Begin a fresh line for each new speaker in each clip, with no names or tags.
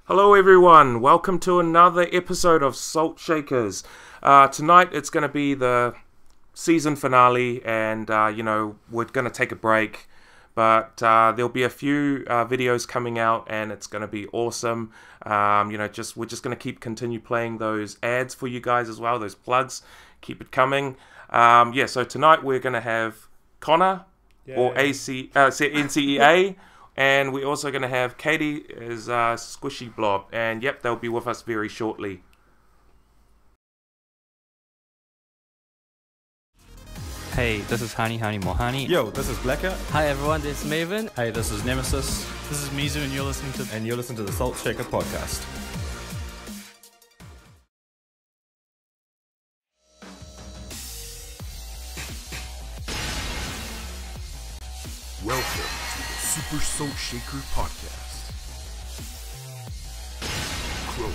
Hello everyone, welcome to another episode of Salt Shakers. Tonight it's going to be the season finale and we're going to take a break, but there'll be a few videos coming out and it's going to be awesome. We're just going to continue playing those ads for you guys as well, those plugs, keep it coming. So tonight we're going to have Connor, or NCEA. And we're also going to have Katie as Squishyblob. And yep, they'll be with us very shortly.
Hey, this is Hani Mohani.
Yo, this is Blacker.
Hi everyone, this is Maven.
Hey, this is Nemesis.
This is Mizu and you're listening to
the Salt Shaker podcast.
Welcome to the Super Salt Shaker podcast. Chrono.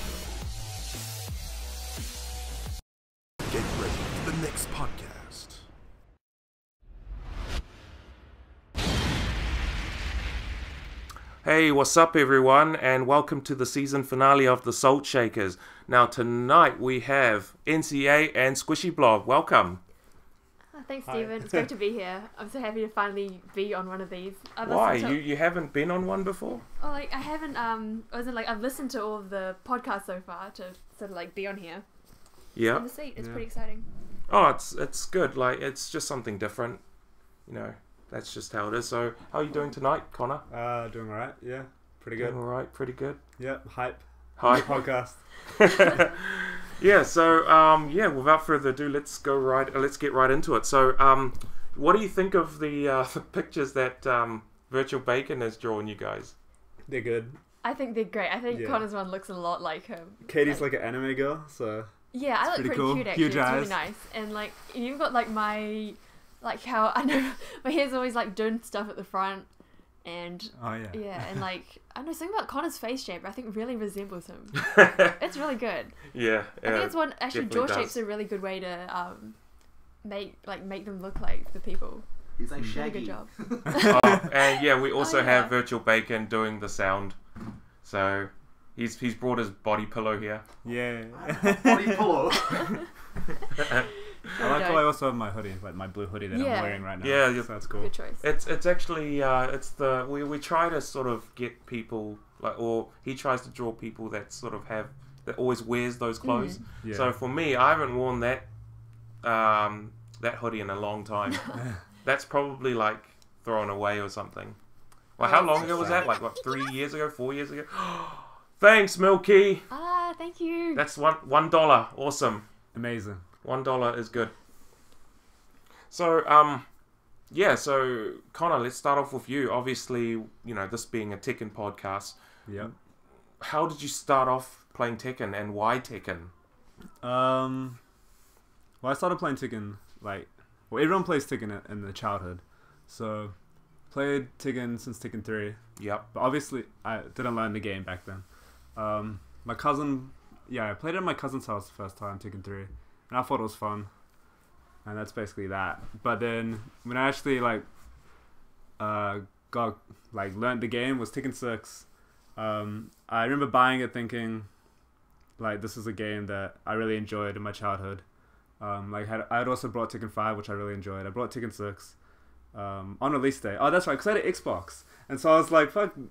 Get ready for the next podcast.
Hey, what's up everyone, and welcome to the season finale of the Salt Shakers. Now tonight we have NCEA and Squishyblob. Welcome.
Thanks, Stephen. It's great to be here. I'm so happy to finally be on one of these.
Why? You haven't been on one before?
Oh, I haven't. I've listened to all of the podcasts so far to sort of be on here.
Yeah.
In the seat, it's pretty exciting.
Oh, it's good. It's just something different. That's just how it is. So, how are you doing tonight, Connor?
Doing alright. Yeah, pretty good.
Doing alright, pretty good.
Yeah, hype.
Hi.
Podcast.
Yeah, so without further ado, let's get right into it. So, what do you think of the pictures that Virtual Bacon has drawn you guys?
They're good.
I think they're great. I think Connor's one looks a lot like him.
Katie's like an anime girl, so
yeah, I look pretty
cool.
cute actually.
Huge
it's
eyes.
really nice, and you've got my how I know my hair's always doing stuff at the front. And and I don't know, something about Connor's face shape I think really resembles him. It's really good.
Yeah,
I think it's one actually jaw shape's a really good way to make them look like the people.
He's like
Shaggy.
Shaggy.
Good job.
And we also have Virtual Bacon doing the sound. So he's brought his body pillow here.
yeah.
Body pillow.
I like how I also have my hoodie, my blue hoodie that I'm wearing right now.
Yeah,
so that's cool.
Good choice.
It's actually we try to sort of get people or he tries to draw people that sort of that always wears those clothes.
Yeah.
So for me, I haven't worn that hoodie in a long time. That's probably thrown away or something. Well, how long ago was that? 3 years ago, 4 years ago? Thanks, Milky.
Thank you.
That's $1. Awesome.
Amazing.
$1 is good. So, so Connor, let's start off with you. Obviously, this being a Tekken podcast.
Yeah.
How did you start off playing Tekken and why Tekken?
Well, I started playing Tekken, everyone plays Tekken in their childhood. So, played Tekken since Tekken 3.
Yep.
But obviously, I didn't learn the game back then. My cousin, I played it at my cousin's house the first time, Tekken 3. And I thought it was fun. And that's basically that. But then, when I actually, learned the game, was Tekken 6. I remember buying it thinking, this is a game that I really enjoyed in my childhood. I had also brought Tekken 5, which I really enjoyed. I brought Tekken 6 on release day. Oh, that's right, because I had an Xbox. And so I was like, fuck,
you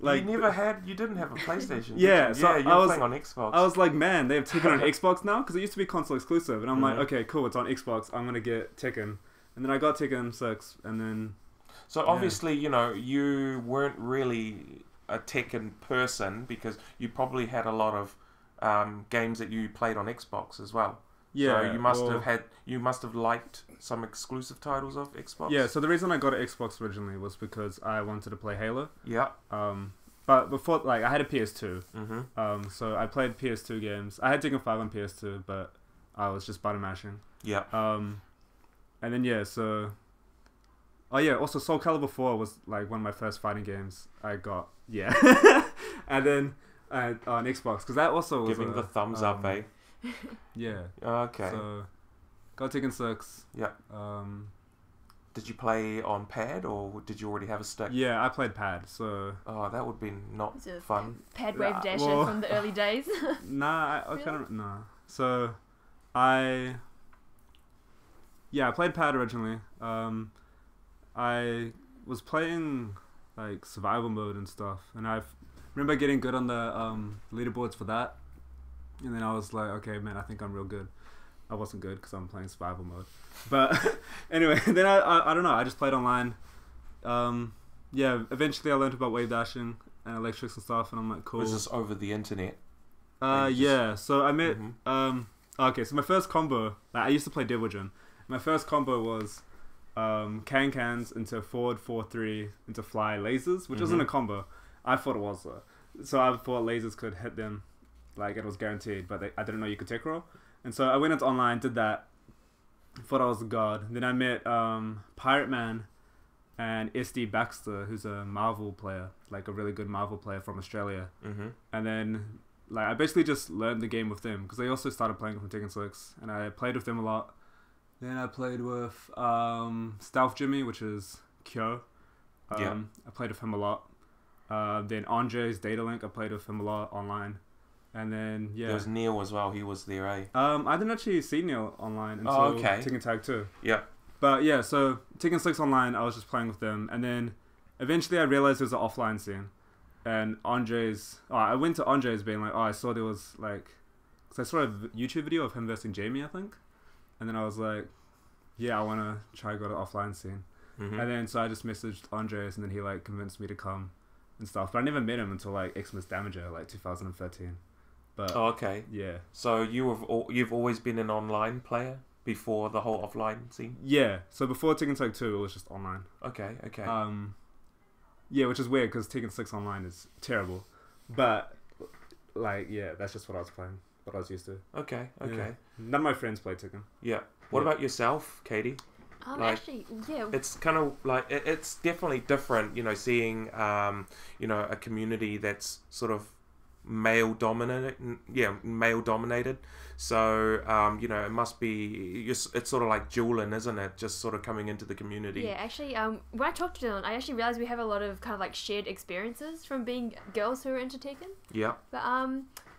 didn't have a PlayStation.
Yeah, so
you were playing on Xbox.
I was like, man, they have Tekken on Xbox now? Because it used to be console exclusive. And I'm like, okay, cool, it's on Xbox. I'm going to get Tekken. And then I got Tekken 6, and then...
So obviously, you weren't really a Tekken person because you probably had a lot of games that you played on Xbox as well.
Yeah,
so you must have liked some exclusive titles of Xbox.
Yeah, so the reason I got an Xbox originally was because I wanted to play Halo.
Yeah.
But before, I had a PS2.
Mm-hmm.
So I played PS2 games. I had Tekken 5 on PS2, but I was just button mashing.
Yeah.
And then so. Oh yeah, also Soul Calibur 4 was one of my first fighting games I got. Yeah. And then on Xbox, because that also was
giving the thumbs up, eh?
Yeah.
Okay.
So, got Tekken 6.
Yeah. did you play on pad or did you already have a stick?
Yeah, I played pad, so...
Oh, that would be not fun.
Pad wave dasher from the early days?
Nah, I
Really?
kind of... Nah. So, I played pad originally. I was playing, like, survival mode and stuff, and I remember getting good on the leaderboards for that, and then I was like, okay, man, I think I'm real good. I wasn't good because I'm playing survival mode. But anyway, then I don't know, I just played online. Eventually I learned about wave dashing and electrics and stuff, and I'm like, cool.
Was this over the internet?
Yeah, so I met, okay, so my first combo, like, I used to play Division. My first combo was cans into forward 4-3 into fly lasers, which wasn't a combo. I thought it was though. So I thought lasers could hit them, like it was guaranteed, but I didn't know you could tech roll. And so I went into online, did that, thought I was a god. Then I met Pirate Man and SD Baxter, who's a Marvel player, like a really good Marvel player from Australia. And then like I basically just learned the game with them because they also started playing from Tekken 6, and I played with them a lot. Then I played with Stealth Jimmy, which is Kyo. I played with him a lot. Then Andre's Data Link, I played with him a lot online. And then,
There was Neil as well, he was there, eh?
I didn't actually see Neil online until Tekken Tag 2.
Yeah.
But yeah, so Tekken 6 online, I was just playing with them. And then eventually I realized there was an offline scene. And I went to Andre's being like, I saw there was like... Because I saw a YouTube video of him versus Jamie, I think. And then I was like, yeah, I want to try to go to the offline scene. And then so I just messaged Andres, and then he like convinced me to come and stuff. But I never met him until like Xmas Damager, like 2013. But
okay.
Yeah. So
you've always been an online player before the whole offline scene?
Yeah. So before Tekken Tag 2, it was just online.
Okay.
Yeah, which is weird because Tekken 6 online is terrible. But like, yeah, that's just what I was playing. What I was used to.
Okay.
Yeah. None of my friends play Tekken.
Yeah. What about yourself, Katie?
Actually, yeah.
It's kind of like it's definitely different, seeing a community that's sort of male dominated. So it must be it's sort of like dueling, isn't it? Just sort of coming into the community.
Yeah, actually, when I talked to Dylan, I actually realized we have a lot of kind of like shared experiences from being girls who are into Tekken.
Yeah.
But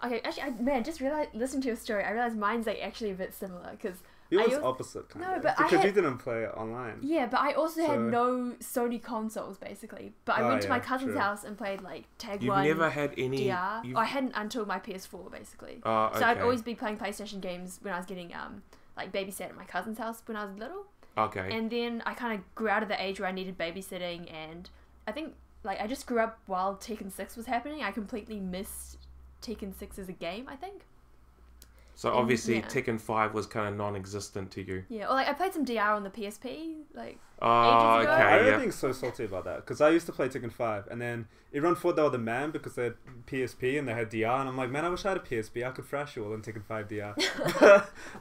okay, actually, just realized listening to your story, I realized mine's like actually a bit similar because.
It was opposite, kind of.
But
because you didn't play it online.
Yeah, but I also had no Sony consoles, basically. But I went to my cousin's house and played, like, Tag 1.
You've never had any...
DR. I hadn't until my PS4, basically.
Okay.
So I'd always be playing PlayStation games when I was getting, like, babysat at my cousin's house when I was little.
Okay.
And then I kind of grew out of the age where I needed babysitting, and I think, like, I just grew up while Tekken 6 was happening. I completely missed Tekken 6 as a game, I think.
So obviously Tekken 5 was kind of non-existent to you.
Yeah, or like I played some DR on the PSP, like ages ago.
I remember being so salty about that because I used to play Tekken 5 and then everyone thought they were the man because they had PSP and they had DR, and I'm like, man, I wish I had a PSP. I could thrash you all in Tekken 5 DR.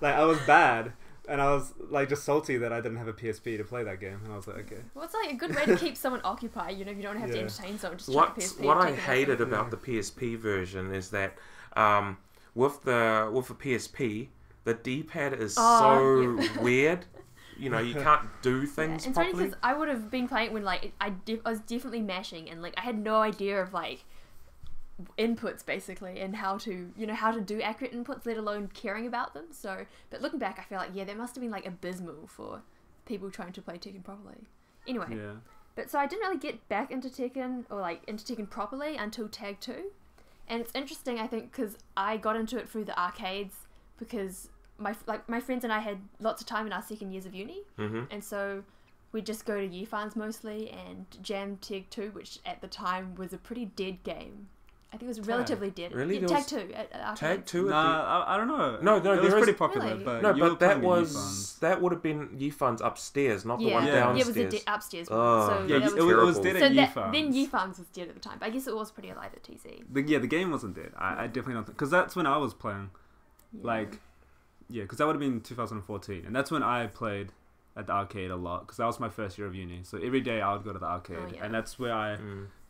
Like, I was bad. And I was like just salty that I didn't have a PSP to play that game, and I was like, okay.
Well, it's like a good way to keep someone occupied. If you don't have to entertain someone, just chuck a PSP.
What I hated about the PSP version is that with the PSP, the D-pad is so weird. You can't do things
and
properly.
It's funny because I would have been playing when like I was definitely mashing, and like I had no idea of like inputs basically and how to do accurate inputs, let alone caring about them. So, but looking back, I feel like that must have been like abysmal for people trying to play Tekken properly. Anyway, but so I didn't really get back into Tekken or like into Tekken properly until Tag 2, and it's interesting I think because I got into it through the arcades because my friends and I had lots of time in our second years of uni, and so we'd just go to Yifans mostly and jam Tag 2, which at the time was a pretty dead game. I think it was relatively dead.
Really?
Yeah, Tag 2 at arcades.
Tag 2?
I don't know.
No,
it was pretty popular.
Really?
But
no,
you were
but that
playing
would have been Yifans upstairs, not the one
Yeah,
downstairs.
it was the upstairs one.
Oh,
So
yeah,
that
it was dead at Yifans.
Then Yifans was dead at the time, but I guess it was pretty alive at TC.
The game wasn't dead. I definitely don't think, because that's when I was playing. Because that would have been 2014, and that's when I played at the arcade a lot, because that was my first year of uni. So every day I would go to the arcade, and that's where I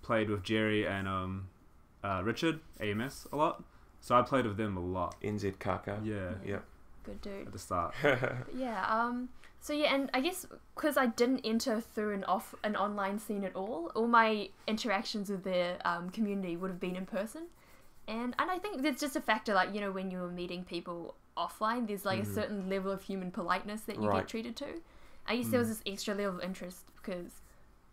played with Jerry and Richard AMS a lot. So I played with them a lot.
NZFGC.
Yeah.
Yep.
Good dude.
At the start.
But yeah. So yeah, and I guess because I didn't enter through an online scene at all my interactions with the community would have been in person, and I think there's just a factor like, you know, when you're meeting people offline, there's like a certain level of human politeness that you get treated to. I guess there was this extra level of interest because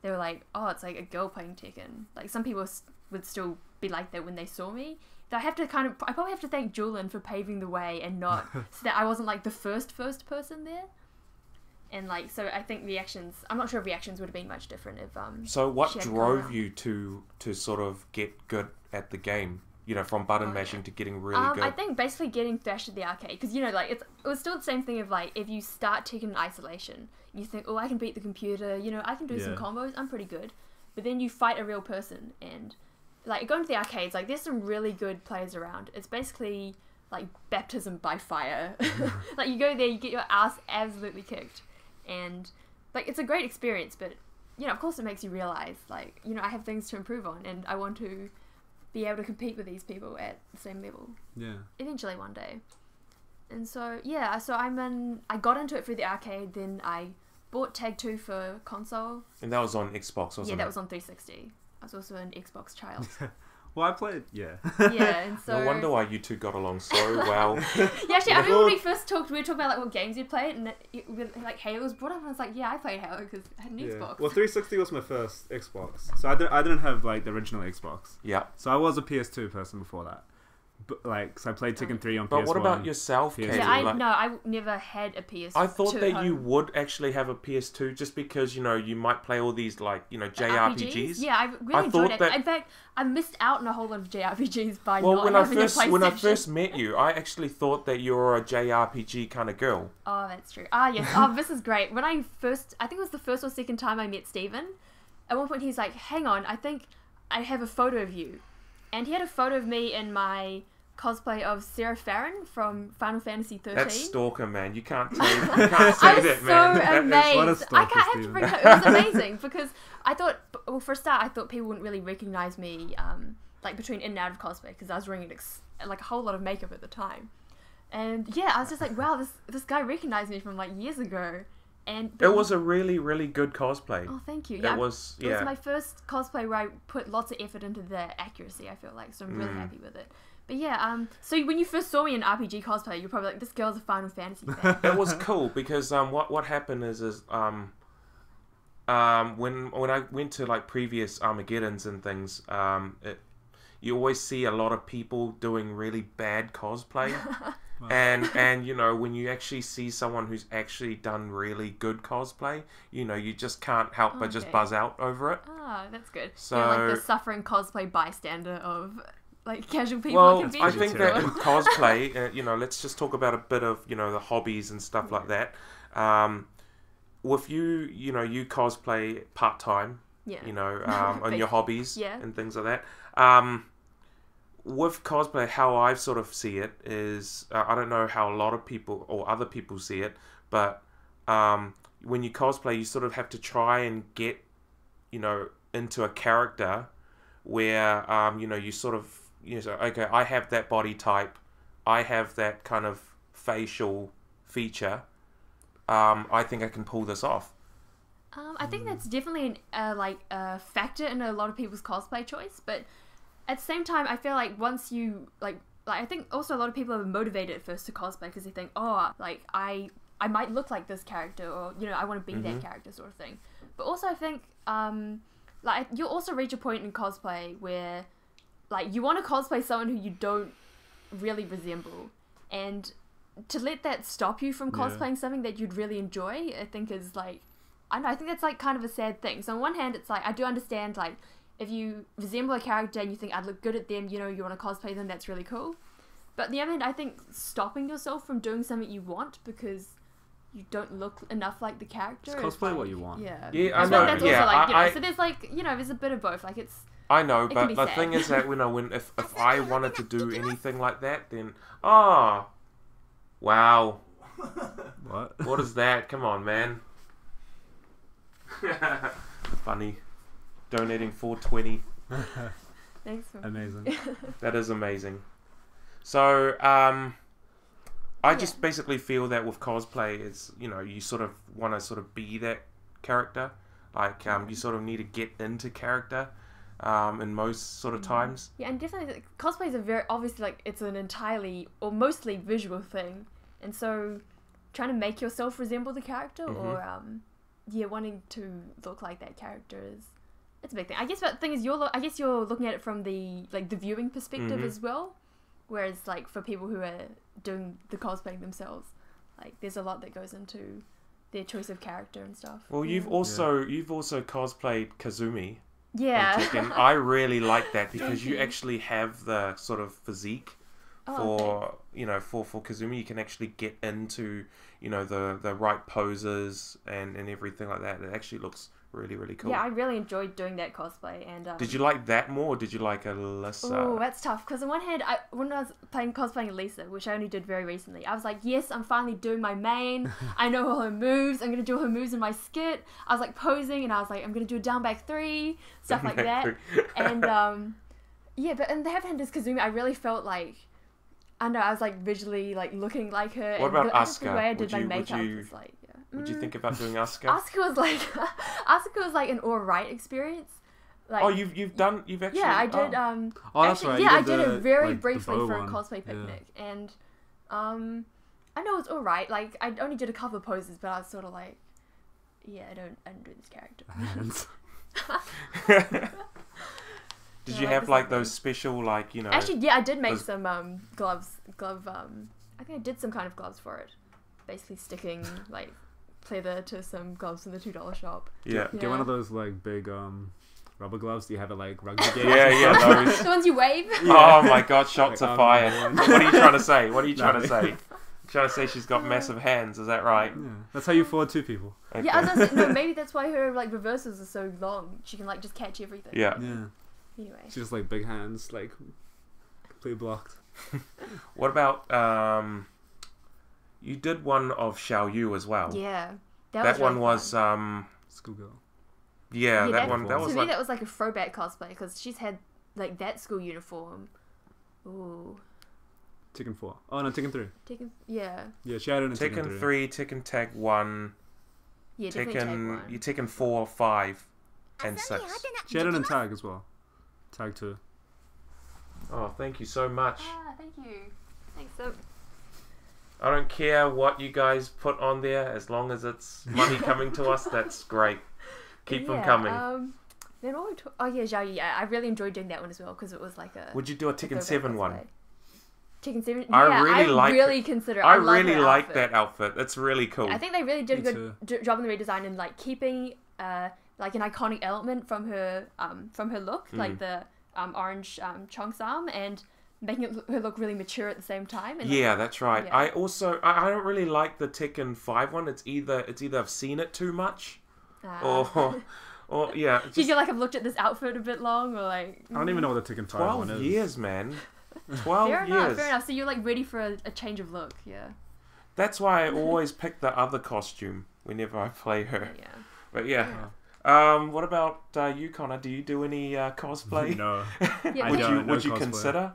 they were like, oh, it's like a girl playing Tekken. Like some people would still be like that when they saw me. So I probably have to thank Julian for paving the way and not so that I wasn't like the first person there. And like, so I think I'm not sure if reactions would have been much different if
So what drove you to sort of get good at the game? You know, from button mashing to getting really good.
I think basically getting thrashed at the arcade, because you know, like it was still the same thing of like if you start Tekken in isolation, you think, oh, I can beat the computer. You know, I can do some combos. I'm pretty good. But then you fight a real person, and like going to the arcades, like there's some really good players around. It's basically like baptism by fire. Like you go there, you get your ass absolutely kicked, and like it's a great experience. But you know, of course, it makes you realize like, you know, I have things to improve on, and I want to be able to compete with these people at the same level. Yeah. Eventually one day. And so yeah, so I got into it through the arcade, then I bought Tag 2 for console.
And that was on Xbox, wasn't it?
Yeah, that was on 360. I was also an Xbox child.
Well, I played,
Yeah, and so...
No wonder why you two got along so well.
Yeah, actually, I remember when we first talked, we were talking about like what games you'd played, and like Halo was brought up, and I was like, yeah, I played Halo because I had an Xbox.
Well, 360 was my first Xbox, so I didn't have like the original Xbox.
Yeah.
So I was a PS2 person before that. But like, so I played Tekken 3 on PS1.
But what about yourself, Katie?
Yeah, I never had a PS2.
I thought that you would actually have a PS2 just because, you know, you might play all these, like, you know, JRPGs.
Yeah, I really enjoyed it. In fact, I missed out on a whole lot of JRPGs by not having a PlayStation.
When I first met you, I actually thought that you were a JRPG kind of girl.
Oh, that's true. Ah, yes. Oh, this is great. When I think it was the first or second time I met Steven, at one point he's like, hang on, I think I have a photo of you. And he had a photo of me in my cosplay of Sarah Farron from Final Fantasy 13.
That's stalker, man. You can't say that, man.
I was so amazed. I can't have to bring it up. It was amazing because I thought, well, for a start, I thought people wouldn't really recognize me, like between in and out of cosplay, because I was wearing like a whole lot of makeup at the time. And yeah, I was just like, wow, this guy recognized me from like years ago. And
it was a really, really good cosplay.
Oh, thank you.
Yeah, it was
my first cosplay where I put lots of effort into the accuracy, I feel like, so I'm really happy with it. But yeah, so when you first saw me in RPG cosplay, you're probably like, this girl's a Final Fantasy fan.
It was cool because what happened is when I went to like previous Armageddons and things, you always see a lot of people doing really bad cosplay. And you know, when you actually see someone who's actually done really good cosplay, you know, you just can't help but just buzz out over it.
Ah, that's good. So you're like the suffering cosplay bystander of like casual people.
Well, I think that with cosplay, you know, let's just talk about a bit of, you know, the hobbies and stuff like that. With you know, you cosplay part time. Yeah. You know, on your hobbies and things like that. With cosplay, how I sort of see it is, I don't know how a lot of people or other people see it, but when you cosplay, you sort of have to try and get, you know, into a character where, you know, you sort of, you know, okay, I have that body type, I have that kind of facial feature, I think I can pull this off.
I think that's definitely a factor in a lot of people's cosplay choice, but at the same time, I feel like once you, like I think also a lot of people are motivated at first to cosplay because they think, oh, like, I might look like this character, or, you know, I want to be that character sort of thing. But also I think, like, you'll also reach a point in cosplay where, like, you want to cosplay someone who you don't really resemble. And to let that stop you from cosplaying something that you'd really enjoy, I think is, like, I don't know, I think that's, like, kind of a sad thing. So on one hand, it's, like, I do understand, like, if you resemble a character and you think I'd look good at them, you know, you want to cosplay them, that's really cool. But on the other hand, I think stopping yourself from doing something you want because you don't look enough like the character.
It's cosplay like, what you want.
Yeah, I know.
That's also like, you know, so there's like, you know, there's a bit of both. Like it's.
I know, but the thing is that, you know, if I wanted to do anything like that, then wow. What is that? Come on, man. Funny. Donating $4.20.
Thanks.
Amazing.
That is amazing. So, I just basically feel that with cosplay, it's, you know, you sort of want to sort of be that character. Like, you sort of need to get into character in most sort of times.
Yeah, and definitely cosplay is a very, obviously, like, it's an entirely or mostly visual thing. And so trying to make yourself resemble the character or, wanting to look like that character it's a big thing. I guess the thing is, I guess you're looking at it from the viewing perspective as well. Whereas, like, for people who are doing the cosplaying themselves, like, there's a lot that goes into their choice of character and stuff.
Well, you've also cosplayed Kazumi.
Yeah.
From Tekken. I really like that because you actually have the sort of physique for Kazumi. You can actually get into, you know, the right poses and everything like that. It actually looks really, really cool.
Yeah, I really enjoyed doing that cosplay. And
did you like that more, or did you like Alyssa?
Oh, that's tough. Because on one hand, when I was cosplaying Alyssa, which I only did very recently, I was like, yes, I'm finally doing my main. I know all her moves. I'm going to do her moves in my skit. I was like posing, and I was like, I'm going to do a down back 3, stuff like that. And but on the other hand, is Kazumi, I really felt like, I don't know, I was like visually like looking like her.
What about Asuka?
The way I did my makeup was like,
would you think about doing Asuka?
Asuka was like an alright experience. Like,
you've actually.
Yeah, I did.
That's right.
Yeah, I did it very briefly for a cosplay picnic, and I know it's alright. Like, I only did a couple of poses, but I was sort of like, yeah, I don't do this character.
Did you have like those special, like, you know?
Actually, yeah, I did make some gloves. I think I did some kind of gloves for it. Basically sticking like pleather to some gloves in the $2 shop.
Yeah.
Get one of those like big rubber gloves. Do you have it like rugby games?
Yeah, those.
The ones you wave.
Oh my god, shots are fired. What are you trying to say? What are you trying to say? Trying to say she's got massive hands, is that right?
Yeah. That's how you forward 2 people.
Okay.
Yeah, I was gonna say, no, maybe that's why her like reversals are so long. She can like just catch everything.
Yeah.
Anyway.
She's just like big hands, like completely blocked.
What about you did one of Xiao Yu as well.
Yeah.
That one was
Schoolgirl.
Yeah, that one. That was
to
like,
me, that was like a throwback cosplay because she's had like that school uniform. Ooh.
Tekken 4. Oh no, Tekken 3.
Yeah.
Yeah, she had it in
Tekken 3, Tekken Tag 1.
Yeah, definitely Tag 1.
You Tekken 4, 5, and 6.
She had it in Tag as well. Tag 2.
Oh, thank you so much.
Thank you. Thanks. So.
I don't care what you guys put on there, as long as it's money coming to us. That's great. Keep them coming.
Then Xiao Yu. Yeah, I really enjoyed doing that one as well because it was like a.
Would you do a Tekken 7 one?
Tekken 7.
I
really
like that outfit. It's really cool.
Yeah, I think they really did a good job in the redesign and like keeping like an iconic element from her look, like the orange cheongsam, and making her look really mature at the same time. And
yeah, that's right. Yeah. I don't really like the Tekken 5 one. It's either I've seen it too much, or yeah.
Do you feel like I've looked at this outfit a bit long, or like?
I don't even know what the Tekken 5 one is.
12 years, man. 12
fair
years.
Fair enough. So you're like ready for a change of look, yeah.
That's why I always pick the other costume whenever I play her.
Yeah.
But yeah. What about you, Connor? Do you do any cosplay?
No.
Would you consider?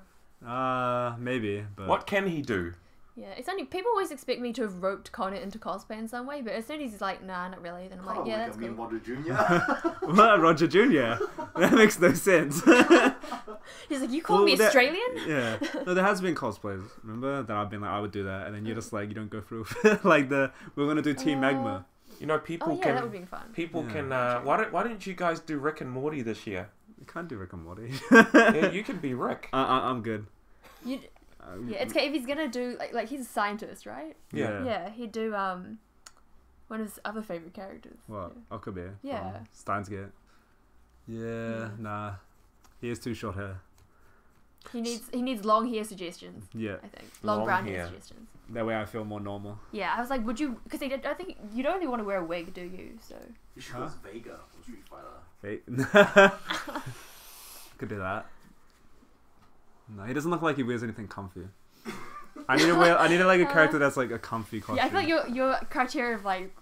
Maybe. But
what can he do?
Yeah, it's only people always expect me to have roped Connor into cosplay in some way, but as soon as he's like, nah, not really, then I'm like, yeah, that's cool.
Roger Jr.
What, Roger Jr.? That makes no sense.
He's like, you call me Australian?
Yeah. No, there has been cosplays, remember? That I've been like, I would do that, and then you're just like, you don't go through like we're gonna do Team Magma.
You know, people
can. That would be fun.
People can. Why didn't you guys do Rick and Morty this year?
You can't do Rick and Morty.
Yeah, you can be Rick.
I'm good.
Yeah, it's okay if he's gonna do like he's a scientist, right?
Yeah.
Yeah, he'd do one of his other favorite characters.
What? Okabe.
Yeah.
Steins Gate. Yeah, nah. He has too short hair.
He needs long hair suggestions.
Yeah.
I think long brown hair suggestions.
That way I feel more normal.
Yeah, I was like, would you? Because I think you don't really want to wear a wig, do you? So.
You should go as Vega from Street Fighter.
Could do that. No, he doesn't look like he wears anything comfy. I need like a character that's like a comfy costume.
Yeah, I feel like your criteria of like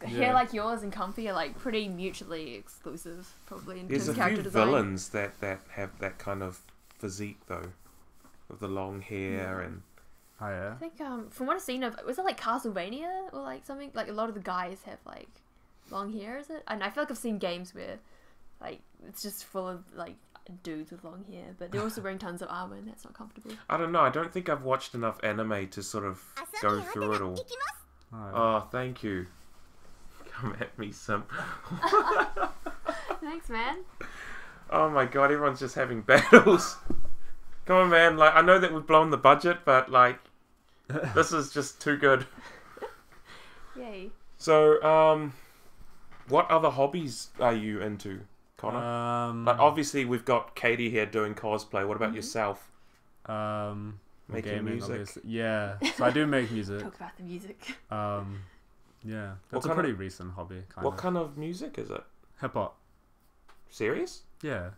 hair like yours and comfy are like pretty mutually exclusive, probably in terms of character design.
There's a few villains that have that kind of physique though, with the long hair and.
Oh, yeah.
I think from what I've seen of, was it like Castlevania or like something? Like a lot of the guys have like long hair, is it? And I feel like I've seen games where like it's just full of like dudes with long hair, but they're also wearing tons of armor, and that's not comfortable.
I don't know. I don't think I've watched enough anime to sort of go through it all. Oh, thank you. Come at me, Sim.
Thanks, man.
Oh my god, everyone's just having battles. Come on, man. Like, I know that we've blown the budget, but like, this is just too good.
Yay.
So, what other hobbies are you into, Connor? Like, obviously, we've got Katie here doing cosplay. What about yourself?
Making
Gaming,
music.
obviously.
Yeah. So I do make music.
Talk about the music.
Yeah. That's a pretty recent hobby, kind of.
What kind of music is it?
Hip hop.
Serious?
Yeah.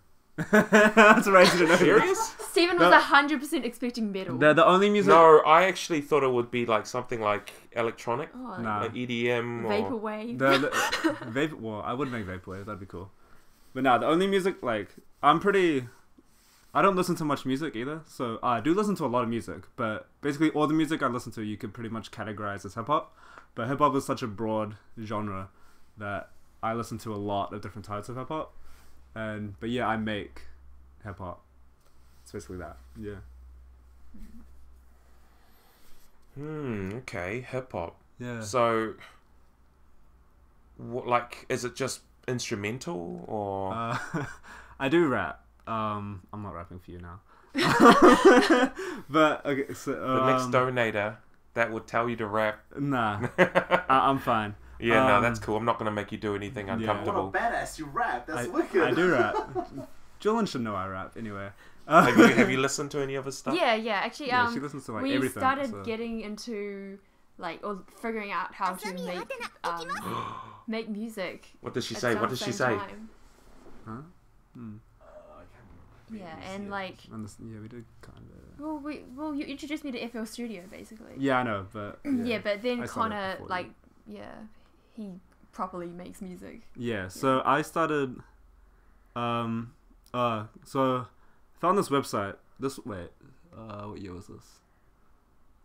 That's right. You know.
Serious?
Stephen was 100% expecting metal.
The only music.
No, I actually thought it would be like something like electronic,
Oh,
Nah.
like EDM or
Vaporwave.
Vape. Well, I would make vaporwave. That'd be cool. But nah, the only music like I don't listen to much music either. So I do listen to a lot of music, but basically all the music I listen to, you could pretty much categorize as hip hop. But hip hop is such a broad genre that I listen to a lot of different types of hip hop. But yeah, I make hip hop. It's basically that. Yeah.
Okay, hip hop.
Yeah.
So, what, like, is it just instrumental or?
I do rap. I'm not rapping for you now. But okay, so
The next donator that would tell you to rap.
Nah, I'm fine.
Yeah, no, that's cool. I'm not gonna make you do anything uncomfortable.
What a badass, you rap. That's wicked.
I do rap. Julian should know I rap anyway.
Have you listened to any of his stuff?
Yeah. Actually,
Yeah, she listens to like
we
everything.
started getting into like or figuring out how to make music.
What does she
at
say?
the
What does she say?
time.
Huh?
Yeah, and like.
Yeah, we did kind of.
Well, you introduced me to FL Studio basically.
Yeah, I know, but
Yeah, but then
I started
Connor
before
like he properly makes music.
Yeah, so I started. So I found this website. What year was this?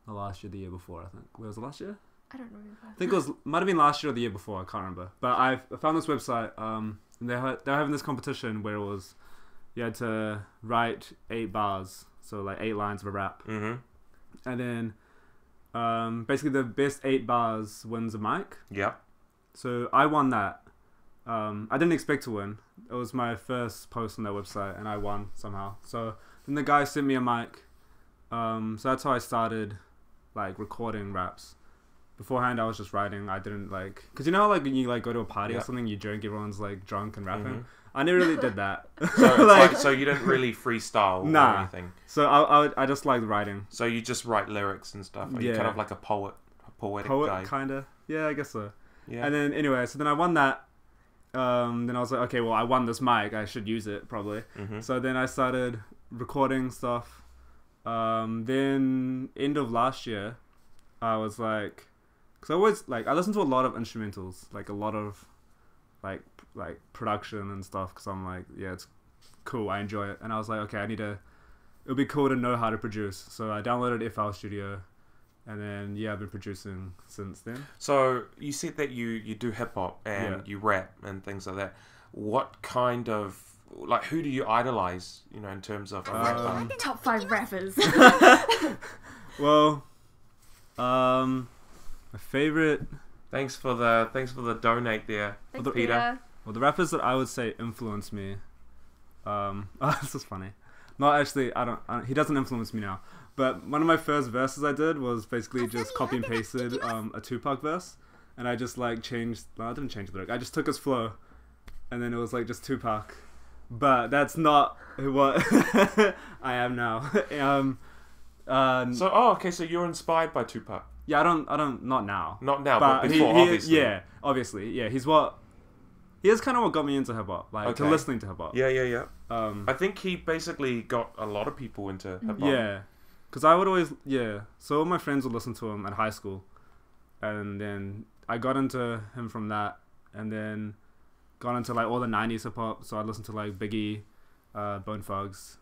The last year, the year before, I think. Where was it last year?
I don't remember.
I think it might have been last year or the year before. I can't remember. But I found this website. And they were having this competition where it was you had to write 8 bars, so like 8 lines of a rap,
Mm-hmm.
and then basically the best 8 bars wins a mic.
Yeah.
So I won that. I didn't expect to win. It was my first post on their website, and I won somehow. So then the guy sent me a mic. So that's how I started, like, recording raps. Beforehand, I was just writing. I didn't like, cause you know, how, like when you like go to a party or something, you drink, everyone's like drunk and rapping.
Mm-hmm.
I never really did that.
So, so you didn't really freestyle or anything.
So I just liked writing.
So you just write lyrics and stuff. Are you kind of like a poetic guy?
Kinda. Yeah, I guess so.
Yeah.
And then anyway, so then I won that. Then I was like, okay, well, I won this mic. I should use it probably.
Mm-hmm.
So then I started recording stuff. Then end of last year, I was like, because I always like I listen to a lot of instrumentals, like a lot of like production and stuff. Because I'm like, yeah, it's cool. I enjoy it. And I was like, okay, it would be cool to know how to produce. So I downloaded FL Studio. And then, I've been producing since then.
So you said that you do hip hop and you rap and things like that. What kind of, like, who do you idolize, in terms of
Top 5 rappers.
Well, my favorite...
Thanks for the donate there,
Thanks,
Peter.
Well, the rappers that I would say influence me... this is funny. No, actually, I don't... He doesn't influence me now. But one of my first verses I did was basically just copy and pasted a Tupac verse. And I just like changed... No, I didn't change the lyric. I just took his flow. And then it was like just Tupac. But that's not what I am now.
So you're inspired by Tupac.
Yeah, I don't, not now.
Not now, but before, obviously.
Yeah, obviously. Yeah, he is kind of what got me into hip hop, like to listening to hip hop.
Yeah. I think he basically got a lot of people into hip hop.
Yeah, because I would always, so all my friends would listen to him at high school. And then I got into him from that, and then got into like all the 90s hip hop. So I'd listen to like Biggie, Bone Thugs,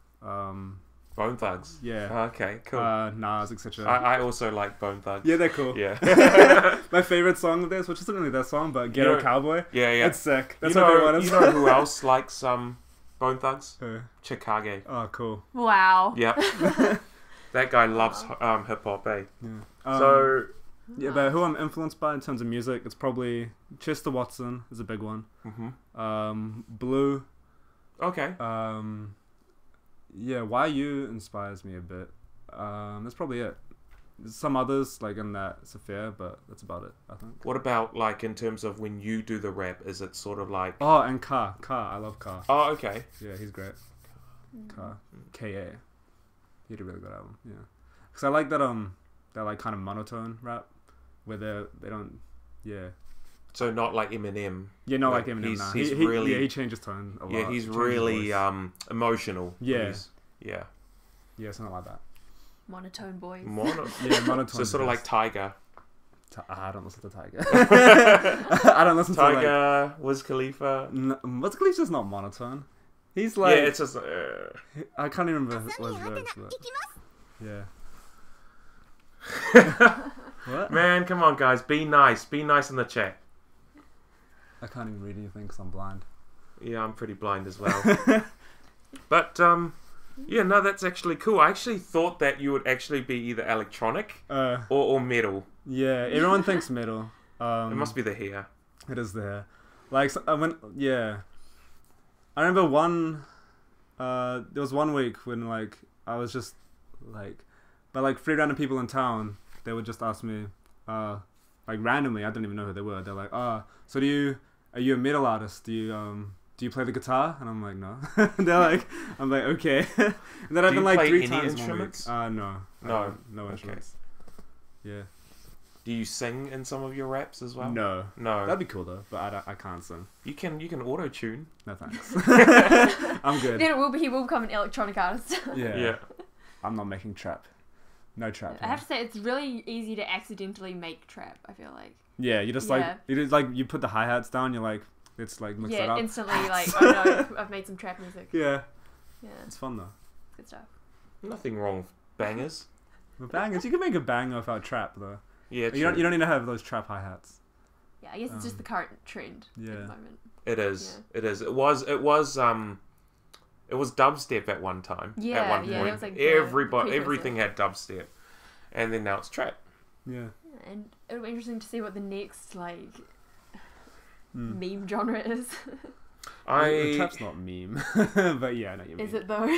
Bone Thugs.
Yeah.
Okay, cool.
Nas, etc.
I also like Bone Thugs.
Yeah, they're cool.
Yeah.
My favorite song of theirs, which isn't really their song, but Ghetto Cowboy.
Yeah, yeah.
It's sick. That's
you
my
know,
favorite one.
you know who else likes Bone Thugs? Chicago.
Oh, cool.
Wow.
Yep. That guy loves hip hop, eh?
Yeah.
So
yeah, but who I'm influenced by in terms of music, it's probably Chester Watson is a big one. Blue.
okay.
Yeah, YU inspires me a bit. That's probably it. There's some others like in that sphere, but that's about it, I think.
What about like in terms of when you do the rap? Is it sort of like?
Oh, and Ka. I love Ka.
Oh, okay.
Yeah, he's great. Ka. K.A. He had a really good album. Yeah, because I like that that like kind of monotone rap where they don't. Yeah.
So not like Eminem.
Yeah, not like Eminem.
He's really
he changes tone a lot.
Yeah, he's really emotional.
Yeah.
Yeah.
Yeah, something like that.
Monotone boys.
Yeah, monotone.
So sort of like Tiger.
I don't listen to Tiger. I don't listen
Tiger,
to Tiger.
Wiz Khalifa.
Wiz Khalifa's not monotone. He's like...
Yeah, it's just...
I can't even remember what his lyrics were. Yeah. What?
Man, come on, guys. Be nice. Be nice in the chat.
I can't even read anything because I'm blind.
Yeah, I'm pretty blind as well. But, yeah, no, that's actually cool. I actually thought that you would actually be either electronic or metal.
Yeah, everyone thinks metal.
It must be the hair.
It is the hair. Like, I remember there was one week when, like, I was just, like, by, like, 3 random people in town, they would just ask me, like, randomly, I didn't even know who they were. They're like, so are you a metal artist? Do you play the guitar? And I'm like, no. They're like, I'm like, okay. And then I've been like 3 times
instruments?
No. No
Okay.
instruments. Yeah.
Do you sing in some of your raps as well?
No.
No.
That'd be cool though, but I can't sing.
You can auto-tune.
No thanks. I'm good.
Then he will become an electronic artist.
Yeah. I'm not making trap. No trap.
I have to say, it's really easy to accidentally make trap, I feel like.
Yeah, you just you put the hi-hats down, you're like, let's like mix that up.
Yeah, instantly like, oh no, I've made some trap music.
Yeah.
Yeah.
It's fun though.
Good stuff.
Nothing wrong with bangers.
The bangers, you can make a banger without trap though.
Yeah,
you don't need to have those trap hi-hats.
Yeah, I guess it's just the current trend at the moment.
It is. Yeah. It is. It was dubstep at one time.
Yeah,
at one point.
It was like
everything had dubstep, and then now it's trap.
Yeah.
And it'll be interesting to see what the next like meme genre is.
Trap's not meme, but yeah, I know you mean.
Is it though?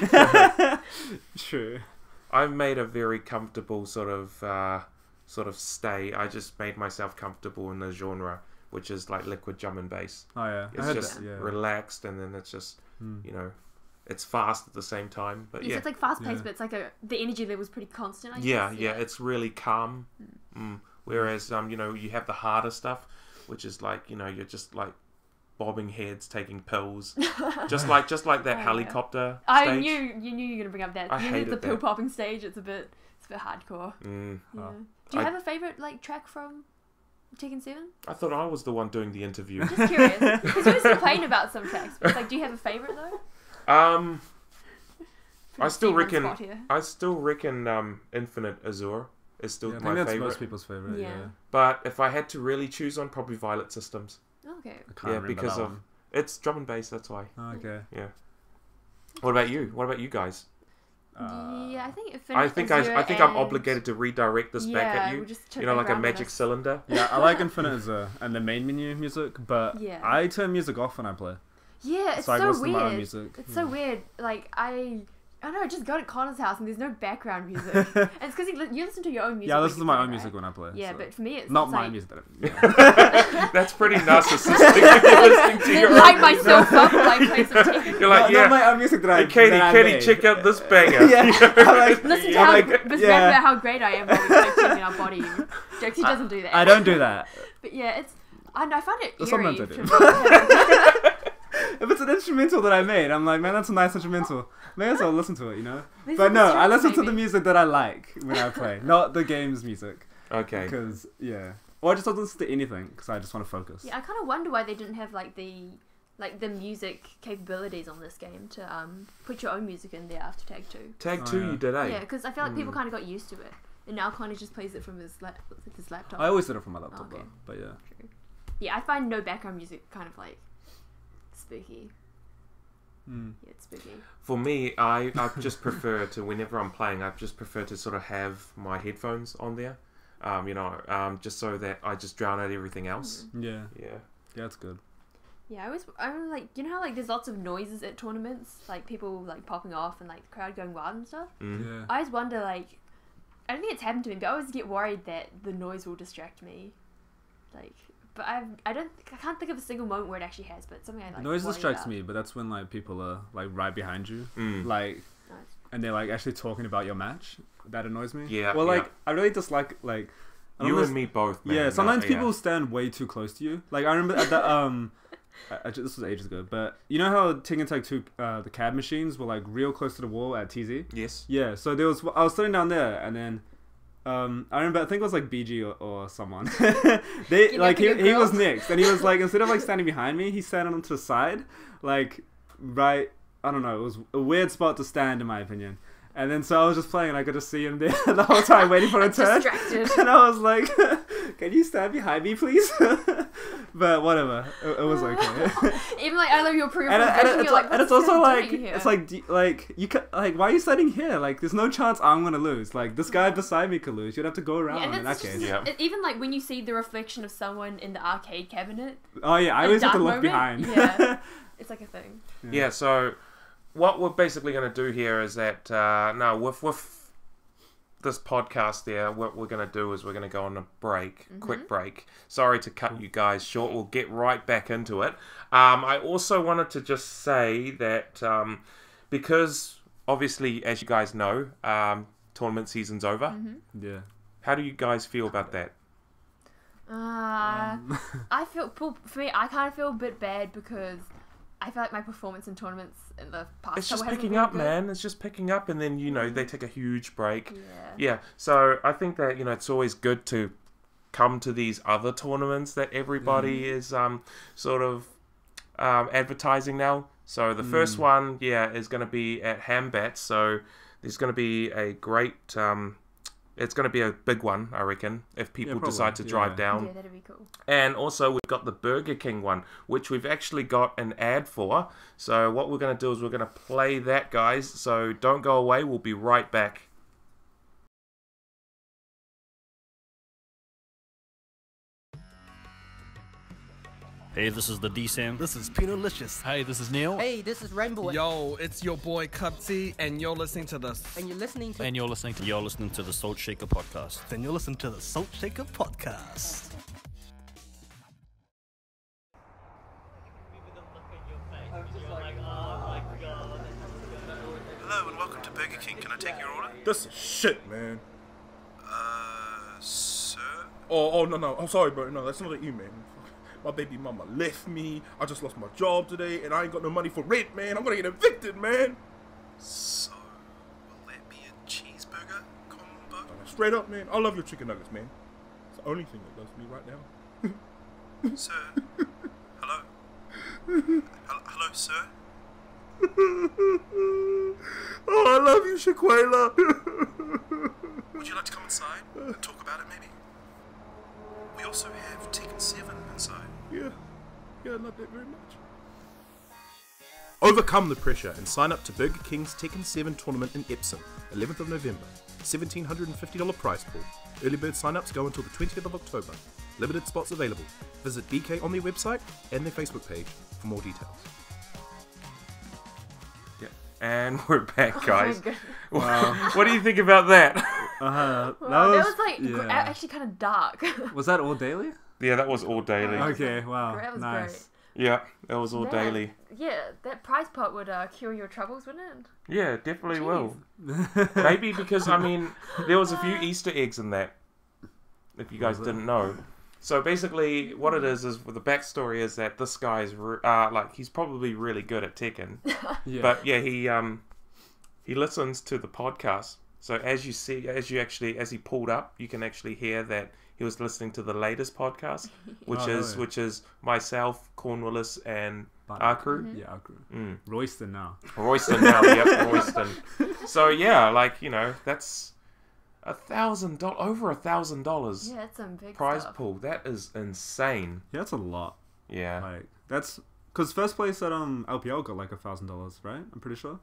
True.
I've made a very comfortable sort of stay. I just made myself comfortable in the genre, which is like liquid drum and bass.
Oh yeah,
it's just relaxed, and then it's just it's fast at the same time. But
it's like fast paced, but it's like the energy level's pretty constant. I guess.
Yeah, it's really calm. Whereas you have the harder stuff, which is like you're just like bobbing heads, taking pills, just like that helicopter.
I
stage.
you knew you were gonna bring up that.
I hated
the pill popping stage. It's a bit hardcore.
Oh.
Do you have a favorite like track from Tekken 7?
I thought I was the one doing the interview.
I'm just curious because you always complain about some tracks. But it's like, do you have a favorite though?
I still reckon Infinite Azure is still my favorite. I think that's
most people's favorite. Yeah.
But if I had to really choose one, probably Violet Systems.
Okay.
Because of it's drum and bass. That's why.
Oh, okay.
Yeah. What about you? What about you guys?
Yeah, I think
I think I'm obligated to redirect this back at you. Like a magic cylinder.
Yeah, I like Infinite Azure and the main menu music, but I turn music off when I play.
Yeah, it's
so
so weird.
Music.
It's so weird. Like I don't know, I just go to Connor's house and there's no background music. And it's because you listen to your own music.
Yeah, I listen to my own music when I play.
Yeah, but for me it's
not my
like...
music.
That's pretty narcissistic. You're listening to your
light myself up and like play some Tekken.
You're like,
not my own music that I
Katie, check out this banger.
Listen to rap about how great I am while we play Tekken our body. Jokesy doesn't do that.
I don't do that.
But yeah, I find it
That's
eerie.
If it's an instrumental that I made, I'm like, man, that's a nice instrumental. May as well listen to it, But no, I listen to the music that I like when I play, not the game's music.
Okay.
Because, or I just don't listen to anything because I just want to focus.
Yeah, I kind of wonder why they didn't have like like the music capabilities on this game to put your own music in there after Tag 2.
Tag 2 you did, eh?
Yeah, because I feel like people kind of got used to it. And now Connor just plays it from his laptop.
I always did it from my laptop though, but yeah.
True. Yeah, I find no background music kind of like spooky. Yeah, it's spooky.
For me, I just prefer to, whenever I'm playing, I just prefer to sort of have my headphones on there, just so that I just drown out everything else.
Yeah, that's good.
Yeah, I'm like, you know how like there's lots of noises at tournaments, like people like popping off and like the crowd going wild and stuff.
Yeah.
I always wonder, like, I don't think it's happened to me, but I always get worried that the noise will distract me. Like, but I can't think of a single moment where it actually has, but it's something I like.
Noise distracts
about.
me, but that's when like people are like right behind you, like,
Nice.
and they're like actually talking about your match. That annoys me.
Yeah.
Well, like
yeah.
I really dislike like.
You and me both, man.
Yeah, sometimes people stand way too close to you. Like I remember at the this was ages ago, but you know how Tekken Tag 2 the cab machines were like real close to the wall at TZ.
Yes.
Yeah, so I was sitting down there, and then I remember I think it was like BG or someone. They like he was next, and he was like instead of like standing behind me, he standing onto the side, like right. I don't know. It was a weird spot to stand, in my opinion. And then so I was just playing, and I could just see him there the whole time waiting for a turn.
Distracted.
And I was like, "Can you stand behind me, please?" But whatever, it was okay.
Even like I love your pre-recording,
and it's also like it's like you can, like why are you standing here? Like there's no chance I'm gonna lose. Like this guy beside me could lose. You'd have to go around in that case.
Even like when you see the reflection of someone in the arcade cabinet.
Oh yeah, I always have to look
moment,
behind.
Yeah, it's like a thing.
Yeah. So what we're basically going to do here is that with this podcast there, what we're going to do is we're going to go on a break, quick break. Sorry to cut you guys short. We'll get right back into it. I also wanted to just say that because obviously, as you guys know, tournament season's over.
Yeah.
How do you guys feel about that?
I feel, for me, I kind of feel a bit bad because I feel like my performance in tournaments in the past
it's just
hasn't
picking
been
up,
good.
man. It's just picking up, and then they take a huge break.
Yeah.
So I think that it's always good to come to these other tournaments that everybody is sort of advertising now. So the first one, is going to be at Hambat. So there's going to be a great. It's going to be a big one, I reckon, if people decide to drive down.
Yeah, that'd be cool.
And also, we've got the Burger King one, which we've actually got an ad for. So what we're going to do is we're going to play that, guys. So don't go away. We'll be right back.
Hey, this is the D-Sam.
This is Pinolicious.
Hey, this is Neil.
Hey, this is Rainbow.
Yo, it's your boy Cupsy, and you're listening to this.
And you're listening to...
You're listening to the Salt Shaker Podcast.
Then you'll listen to the Salt Shaker Podcast.
Hello and welcome to Burger King. Can I take your order?
This is shit, man.
Sir?
Oh, no. I'm sorry, bro. No, that's not you, man. My baby mama left me. I just lost my job today, and I ain't got no money for rent, man. I'm gonna get evicted, man.
So, will that be a cheeseburger combo?
Straight up, man. I love your chicken nuggets, man. It's the only thing that does me right now.
Sir? Hello? Hello, sir?
Oh, I love you, Shaquela.
Would you like to come inside and talk about it, maybe? We also have Tekken 7 inside.
Yeah, I love that very much. Overcome the pressure and sign up to Burger King's Tekken 7 tournament in Epsom, 11th of November. $1,750 prize pool. Early bird sign-ups go until the 20th of October. Limited spots available. Visit BK on their website and their Facebook page for more details.
Yeah. And we're back, guys.
Wow.
What do you think about that?
That was like actually kind of dark.
Was that all daily?
Yeah, that was all daily.
Okay, wow,
That was
nice.
Yeah, that was all daily.
Yeah, that prize pot would cure your troubles, wouldn't it?
Yeah, definitely will. Maybe because, there was a few Easter eggs in that, if you guys didn't know. So basically, what it is the backstory is that this guy's, he's probably really good at Tekken.
Yeah.
But yeah, he listens to the podcast. So as he pulled up, you can actually hear that he was listening to the latest podcast, which is myself, Cornwallis, and Akru.
Yeah, Akru. Royston now.
Royston now, yep, Royston. So yeah, like, you know, that's $1,000, over $1,000.
Yeah, that's some big
prize
stuff.
pool. That is insane.
Yeah, that's a lot.
Yeah.
Like, that's because first place at LPL got like $1,000, right? I'm pretty sure.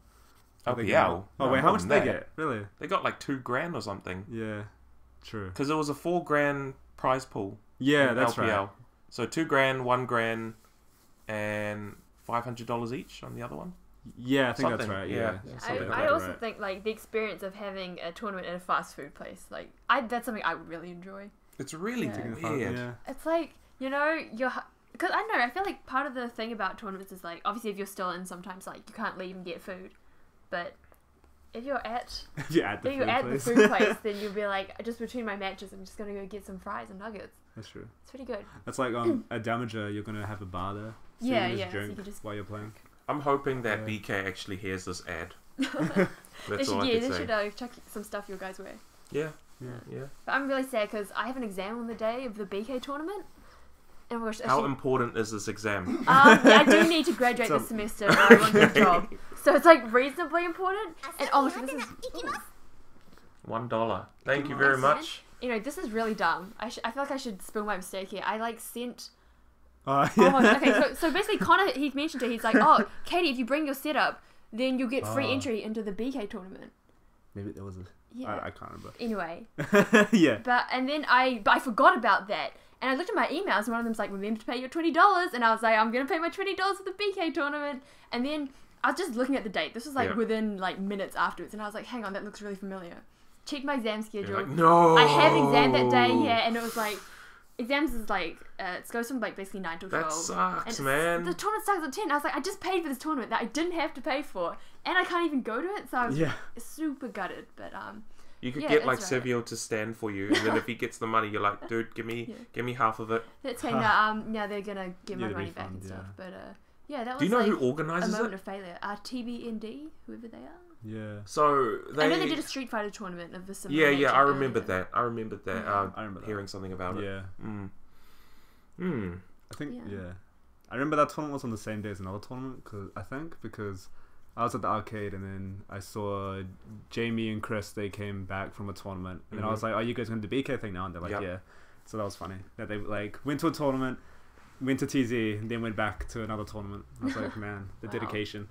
LPL?
Oh wait, how much did they get? Really?
They got like $2,000 or something.
Yeah, true.
Because it was a $4,000 prize pool.
Yeah, that's
LPL.
right.
So $2,000, $1,000, and $500 each on the other one.
Yeah, I think
Something,
that's right.
yeah.
Yeah.
I also think like the experience of having a tournament at a fast food place, like that's something I would really enjoy.
It's really weird.
Yeah.
It's like, you know, because I don't know, I feel like part of the thing about tournaments is like, obviously if you're still in, sometimes like you can't leave and get food, but if you're at the food place, then you'll be like, just between my matches, I'm just gonna go get some fries and nuggets.
That's true.
It's pretty good.
That's like a damager. You're gonna have a bar there. So
Yeah,
you can
yeah,
just
so
drink
you can just-
while you're playing.
I'm hoping that BK actually hears this ad. That's all I
They
can say.
should check some stuff your guys wear.
Yeah.
Yeah.
But I'm really sad because I have an exam on the day of the BK tournament. And oh my gosh,
How important is this exam?
I do need to graduate this semester and I want a job. So it's like reasonably important. And oh my gosh, this is
$1. Thank you very much.
You know, this is really dumb. I feel like I should spill my mistake here. I like sent.
Yeah.
Oh my gosh, okay, so basically Connor, he mentioned it. He's like, oh, Katie, if you bring your setup, then you'll get free entry into the BK tournament.
Maybe there was a.
Yeah.
I can't remember.
Anyway.
Yeah.
But I forgot about that. And I looked at my emails and one of them's like, remember to pay your $20. And I was like, I'm going to pay my $20 for the BK tournament. And then I was just looking at the date. This was like within like minutes afterwards. And I was like, hang on, that looks really familiar. Checked my exam schedule.
You're like, no.
I had an exam that day, yeah. And it was like, exams is like, it goes from like basically 9 till 12.
That sucks,
and
man.
The tournament starts at 10. I was like, I just paid for this tournament that I didn't have to pay for. And I can't even go to it. So I was super gutted. But
you could
yeah,
get like
that's right.
Sevio to stand for you, and then if he gets the money, you're like, dude, give me half of it.
That's saying that now they're gonna give my
Yeah,
money back
refund,
and stuff.
yeah.
But yeah, that was
Do you know
like
who organizes
a moment
it?
of failure. TBND, whoever they are.
Yeah.
So
I know they did a Street Fighter tournament of the similar
Yeah,
nature
I
earlier.
remembered that. I remembered that.
I remember that.
Hearing something about it.
Yeah. I think
Yeah.
I remember that tournament was on the same day as another tournament because I was at the arcade and then I saw Jamie and Chris. They came back from a tournament and then I was like, "Are you guys going to do the BK thing now?" And they're like, "Yeah." So that was funny that they like went to a tournament, went to TZ, and then went back to another tournament. I was like, man, the dedication.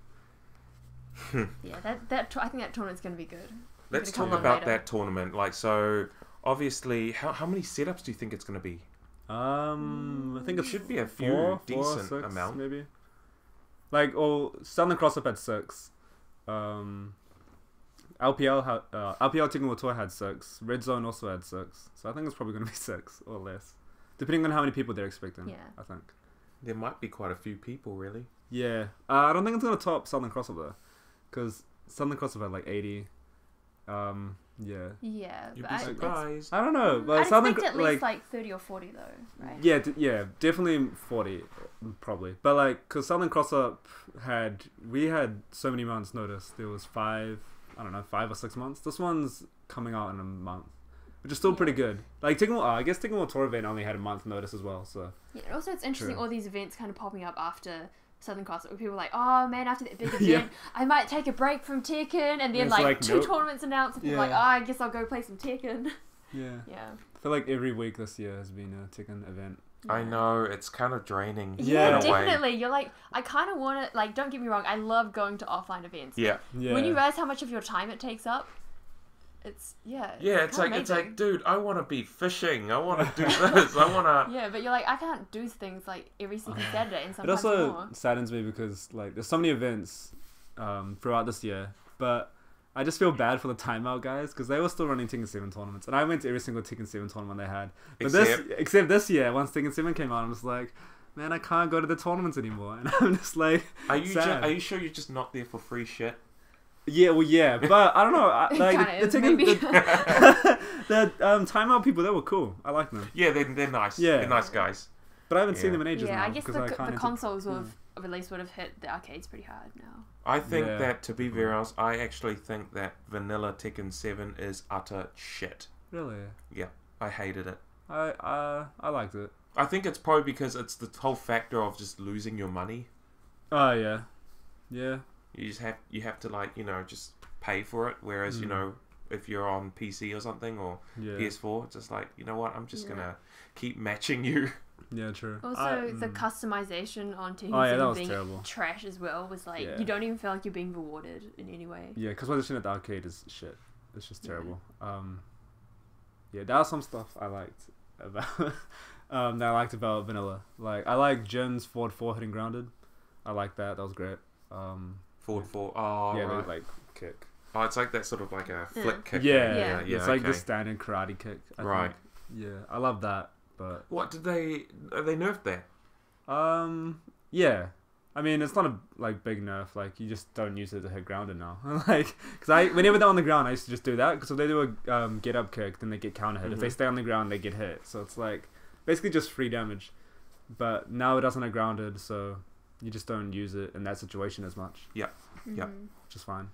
Yeah, I think that tournament's gonna be good.
Let's talk about that tournament. Like, so obviously, how many setups do you think it's going to be?
I think it
should be a few decent
6,
amount.
maybe. Like, Southern Cross Up had 6. LPL Tekken Tour had 6. Red Zone also had 6. So I think it's probably going to be 6 or less, depending on how many people they're expecting.
Yeah.
I think.
There might be quite a few people, really.
Yeah. I don't think it's going to top Southern Cross Up though, because Southern Cross Up had like 80. Yeah.
Yeah,
You'd
but
be surprised.
I don't know, but
I'd
Southern
expect at least like 30 or 40 though, right?
Yeah, definitely 40, probably. But like, cause Southern Cross Up we had so many months notice. There was 5 or 6 months. This one's coming out in a month, which is still pretty good. Like I guess Tekken Tour event only had a month notice as well. So
yeah, and also it's interesting
True.
all these events kind of popping up after Southern Cross Up, where people are like, oh man, after that big event,
Yeah.
I might take a break from Tekken, and then
it's
like
like,
2
nope.
tournaments announced, and people are like, oh, I guess I'll go play some Tekken.
yeah,
Yeah.
I feel like every week this year has been a Tekken event.
I know, it's kind of draining.
Yeah,
in a way.
definitely. You're like, I kind of want to, like, don't get me wrong, I love going to offline events.
Yeah.
When you realize how much of your time it takes up, it's
it's
kinda
like
amazing.
dude, I want to be fishing. I want to do this. I want to.
Yeah, but you're like, I can't do things like every single Saturday, and
It
sometimes
also
more.
saddens me because like there's so many events throughout this year, but I just feel bad for the timeout guys because they were still running Tekken 7 tournaments, and I went to every single Tekken 7 tournament they had. But except this year, once Tekken 7 came out, I'm just like, man, I can't go to the tournaments anymore, and I'm just like,
Are you
sad.
are you sure you're just not there for free shit?
Yeah, well, yeah, but I don't know. Like the timeout people, they were cool. I like them.
Yeah, they're nice.
Yeah.
They're nice guys.
But I haven't seen them in ages
Yeah,
now.
I guess the
'cause can't
consoles of release would have hit the arcades pretty hard now.
I think that, to be very honest, I actually think that vanilla Tekken 7 is utter shit.
Really?
Yeah, I hated it.
I liked it.
I think it's probably because it's the whole factor of just losing your money.
Oh yeah.
You have to like just pay for it. Whereas if you're on PC or something or PS4, it's just like what, I'm just gonna keep matching you.
Yeah, true.
Also, the customization on Tekken
that was
being
terrible.
trash as well was like you don't even feel like you're being rewarded in any way.
Yeah, customization at the arcade is shit. It's just terrible. There was some stuff I liked about that I liked about vanilla. Like I like Jin's forward 4 hitting grounded. I like that. That was great.
Forward 4. Oh,
yeah,
right.
like kick.
Oh, it's like that sort of like a flick kick.
Yeah.
Yeah.
It's like the standard karate kick. I
right.
think. Yeah, I love that. But
what did they nerfed that?
Yeah. I mean, it's not a big nerf. Like you just don't use it to hit grounded now. Like, because whenever they're on the ground, I used to just do that. Because if they do a get up kick, then they get counter hit. If they stay on the ground, they get hit. So it's like basically just free damage. But now it doesn't have grounded, so you just don't use it in that situation as much.
Yeah. Yeah.
Which is fine.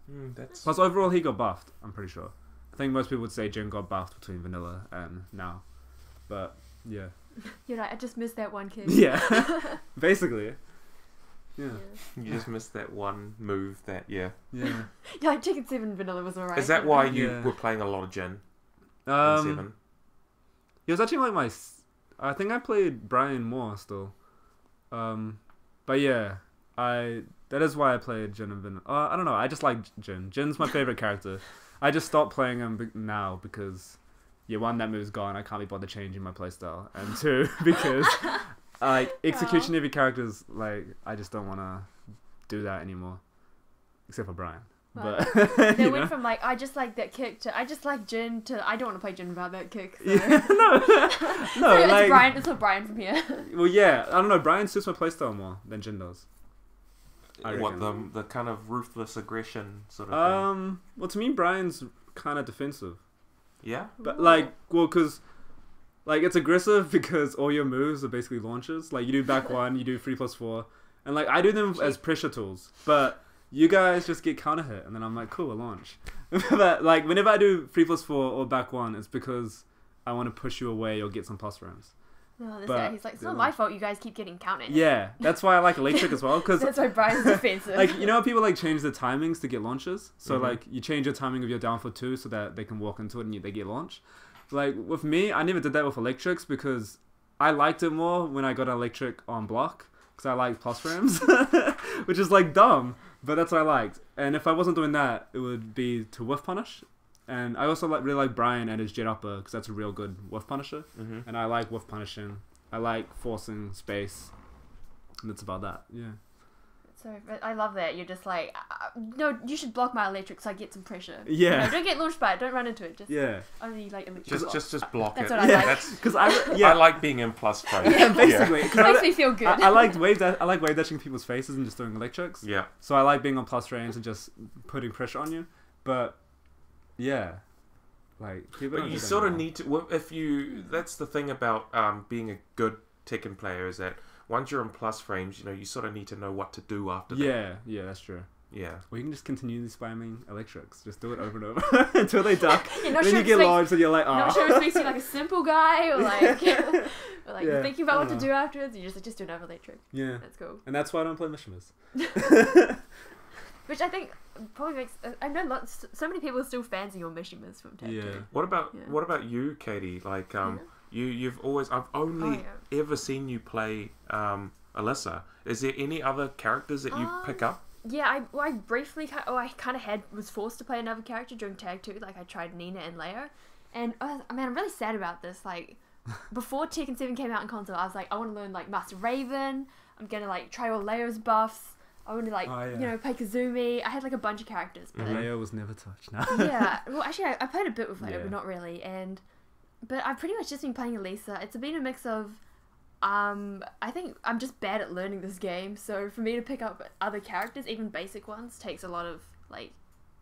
That's...
Plus, overall, he got buffed. I'm pretty sure. I think most people would say Jin got buffed between vanilla and now. But yeah.
You're like, I just missed that one kick.
Yeah. Basically. Yeah.
You just missed that one move that,
Yeah.
Yeah, like Tekken 7 vanilla was alright.
Is that why you were playing a lot of Jin in 7?
He was actually like I think I played Brian more still. But yeah, that is why I played Jin and vanilla. I don't know, I just like Jin. Jin's my favorite character. I just stopped playing him now because, one, that move's gone. I can't be bothered changing my playstyle. And two, because execution of your characters, I just don't want to do that anymore. Except for Brian.
Well,
But
they went from I just like that kick to I just like Jin to I don't want to play Jin without that kick. So.
No,
So it's Brian. It's not Brian from here.
Well, yeah, I don't know. Brian suits my playstyle more than Jin does.
What, the kind of ruthless aggression sort of thing?
Well, to me, Brian's kind of defensive.
Yeah?
But, because, it's aggressive because all your moves are basically launches. Like, you do back 1, you do 3+4. And, I do them as pressure tools. But you guys just get counter hit. And then I'm like, cool, a launch. But, whenever I do 3+4 or back 1, it's because I want to push you away or get some plus frames.
Oh, this guy, he's like, it's not my fault you guys keep getting counted.
Yeah, that's why I like electric as well. Cause
that's why Brian's defensive.
How people change the timings to get launches? So you change your timing of your down for 2 so that they can walk into it and they get launch. With me, I never did that with electrics because I liked it more when I got electric on block because I like plus frames, which is dumb, but that's what I liked. And if I wasn't doing that, it would be to whiff punish. And I also really like Brian and his jet upper because that's a real good whiff punisher. And I like whiff punishing. I like forcing space. And that's about that. Yeah.
So I love that. You're just like, no, you should block my electric so I get some pressure.
Yeah.
Don't get launched by it. Don't run into it. Just only electric.
Just block
that's
it.
What I like.
Because
I like being in plus frame.
Yeah, basically.
It makes me feel good.
I like wave dashing people's faces and just doing electrics.
Yeah.
So I like being on plus frames and just putting pressure on you. But yeah,
but you sort of need to. That's the thing about being a good Tekken player is that once you're in plus frames, you sort of need to know what to do after that.
Yeah, that's true.
Yeah.
Or you can just continue spamming electrics. Just do it over and over until they duck. Then
sure
you get launched and you're like,
Not sure it makes you like a simple guy or you're thinking about what to do afterwards. You just do another electric.
Yeah.
That's cool.
And that's why I don't play Mishimas.
Which I think probably makes I know so many people are still fans of your Mishimas from Tekken.
Yeah.
What about you, Katie? You've always I've only ever seen you play Alyssa. Is there any other characters that you pick up?
Yeah, I briefly was forced to play another character during Tag 2. I tried Nina and Leia, and I'm really sad about this. Before Tekken 7 came out in console, I was like, I want to learn Master Raven. I'm gonna try all Leia's buffs. I want to play Kazumi. I had a bunch of characters. But
Leia was never touched. No.
Yeah, well actually I played a bit with Leia, but not really. But I've pretty much just been playing Elisa. It's been a mix of, I think I'm just bad at learning this game. So for me to pick up other characters, even basic ones, takes a lot of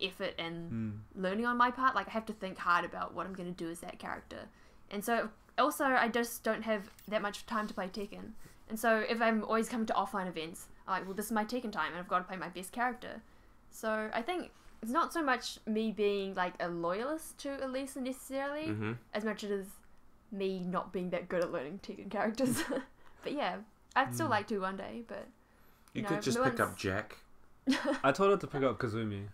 effort and learning on my part. I have to think hard about what I'm going to do as that character. And so also I just don't have that much time to play Tekken. And so if I'm always coming to offline events, I'm like, well, this is my Tekken time and I've got to play my best character. So I think it's not so much me being a loyalist to Elisa necessarily, as much as me not being that good at learning Tekken characters. But yeah, I'd still like to one day. But
you could just pick up Jack.
I told her to pick up Kazumi.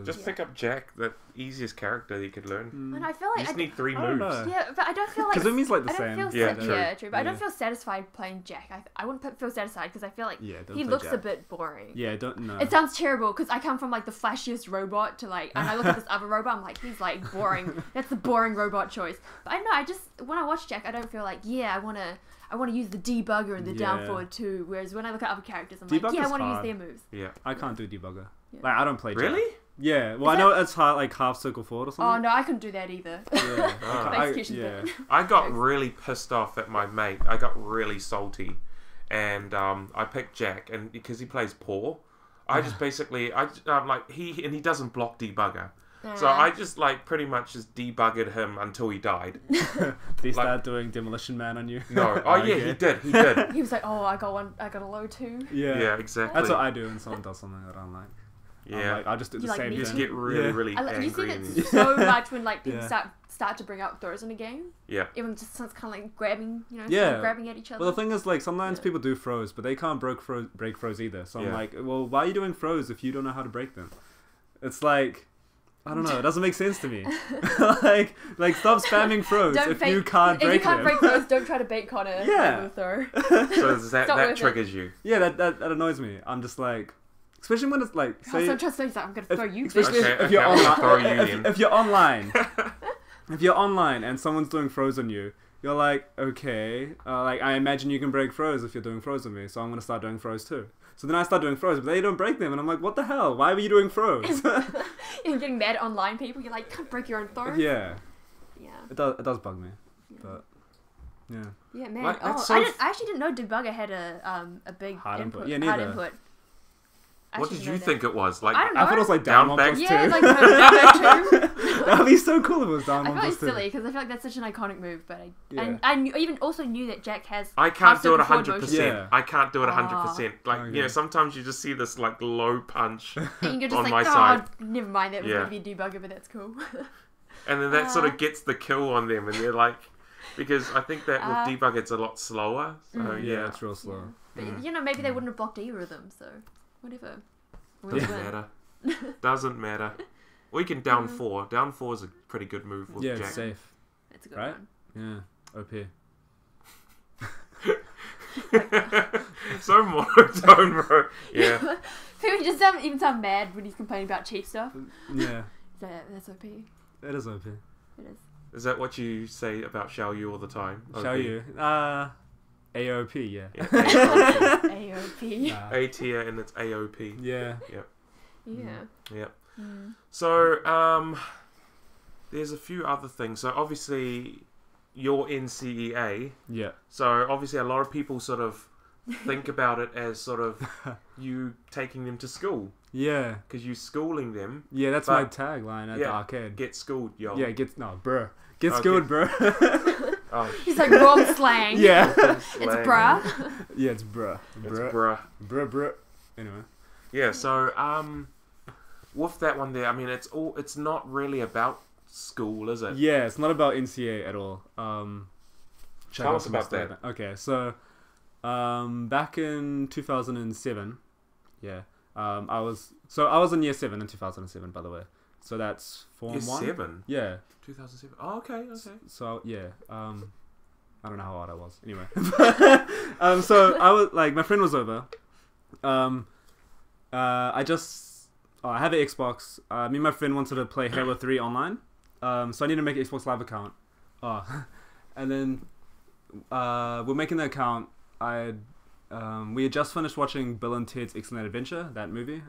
Just pick up Jack, the easiest character that you could learn.
And I feel like
you just need 3 moves.
Yeah, but I don't feel like
Kazumi's like the same.
True. But I don't feel satisfied playing Jack. I wouldn't feel satisfied because I feel like he looks a bit boring.
Yeah, don't know.
It sounds terrible because I come from like the flashiest robot to like, and I look at this other robot, I'm like, he's like boring. That's the boring robot choice. But I know, I just when I watch Jack, I don't feel like I want to use the debugger and the down forward too. Whereas when I look at other characters, I'm like, I want to use their moves.
Yeah, I can't do debugger. Yeah. Like I don't play Jack.
Really?
Yeah, well, I know it's like half circle forward or something.
Oh no, I couldn't do that either.
Yeah,
I got really pissed off at my mate. I got really salty, and I picked Jack, and because he plays poor, I just basically he doesn't block debugger. So I just like pretty much just debuggered him until he died.
Did he start doing Demolition Man on you?
No. Oh yeah, he did.
He was like, oh, I got a low too.
Yeah, exactly.
That's what I do when someone does something that I don't like.
Yeah,
I'll just do the same thing.
You just get really angry.
You see that so much when like people start to bring out throws in a game.
Yeah.
Everyone just starts kind of like grabbing, grabbing at each other.
Well, the thing is, like, sometimes people do throws, but they can't break throws either. So I'm like, well, why are you doing throws if you don't know how to break them? It's like, I don't know. It doesn't make sense to me. like stop spamming throws if you can't break them.
If you can't break throws, don't try to bait Connor.
Yeah.
With throw.
So that triggers you.
Yeah, that annoys me. I'm just like, especially when it's like, say,
I'm gonna throw you.
Especially if you're online. If you're online, if you're online and someone's doing throws on you, you're like, okay, like I imagine you can break throws if you're doing throws on me, so I'm gonna start doing throws too. So then I start doing throws, but they don't break them, and I'm like, what the hell? Why were you doing throws?
You're getting mad at online people. You're like, can't break your own throws.
Yeah.
Yeah.
It does bug me, but yeah.
Yeah, man.
Like,
I actually didn't know debugger had a big
hard input.
Yeah,
neither.
hard input.
What did you think it was? Like,
I don't know.
I thought it was like down 1 plus 2.
Yeah, like down 2.
That would be so cool if it was down 1
I feel
plus 2.
like silly because I feel like that's such an iconic move, but I even also knew that Jack has.
I can't do it 100%.
Yeah.
I can't do it 100%. Like,
okay.
Sometimes you just see this like low punch
and you're just
on
like,
my side.
Never mind, that was going to be a debugger, but that's cool.
And then that sort of gets the kill on them, and they're like, because I think that with debug it's a lot slower. So
yeah, it's real slow.
Yeah. But maybe they wouldn't have blocked either of them, so whatever.
Doesn't matter. Doesn't matter. We can down 4. Down 4 is a pretty good move with Jack.
It's safe.
It's a good
one. Yeah. OP.
So monotone, bro. Yeah.
People just even sound mad when he's complaining about cheap stuff.
Yeah.
That's OP.
It is OP.
It is.
Is that what you say about Xiao Yu all the time?
Xiao Yu? AOP, yeah.
AOP.
A tier and it's AOP.
Yeah.
Yep.
Yeah.
Yep. So, there's a few other things. So, obviously, you're NCEA.
Yeah.
So, obviously, a lot of people sort of think about it as sort of you taking them to school.
Yeah.
Because you're schooling them.
Yeah, that's my tagline at the arcade.
Get schooled, yo.
Yeah, get schooled, bruh.
Oh,
he's like wrong slang.
Yeah.
It's bruh.
Yeah, it's bruh.
It's bruh.
Bruh. Anyway.
Yeah, so with that one there, I mean it's not really about school, is it?
Yeah, it's not about NCA at all.
Tell us about that.
Okay, so back in 2007, I was in year 7 in 2007, by the way. So that's Form 1.
Year 7?
Yeah.
2007. Oh, okay.
So yeah, I don't know how old I was. Anyway, so I was like, my friend was over. I have an Xbox. Me and my friend wanted to play Halo 3 online. So I need to make an Xbox Live account. And then we're making the account. We had just finished watching Bill and Ted's Excellent Adventure, that movie,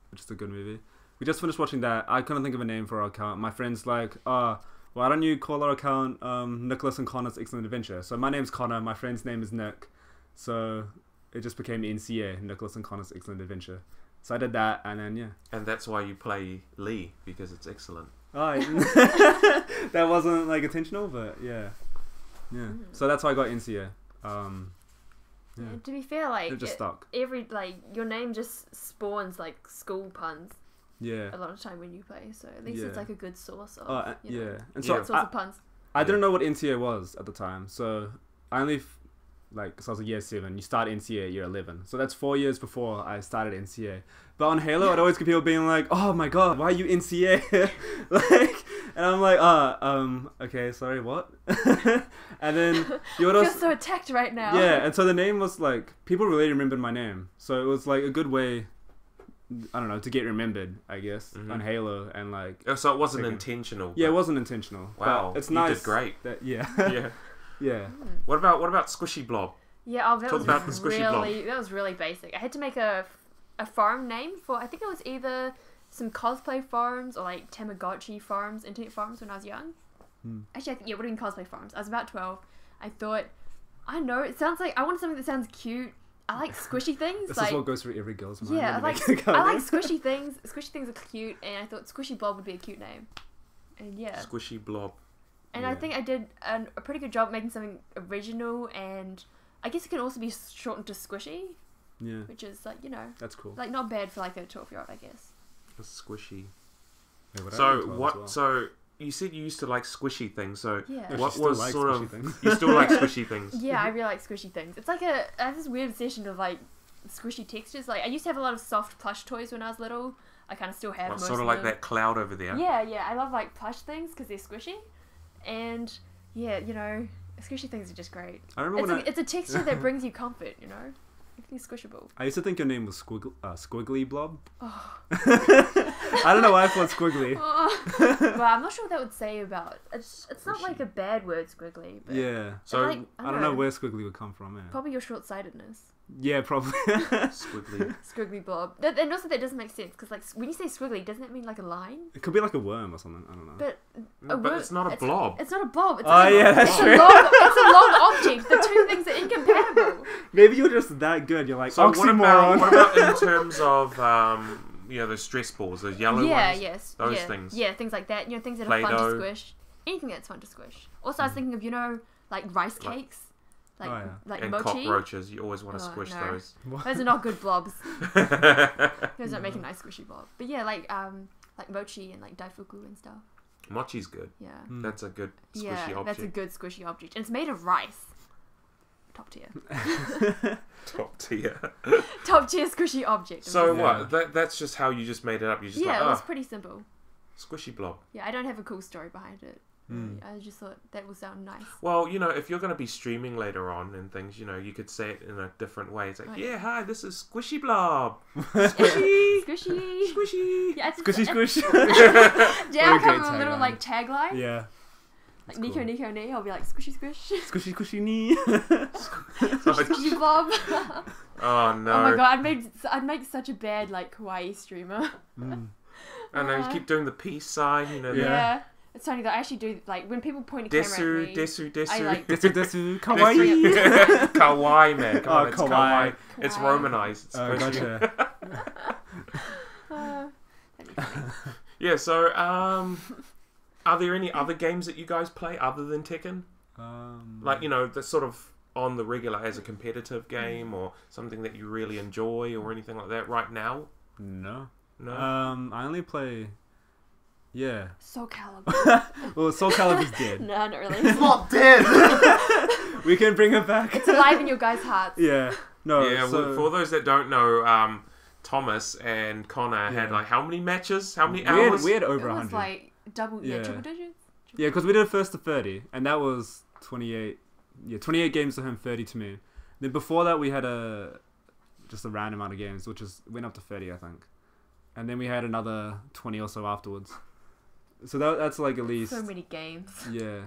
which is a good movie. We just finished watching that. I couldn't think of a name for our account. My friend's like, why don't you call our account Nicholas and Connor's Excellent Adventure? So my name's Connor, my friend's name is Nick. So it just became NCA, Nicholas and Connor's Excellent Adventure. So I did that, and then, yeah.
And that's why you play Lee, because it's excellent.
Oh, that wasn't, like, intentional, but, yeah. Yeah. So that's why I got NCA. Yeah.
To be fair, like,
it just stuck.
Your name just spawns, like, school puns.
Yeah.
A lot of time when you play, so at least it's like a good source of,
yeah. And
source
so
of puns.
I didn't know what NCEA was at the time, so I only so I was year 7. You start NCEA at year 11, so that's 4 years before I started NCEA. But on Halo, I'd always get people being like, "Oh my god, why are you NCEA?" And I'm like, okay, sorry, what? And then you would
I
also
feel so attacked right now.
yeah, and so the name was like people really remembered my name, so it was like a good way. I don't know, to get remembered, I guess, on Halo and like.
Oh, so it wasn't intentional.
Yeah, it wasn't intentional.
Wow,
but it's
you
nice.
did great.
That, yeah.
Yeah.
Yeah.
What about Squishyblob?
Yeah, that
Talk
was
about the Squishyblob.
that was really basic. I had to make a forum name for, I think it was either some cosplay forums or like Tamagotchi forums, internet forums when I was young. Actually, I think, it would have been cosplay forums. I was about 12. I thought, I don't know, it sounds like, I want something that sounds cute. I like squishy things.
This
like,
is what goes through every girl's mind.
yeah, I like squishy things. Squishy things are cute, and I thought Squishyblob would be a cute name. And yeah.
Squishyblob.
And I think I did a pretty good job making something original, and I guess it can also be shortened to Squishy.
Yeah.
Which is like, you know.
That's cool.
Like not bad for like a 12-year-old, I guess.
It's squishy.
Yeah,
So what? So you said you used to like squishy things. So
Yeah.
what
still
was
likes
sort
squishy
of
things.
you still like squishy things?
Yeah, I really like squishy things. It's like I have this weird obsession of like squishy textures. Like I used to have a lot of soft plush toys when I was little. I kind of still have most
Sort of
of
like
them.
that cloud over there.
Yeah, I love like plush things because they're squishy, and yeah, you know, squishy things are just great.
I remember
It's a texture that brings you comfort, you know. Everything's squishable.
I used to think your name was Squiggly Blob.
Oh.
I don't know why I thought squiggly.
Well, I'm not sure what that would say about. It's not like a bad word, squiggly. But
Yeah.
So
like,
I don't know where squiggly would come from.
Probably your short-sightedness.
Yeah, probably.
squiggly.
Squiggly blob. And also that doesn't make sense because like when you say squiggly, doesn't it mean like a line?
It could be like a worm or something. I don't know.
But
But it's not a blob.
It's not a blob. It's
Oh, yeah, that's true.
It's a long object. The two things are incompatible.
Maybe you're just that good. You're like,
So
oxymoron.
what about in terms of those stress balls, those yellow ones? Those things.
Yeah, things like that. You know, things that are fun to
Play-Doh.
squish. Anything that's fun to squish. Also, I was thinking of, you know, like rice cakes. Like
And
mochi.
cockroaches, you always want to squish
no.
those.
Those are not good blobs. Those don't make a nice squishy blob. But yeah, like mochi and like daifuku and stuff.
Mochi's good.
Yeah.
That's a good squishy
Yeah,
object.
that's a good squishy object. And it's made of rice. Top tier.
Top tier.
Top tier squishy object.
So what? That's just how you just made it up. You just
it was pretty simple.
squishy blob.
Yeah, I don't have a cool story behind it. I just thought that will sound nice.
Well, you know, if you're going to be streaming later on and things, you know, you could say it in a different way. It's like, hi, this is Squishyblob. Squishy.
Squishy.
Squishy.
Yeah, it's
Squishy squish.
yeah, I'll come with a little
tagline.
like tagline.
Yeah.
Like Nico Nico Ni, I'll be like squishy squish.
Squishy squishy knee.
Squishy blob.
Oh no.
Oh my god, I'd make such a bad like kawaii streamer.
I know, you keep doing the peace sign, you know.
Yeah. It's funny though, I actually do, like, when people point a camera at me...
Desu.
I like...
Desu, kawaii.
Kawaii, man. Come on, it's
kawaii.
kawaii. It's Romanized. It's
Gotcha.
that'd be funny.
Yeah, so, are there any other games that you guys play other than Tekken? Like, you know, that's sort of on the regular as a competitive game or something that you really enjoy or anything like that right now?
No.
No?
I only play... Yeah.
Soul Calibur.
Well, Soul Calibur's dead.
No, not really.
It's not dead.
We can bring it back.
It's alive in your guys' hearts.
Yeah. No.
Yeah,
so...
for those that don't know, Thomas and Connor had like how many matches? How many hours?
We had over
It was
100.
like triple digits.
Yeah, because we did first to 30, and that was 28. Yeah, 28 games to him, 30 to me. Then before that, we had just a random amount of games, which went up to 30, I think. And then we had another 20 or so afterwards. So that's like at least...
So many games.
Yeah.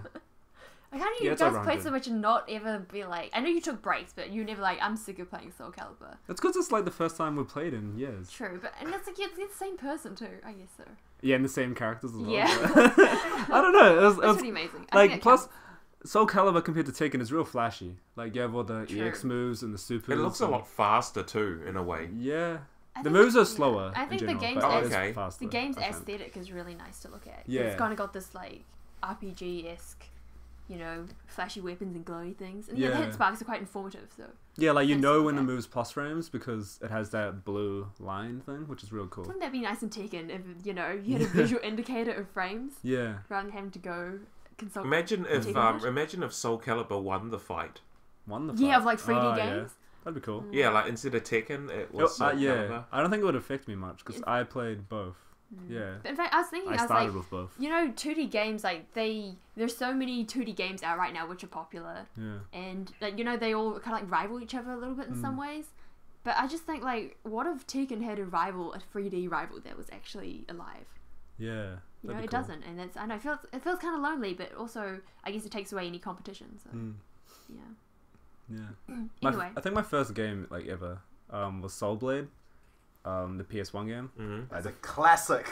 Like, how do you guys play so much and not ever be like... I know you took breaks, but you never like, I'm sick of playing Soul Calibur.
That's because it's like the first time we played in years.
True, but... And it's like, it's the same person too, I guess so.
Yeah, and the same characters as well.
Yeah.
I don't know. It was
pretty amazing. I
Like,
think
plus... Soul Calibur compared to Tekken is real flashy. Like, you have all the
True.
EX moves and the supers.
It looks a lot faster too, in a way.
Yeah.
I
The
think
moves are slower.
I think
in
the
general,
game's
but it is
okay.
faster,
The game's
I think.
aesthetic is really nice to look at.
Yeah.
It's kind of got this, like, RPG-esque, you know, flashy weapons and glowy things. And yeah, the
Yeah.
hit sparks are quite informative, so...
Yeah, like you
Nice
know
to
when
look
the
at.
move's plus frames because it has that blue line thing, which is real cool.
Wouldn't that be nice in Tekken if, you know, you had a visual indicator of frames
Yeah.
rather than having to go... consult.
Imagine if Soul Calibur won the fight.
Yeah, of like 3D games.
Yeah. That'd be cool.
Yeah, like instead of Tekken, it was Soul Calibur.
I don't think it would affect me much because I played both. Yeah.
But in fact, I was thinking,
I started with both.
2D games, like there's so many 2D games out right now which are popular.
Yeah.
And like they all kind of like rival each other a little bit in some ways. But I just think like, what if Tekken had a 3D rival that was actually alive?
Yeah.
It doesn't, and that's I know it feels kind of lonely, but also I guess it takes away any competition. So
yeah.
Anyway,
I think my first game like ever was Soul Blade, the PS1 game.
That's a classic.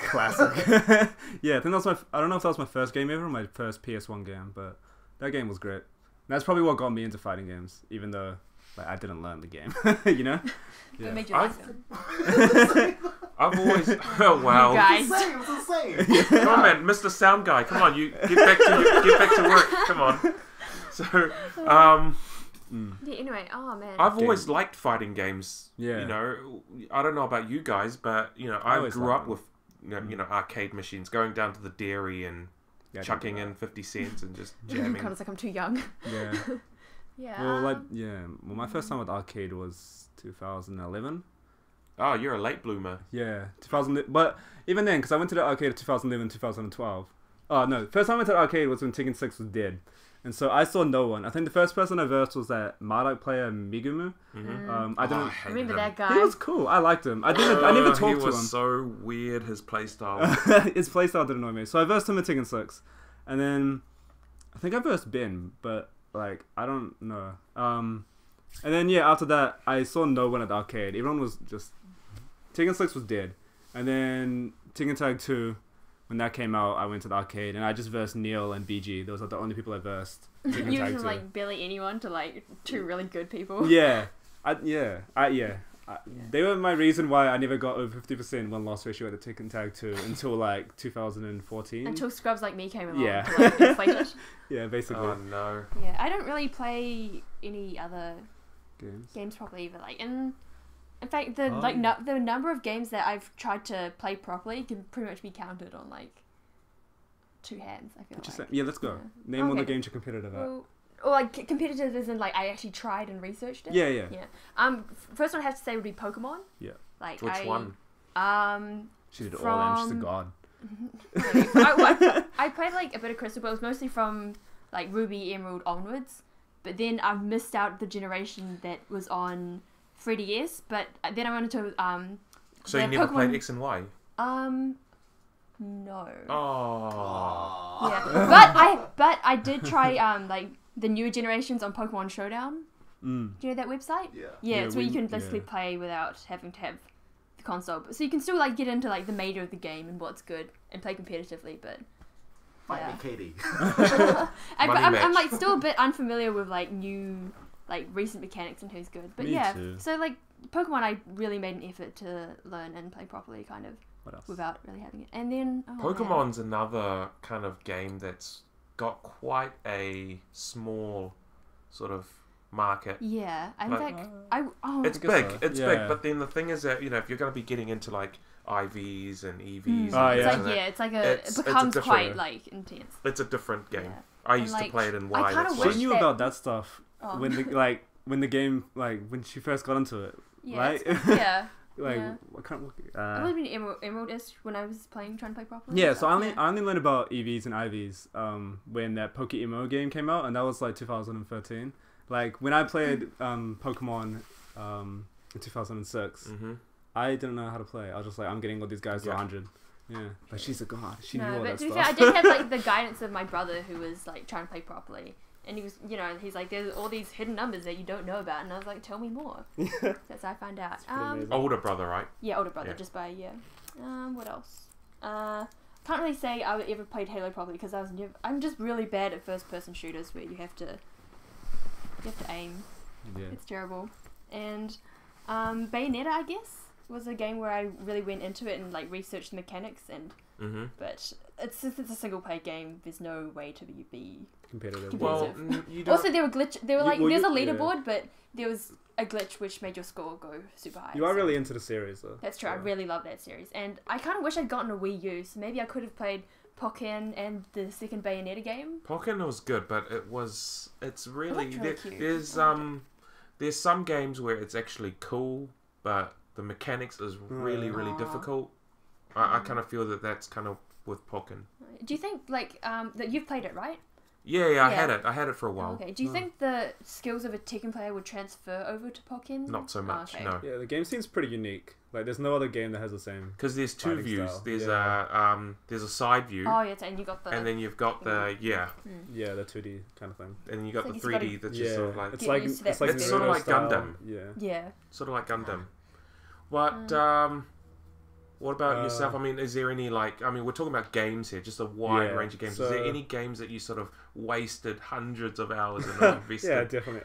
Yeah, I think that was I don't know if that was my first game ever or my first PS1 game, but that game was great. And that's probably what got me into fighting games, even though like I didn't learn the game. You know. Yeah.
It made you like them.
I've always wow.
You guys.
It's the same.
Come on, man, Mr. Sound Guy. Come on, you get back to work. Come on. So,
Yeah. Anyway, oh man.
I've always liked fighting games.
Yeah.
You know, I don't know about you guys, but I grew up with arcade machines, going down to the dairy and chucking in 50 cents and just jamming.
God, it's like I'm too young.
Yeah.
Yeah.
Well, my first time with arcade was 2011.
Oh, you're a late bloomer.
Yeah, 2000. But even then, because I went to the arcade in 2011, 2012. Oh no, first time I went to the arcade was when Tekken 6 was dead, and so I saw no one. I think the first person I versed was that Marduk player Megumu. I didn't
remember that guy.
He was cool. I liked him. I never talked to him.
He was so weird. His playstyle.
His playstyle didn't annoy me. So I versed him in Tekken 6, and then I think I versed Ben, but like I don't know. And then after that I saw no one at the arcade. Everyone was just Tekken 6 was dead, and then Tekken Tag 2. When that came out, I went to the arcade and I just versed Neil and BG. Those are the only people I versed.
You went from like barely anyone to like two really good people.
Yeah, they were my reason why I never got over 50% win-loss ratio at the Tekken Tag 2 until like 2014.
Until scrubs like me came along.
Yeah.
To, like, inflate it.
Yeah, basically.
Oh no.
Yeah, I don't really play any other games properly either. Like, in fact, the the number of games that I've tried to play properly can pretty much be counted on like two hands. I feel like.
Yeah, let's go. Name all the games you're competitive at.
Or like competitive isn't like I actually tried and researched it.
Yeah.
First one I have to say would be Pokemon.
Yeah.
Like
which one?
She did all them. She's a god.
I played like a bit of Crystal, but it was mostly from like Ruby, Emerald onwards. But then I missed out the generation that was on 3DS. But then I went into
So you never played X and Y?
No.
Oh.
Yeah, but I did try like the newer generations on Pokemon Showdown. Do you know that website? Yeah, it's where you can basically play without having to have the console. So you can still like get into like the meta of the game and what's good and play competitively. But
fight me, Katie.
I'm like still a bit unfamiliar with like new like recent mechanics and who's good. But
Me too.
So like Pokemon, I really made an effort to learn and play properly, kind of.
What else?
Without really having it. And then
Pokemon's another kind of game that's got quite a small sort of market.
Yeah, in
like,
fact,
it's big. So. It's big. But then the thing is that if you're going to be getting into like IVs and EVs,
it becomes quite like intense.
It's a different game. Yeah. I used to play it in Y.
She knew about that stuff when the game when she first got into it.
Yeah,
right?
What kind of it would have been Emerald-ish when I was trying to play properly.
Yeah, so I only learned about EVs and IVs when that Poke-Emo game came out, and that was like 2013. Like when I played Pokemon in 2006, I didn't know how to play. I was just like, I'm getting all these guys to 100. Yeah, but she's a god. She knew all that stuff.
Fair, I did have like the guidance of my brother who was like trying to play properly. And he was, he's like, there's all these hidden numbers that you don't know about. And I was like, tell me more. That's how I found out.
Older brother, right?
Yeah, older brother, just by a year. What else? Can't really say I ever played Halo properly because I'm just really bad at first-person shooters where you have to aim. Yeah. It's terrible. And Bayonetta, I guess, was a game where I really went into it and like researched the mechanics but it's a single-player game. There's no way to be competitive.
Well,
also there were there's a leaderboard, but there was a glitch which made your score go super high.
You are really into the series, though.
That's true. Yeah. I really love that series, and I kind of wish I'd gotten a Wii U, so maybe I could have played Pokken and the second Bayonetta game.
Pokken was good, but it's really
cute.
There's some games where it's actually cool, but the mechanics is really difficult. I kind of feel that's kind of with Pokken.
Do you think that you've played it, right?
Yeah, I had it for a while.
Okay. Do you think the skills of a Tekken player would transfer over to Pokken?
Not so much, no.
Yeah, the game seems pretty unique. Like, there's no other game that has the same.
Because there's two views.
Style.
There's a side view.
Oh yeah, and you got the.
And then you've got the
the 2D kind of thing.
And then you got the
like
3D that's just sort of like
it's like
it's sort of like
style.
Gundam.
Yeah.
Sort of like Gundam. What about yourself? I mean, is there any we're talking about games here, just a wide range of games.
So,
is there any games that you sort of wasted hundreds of hours in invested?
Yeah, definitely.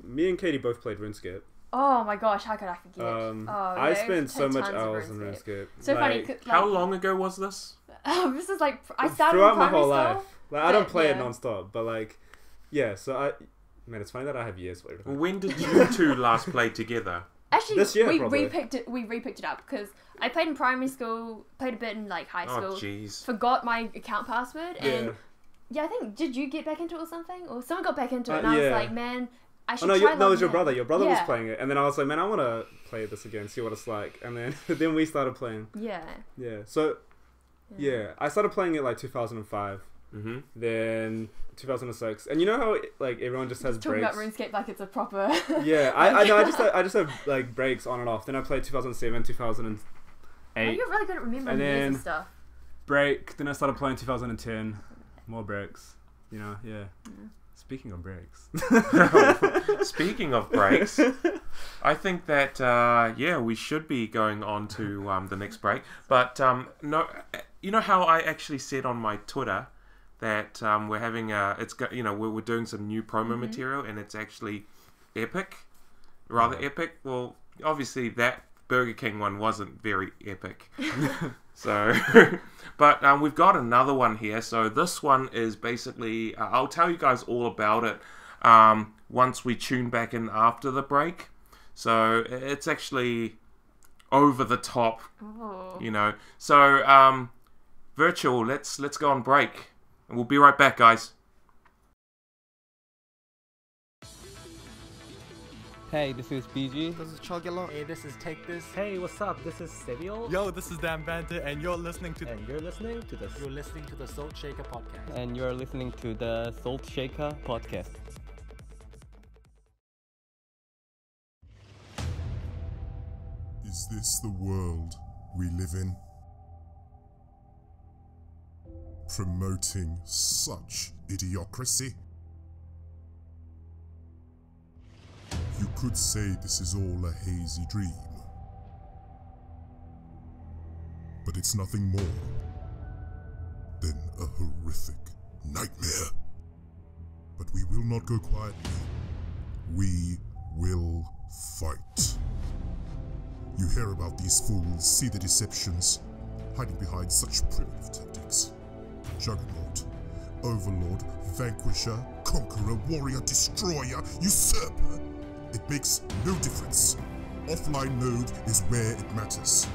Me and Katie both played RuneScape.
Oh my gosh, how could I forget?
I spent so much hours in RuneScape.
So funny.
How long ago was this?
This is I started
throughout my
primary
whole
school,
life. I don't play it non-stop, but so it's funny that I have years for everything.
When did you two last play together?
Actually,
this year,
we
probably.
repicked it up because I played in primary school, played a bit in high school.
Oh jeez.
Forgot my account password, and I think did you get back into it or something, or someone got back into it, and I was like, man, I should try.
No, it was your brother. Your brother was playing it, and then I was like, man, I want to play this again, see what it's like, and then we started playing.
Yeah.
Yeah. So, I started playing it 2005.
Mm-hmm.
Then 2006, and you know how everyone just has
talking
breaks.
Talking about RuneScape like it's a proper.
Yeah, I know. I just have breaks on and off. Then I played 2007, 2008.
Oh, you're really good at remembering years and stuff.
Break. Then I started playing 2010. More breaks. Yeah. Speaking of breaks.
Speaking of breaks, I think that we should be going on to the next break. But no, you know how I actually said on my Twitter that we're having we're doing some new promo material, and it's actually rather epic. Well, obviously that Burger King one wasn't very epic. So, but we've got another one here. So this one is basically, I'll tell you guys all about it once we tune back in after the break. So it's actually over the top, So virtual, let's go on break. And we'll be right back, guys.
Hey, this is BG.
This is Chogilo. Hey, this is Take This.
Hey, what's up? This is Seville.
Yo, this is Dan Banter, and you're listening to
the Salt Shaker podcast.
And you're listening to the Salt Shaker podcast.
Is this the world we live in? Promoting such idiocracy? You could say this is all a hazy dream, but it's nothing more than a horrific nightmare. But we will not go quietly. We will fight. You hear about these fools, see the deceptions, hiding behind such primitive tactics. Juggernaut, Overlord, Vanquisher, Conqueror, Warrior, Destroyer, Usurper. It makes no difference. Offline mode is where it matters.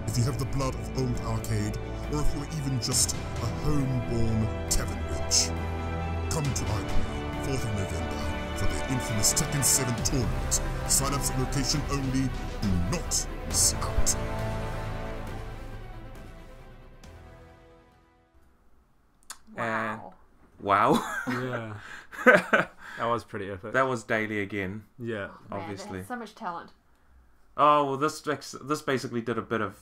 If you have the blood of old arcade, or if you're even just a homeborn tavern wench, come to iPlay, 4th of November, for the infamous Tekken 7 tournament. Sign-ups at location only. Do not miss out.
Wow.
Yeah. That was pretty epic.
That was daily again.
Yeah.
Obviously.
Man, so much talent.
Oh, well, this basically did a bit of,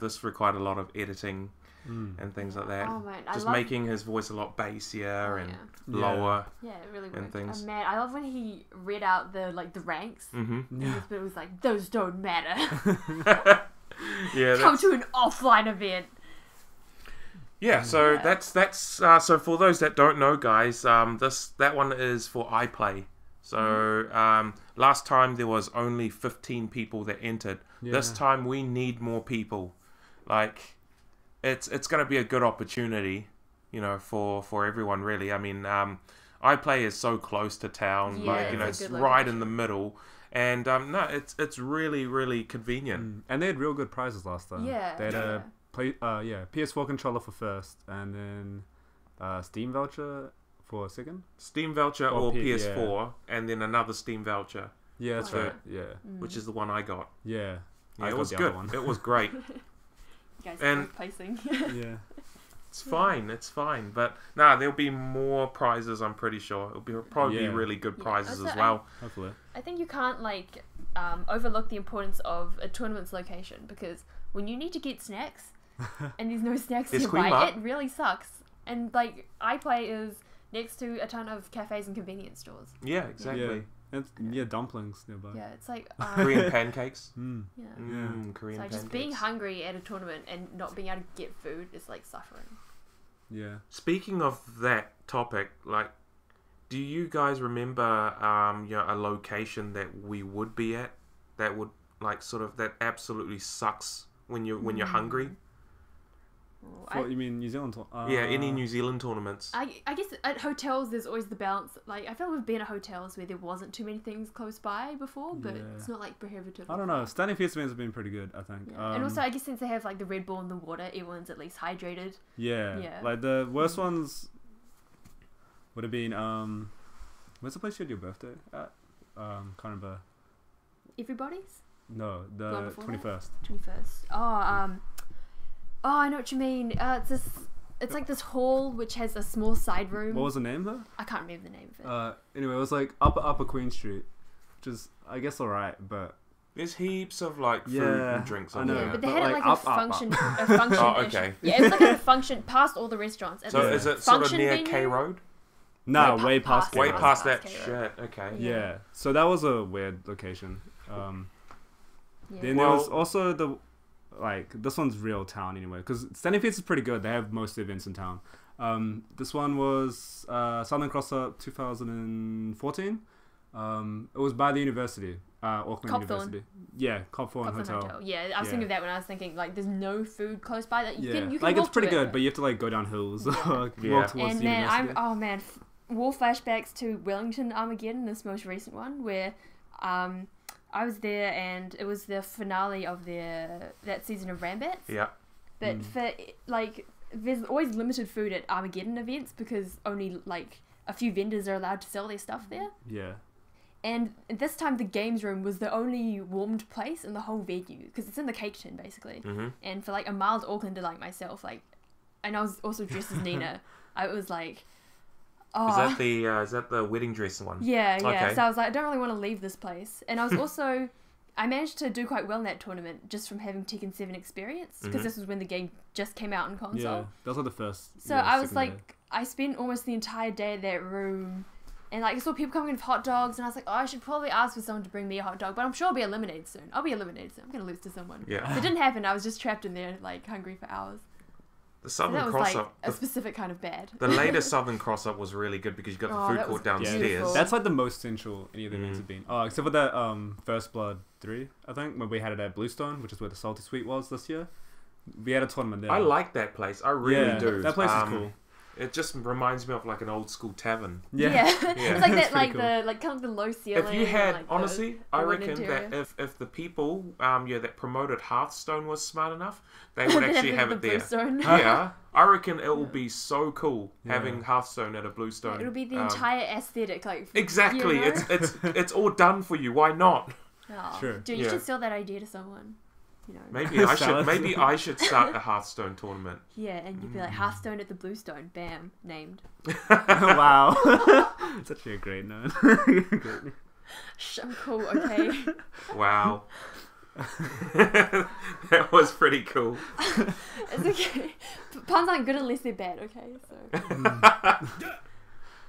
this required a lot of editing and things like that.
Oh, man.
Just making his voice a lot bassier and lower.
Yeah, it really worked.
And things.
Oh, man, I love when he read out the ranks.
Mm-hmm.
Yeah. It was like, those don't matter.
Yeah.
Come to an offline event.
Yeah, so that's so for those that don't know, guys, that one is for iPlay. So last time there was only 15 people that entered. Yeah. This time we need more people. Like, it's going to be a good opportunity, for everyone really. I mean, iPlay is so close to town, it's right in the middle. And no, it's really, really convenient.
And they had real good prizes last time.
Yeah.
They had a PS4 controller for first, and then Steam voucher for second.
Steam voucher or PS4, and then another Steam voucher.
Yeah, that's right. Yeah,
which is the one I got.
Yeah,
it was good. It was great.
You guys
and
placing.
Yeah.
It's fine, but there'll be more prizes. I'm pretty sure it'll probably be really good prizes as well.
Hopefully,
I think you can't overlook the importance of a tournament's location, because when you need to get snacks and there's no snacks nearby, it really sucks. And iPlay is next to a ton of cafes and convenience stores.
Yeah, exactly.
And dumplings nearby.
Yeah, it's like
Korean pancakes.
Korean
pancakes.
Just being hungry at a tournament and not being able to get food is like suffering.
Yeah.
Speaking of that topic, do you guys remember a location that we would be at that would that absolutely sucks when you're hungry?
You mean New Zealand?
Any New Zealand tournaments.
I guess at hotels there's always the balance. I feel we've been at hotels where there wasn't too many things close by before, but it's not prohibitive.
I don't know. Standing Fierce events have been pretty good, I think.
Yeah. And also, I guess since they have the Red Bull and the water, everyone's at least hydrated.
Yeah. The worst ones would have been where's the place you had your birthday at? Can't remember.
Everybody's?
No, the 21st.
21st. Oh, I know what you mean. It's like this hall which has a small side room.
What was the name though?
I can't remember the name of it.
Anyway, it was Upper Queen Street, which is I guess alright, but
there's heaps of food and drinks on there.
But they had it a function.
Oh, okay.
Yeah, it was a function past all the restaurants.
So is it sort of near K Road?
No, way past
that shit. Okay.
Yeah. So that was a weird location. Then there was also the this one's real town anyway, because Standing Fierce is pretty good. They have most of the events in town. This one was Southern Cross Up 2014. It was by the university, Auckland University. Yeah, Copthorne Hotel.
Yeah, I was thinking of that when I was thinking there's no food close by that you can
it's pretty good, but you have to go down hills, walk towards the university.
War flashbacks to Wellington Armageddon, this most recent one, where I was there and it was the finale of that season of Rambats.
Yeah.
But for there's always limited food at Armageddon events because only a few vendors are allowed to sell their stuff there.
Yeah.
And this time the games room was the only warmed place in the whole venue because it's in the cake tin basically.
Mm-hmm.
And for a mild Aucklander like myself, and I was also dressed as Nina, I was oh.
Is that the wedding dress one?
Yeah. Okay. So I was I don't really want to leave this place. And I was also, I managed to do quite well in that tournament just from having Tekken 7 experience because this was when the game just came out on console.
Yeah, that was the first.
So I was I spent almost the entire day in that room, and I saw people coming in with hot dogs, and I was I should probably ask for someone to bring me a hot dog, but I'm sure I'll be eliminated soon. I'm gonna lose to someone.
Yeah.
If it didn't happen, I was just trapped in there hungry for hours.
The Southern
that was
Cross-Up,
a specific kind of bad.
The latest Southern Cross-Up was really good because you got the food court downstairs.
Beautiful.
That's the most central any of the events have been. Oh, except for that First Blood 3, I think, when we had it at Bluestone, which is where the Salty Sweet was this year. We had a tournament there.
I like that place. I really do.
That place is cool.
It just reminds me of an old school tavern.
Yeah. It's that cool. Kind of the low ceiling.
If you had
and,
honestly, I reckon that if the people that promoted Hearthstone was smart enough, they would actually have it there. Yeah, I reckon it will be so cool having Hearthstone at a Bluestone.
Yeah, it'll be the entire aesthetic,
exactly.
You know?
It's all done for you. Why not?
Oh, sure. Dude, you should sell that idea to someone.
Maybe I should start a Hearthstone tournament.
Yeah, and you'd be Hearthstone at the Bluestone. Bam, named.
Wow, it's actually a great name.
I'm cool. Okay.
Wow. That was pretty cool.
It's okay. Puns aren't good unless they're bad. Okay, so.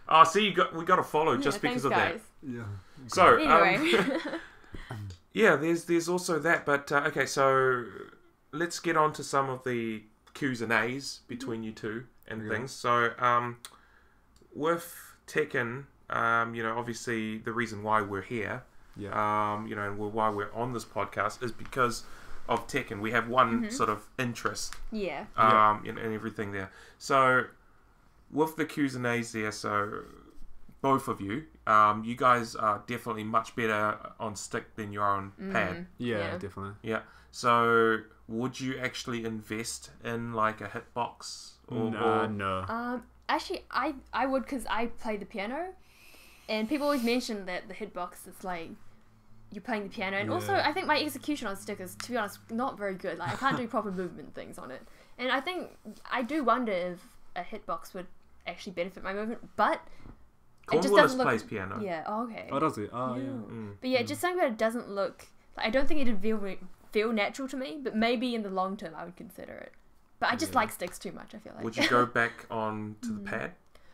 Oh, see, we got to follow just because of
guys.
That.
Yeah.
So
anyway.
Yeah, there's also that, but okay, so let's get on to some of the Q's and A's between you two and things. So, with Tekken, obviously the reason why we're here, and why we're on this podcast is because of Tekken. We have one sort of interest, in everything there. So, with the Q's and A's there, so both of you, you guys are definitely much better on stick than you are on pad.
Yeah, definitely.
Yeah. So, would you actually invest in like a hitbox?
No.
Actually, I would, because I play the piano, and people always mention that the hitbox is like you're playing the piano, and also I think my execution on stick is, to be honest, not very good. Like I can't do proper movement things on it, and I think I do wonder if a hitbox would actually benefit my movement, but it just doesn't look.
Plays piano.
Yeah. Oh, okay.
Oh, does he? Oh, yeah.
But yeah, just something about it doesn't look. Like, I don't think it'd feel natural to me, but maybe in the long term I would consider it. But I just like sticks too much, I feel like.
Would you go back on to the pad?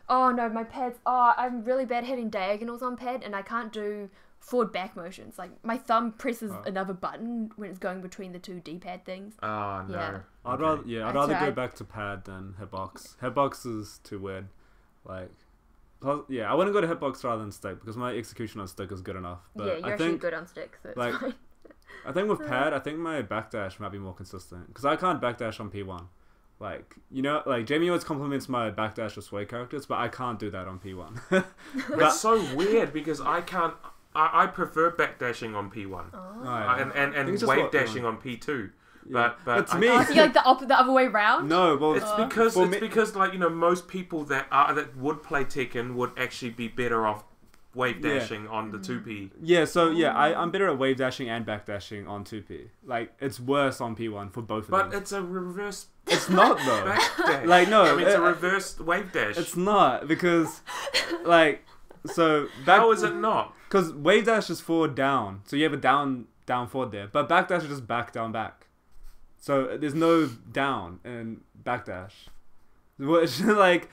Oh no, my pads. Oh, I'm really bad hitting diagonals on pad, and I can't do forward back motions. Like my thumb presses another button when it's going between the two D-pad things.
Oh no.
Yeah.
I'd rather go back to pad than hitbox. Hitbox is too weird. Like, yeah, I wouldn't go to hitbox rather than stick because my execution on stick is good enough. But
yeah, you're actually good on stick, so it's
like,
fine.
I think with pad, I think my backdash might be more consistent because I can't backdash on P1. Like, you know, like Jamie always compliments my backdash with sway characters, but I can't do that on P1.
It's so weird because I can't. I prefer backdashing on P1 and wave dashing on P2.
Yeah.
But
it's me. So you're like the other way round?
No, well,
it's because like, you know, most people that would play Tekken would actually be better off wave dashing on the 2P.
Yeah, so yeah, I'm better at wave dashing and backdashing on 2P. Like, it's worse on P1 for both of them.
But it's a reverse.
It's not though.
Backdash.
Like no,
I mean, it's a reverse wave dash.
It's not because, like, so
how is it not?
Because wave dash is forward down, so you have a down forward there. But backdash is just back down back. So there's no down in backdash. Which like.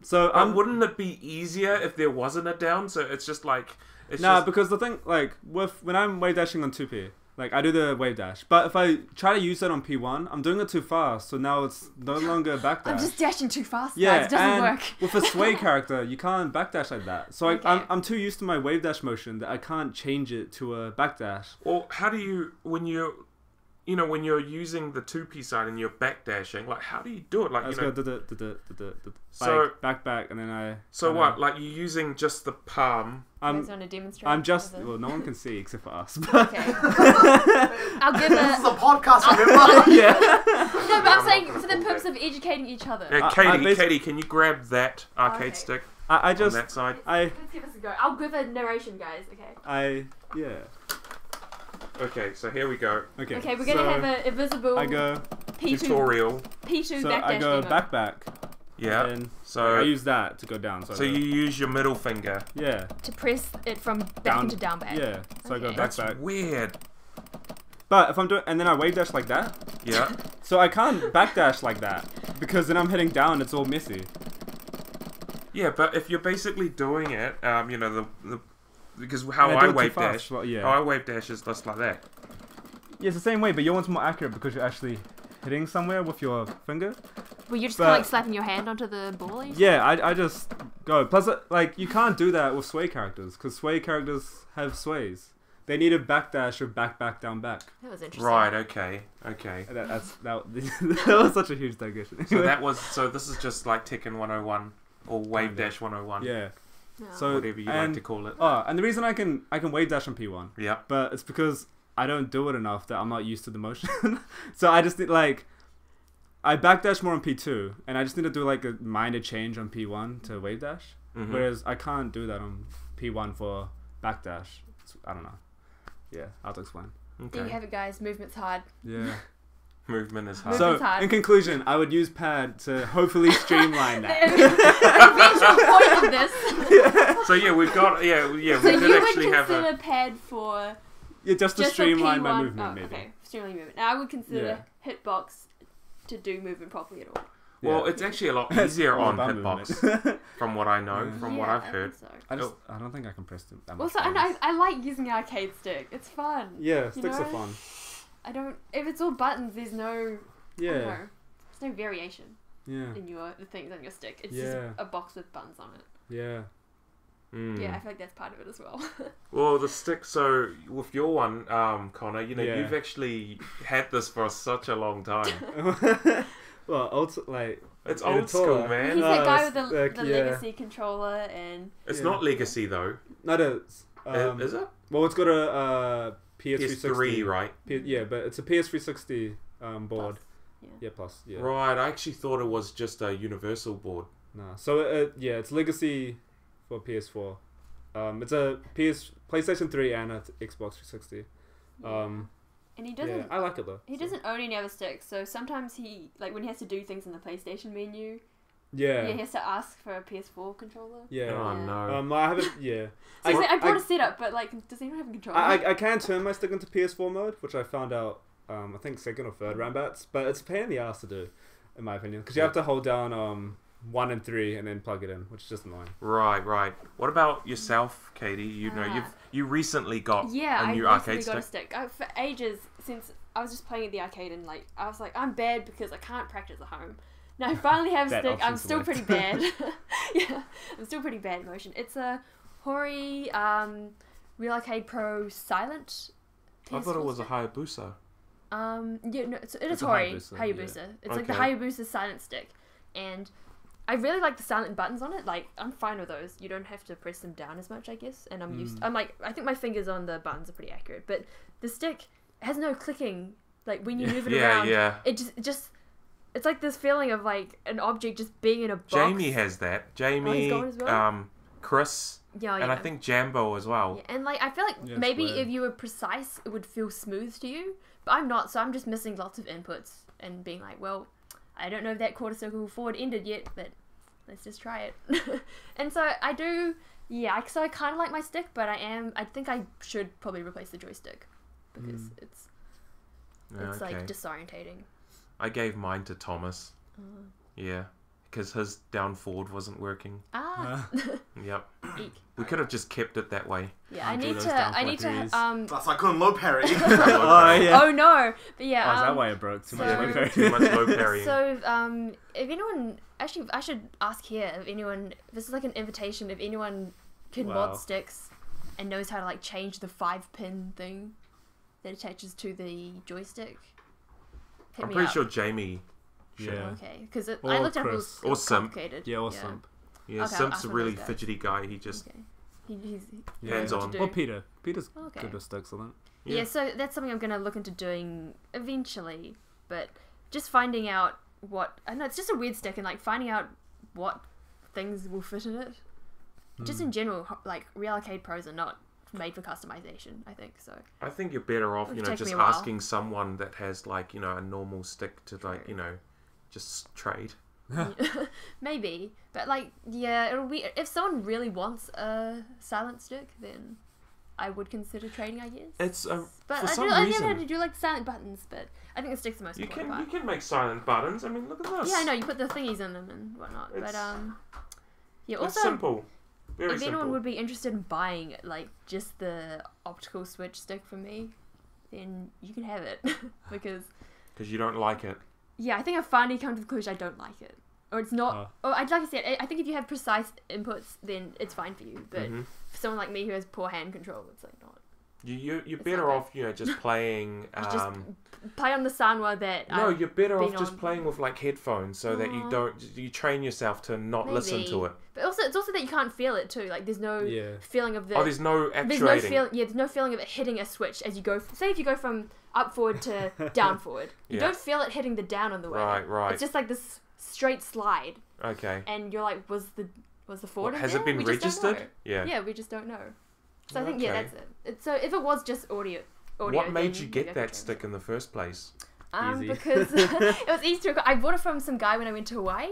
So
wouldn't it be easier if there wasn't a down? So it's just like
because the thing like when I'm wave dashing on 2P, like I do the wave dash, but if I try to use that on P1, I'm doing it too fast, so now it's no longer backdash.
I'm just dashing too fast.
Yeah,
guys. It doesn't work.
With a sway character, you can't backdash like that. So
Okay.
I'm too used to my wave dash motion that I can't change it to a backdash.
Well, how do you when you're using the 2P side and you're backdashing, like how do you do it? Like
Let's
you know,
go
so
back, and then I.
So what? Like you're using just the palm.
You guys want to demonstrate?
I'm just well, no one can see except for us.
Okay. I'll give
This is a podcast, remember?
Yeah.
No, but I'm saying for the purpose of educating each other.
Yeah, Katie, can you grab that arcade stick?
I just
on that side.
Let's give this a go. I'll give a narration, guys. Okay.
Okay,
so here we go.
Okay, we're gonna have a visible.
I go
P2
tutorial.
P2
so
backdash.
I go
demo.
back.
Yeah.
And
so
I use that to go down.
So you use your middle finger.
Yeah.
To press it from back into down back.
Yeah. So I go back.
That's weird.
But if I'm doing, and then I wave dash like that.
Yeah.
So I can't backdash like that because then I'm hitting down. It's all messy.
Yeah, but if you're basically doing it, you know because how I wave dash, how I wave dash is just like that.
Yeah, it's the same way, but your one's more accurate because you're actually hitting somewhere with your finger.
Well, you're just kind of like slapping your hand onto the ball.
Yeah, I just go. Plus, like, you can't do that with sway characters because sway characters have sways. They need a backdash or back, down, back.
That was interesting.
Right. Okay.
That was such a huge digression.
So this is just like Tekken 101 or Wave Dash 101.
Yeah.
No.
So
whatever you like to call it.
Oh, and the reason I can wave dash on P1.
Yeah.
But it's because I don't do it enough that I'm not used to the motion. So I just need I backdash more on P2, and I just need to do like a minor change on P1 to wave dash. Mm-hmm. Whereas I can't do that on P1 for backdash. I don't know. Yeah, I'll explain.
Okay. There you have it, guys. Movement's hard.
Yeah.
Movement is hard.
So, in conclusion, I would use pad to hopefully streamline that.
The eventual point of this.
So yeah, we've got So we
did
actually have
a pad for.
Yeah, just to streamline my movement, maybe.
Okay, streamline movement. Now I would consider hitbox to do movement properly at all.
Well, it's actually a lot easier on hitbox, from what I know, from what I've heard.
So.
I don't think I can press them that much.
Also, I like using arcade stick. It's fun.
Yeah, sticks are fun.
If it's all buttons, there's no.
Yeah.
There's no variation.
Yeah.
In the things on your stick, it's just a box with buttons on it.
Yeah.
Yeah, I feel like that's part of it as well.
Well, the stick. So with your one, Connor, you've actually had this for such a long time.
Well, also,
It's old school, man.
He's that guy with the Legacy controller, and
it's not Legacy though.
No, it is.
Is it?
Well, it's got a
PS3, right?
Yeah, but it's a PS360 board.
Plus.
Yeah, plus. Yeah.
Right. I actually thought it was just a universal board.
Nah. So it's Legacy for PS4. It's a PlayStation 3 and a Xbox 360.
And he doesn't.
Yeah, I like it though.
He doesn't own any other sticks, so sometimes he when he has to do things in the PlayStation menu.
Yeah.
He has to ask for a PS4 controller.
Yeah.
Oh no.
I haven't. Yeah.
So I brought a setup, but does anyone have a controller?
I can turn my stick into PS4 mode, which I found out. I think second or third round bats, but it's a pain in the ass to do, in my opinion, because you have to hold down 1 and 3 and then plug it in, which is just annoying.
Right. What about yourself, Katie? You recently got a new arcade stick.
I recently got a stick. For ages, since I was just playing at the arcade, and I was like, I'm bad because I can't practice at home. Now I finally have a stick. I'm still pretty bad. Yeah, I'm still pretty bad at motion. It's a Hori Real Arcade Pro Silent.
I thought it was a Hayabusa.
It is Hori Hayabusa. Yeah. It's like the Hayabusa silent stick, and I really like the silent buttons on it. I'm fine with those. You don't have to press them down as much, I guess. And I'm used. I think my fingers on the buttons are pretty accurate, but the stick has no clicking. When you move it around, it just. It's like this feeling of an object just being in a box.
Jamie has that. Jamie,
he's gone as well?
Chris, and I think Jambo as well.
Yeah, and I feel like maybe if you were precise, it would feel smooth to you. But I'm not, so I'm just missing lots of inputs and being like, well, I don't know if that quarter circle forward ended yet, but let's just try it. And so I do, so I kind of like my stick, but I think I should probably replace the joystick because it's disorientating.
I gave mine to Thomas. Yeah, because his down forward wasn't working. Yep. We could have just kept it that way.
Yeah, I need to.
That's like on low parry.
Oh no! But yeah.
Is that why it broke? Too much low parry.
Too much low parry.
So if anyone, actually, I should ask here if anyone. This is like an invitation. If anyone can mod sticks and knows how to change the 5-pin thing that attaches to the joystick.
I'm pretty sure Jamie.
Yeah.
Okay, because I looked up. It was complicated.
Yeah, or Simp.
Yeah, Simp's a really fidgety guy. He just
he's
hands on.
Well, Peter's good with sticks, I think.
Yeah, so that's something I'm gonna look into doing eventually. But just finding out I know it's just a weird stick, and finding out what things will fit in it. Just in general, Real Arcade Pros are not made for customization, I think so.
I think you're better off, just asking someone that has a normal stick to just trade.
Maybe, but it'll be if someone really wants a silent stick, then I would consider trading, I guess.
It's
but
for some
I
reason.
never had to do silent buttons, but I think the stick's the most important part.
You can make silent buttons. I mean, look at this.
Yeah, I know you put the thingies in them and whatnot, but also
it's simple. Very
if
simple.
anyone would be interested in buying just the optical switch stick from me, then you can have it because
you don't like it.
Yeah, I think I've finally come to the conclusion I don't like it, or it's not. Like I said, I think if you have precise inputs, then it's fine for you. But for someone like me who has poor hand control, it's not.
You're better off, just playing.
Just play on the Sanwa that.
No, you're better off just playing with headphones, so that you train yourself to not listen to it.
But also, it's also that you can't feel it too. There's no feeling of the.
Oh, there's no actuating.
There's no feeling of it hitting a switch as you go. Say if you go from up forward to down forward, you don't feel it hitting the down on the way.
Right.
It's just this straight slide.
Okay.
And you're like, was the forward?
Has it been registered?
Yeah. Yeah, we just don't know. So I think that's it. So if it was just audio.
What made you get that stick in the first place?
Because it was easy to. I bought it from some guy when I went to Hawaii.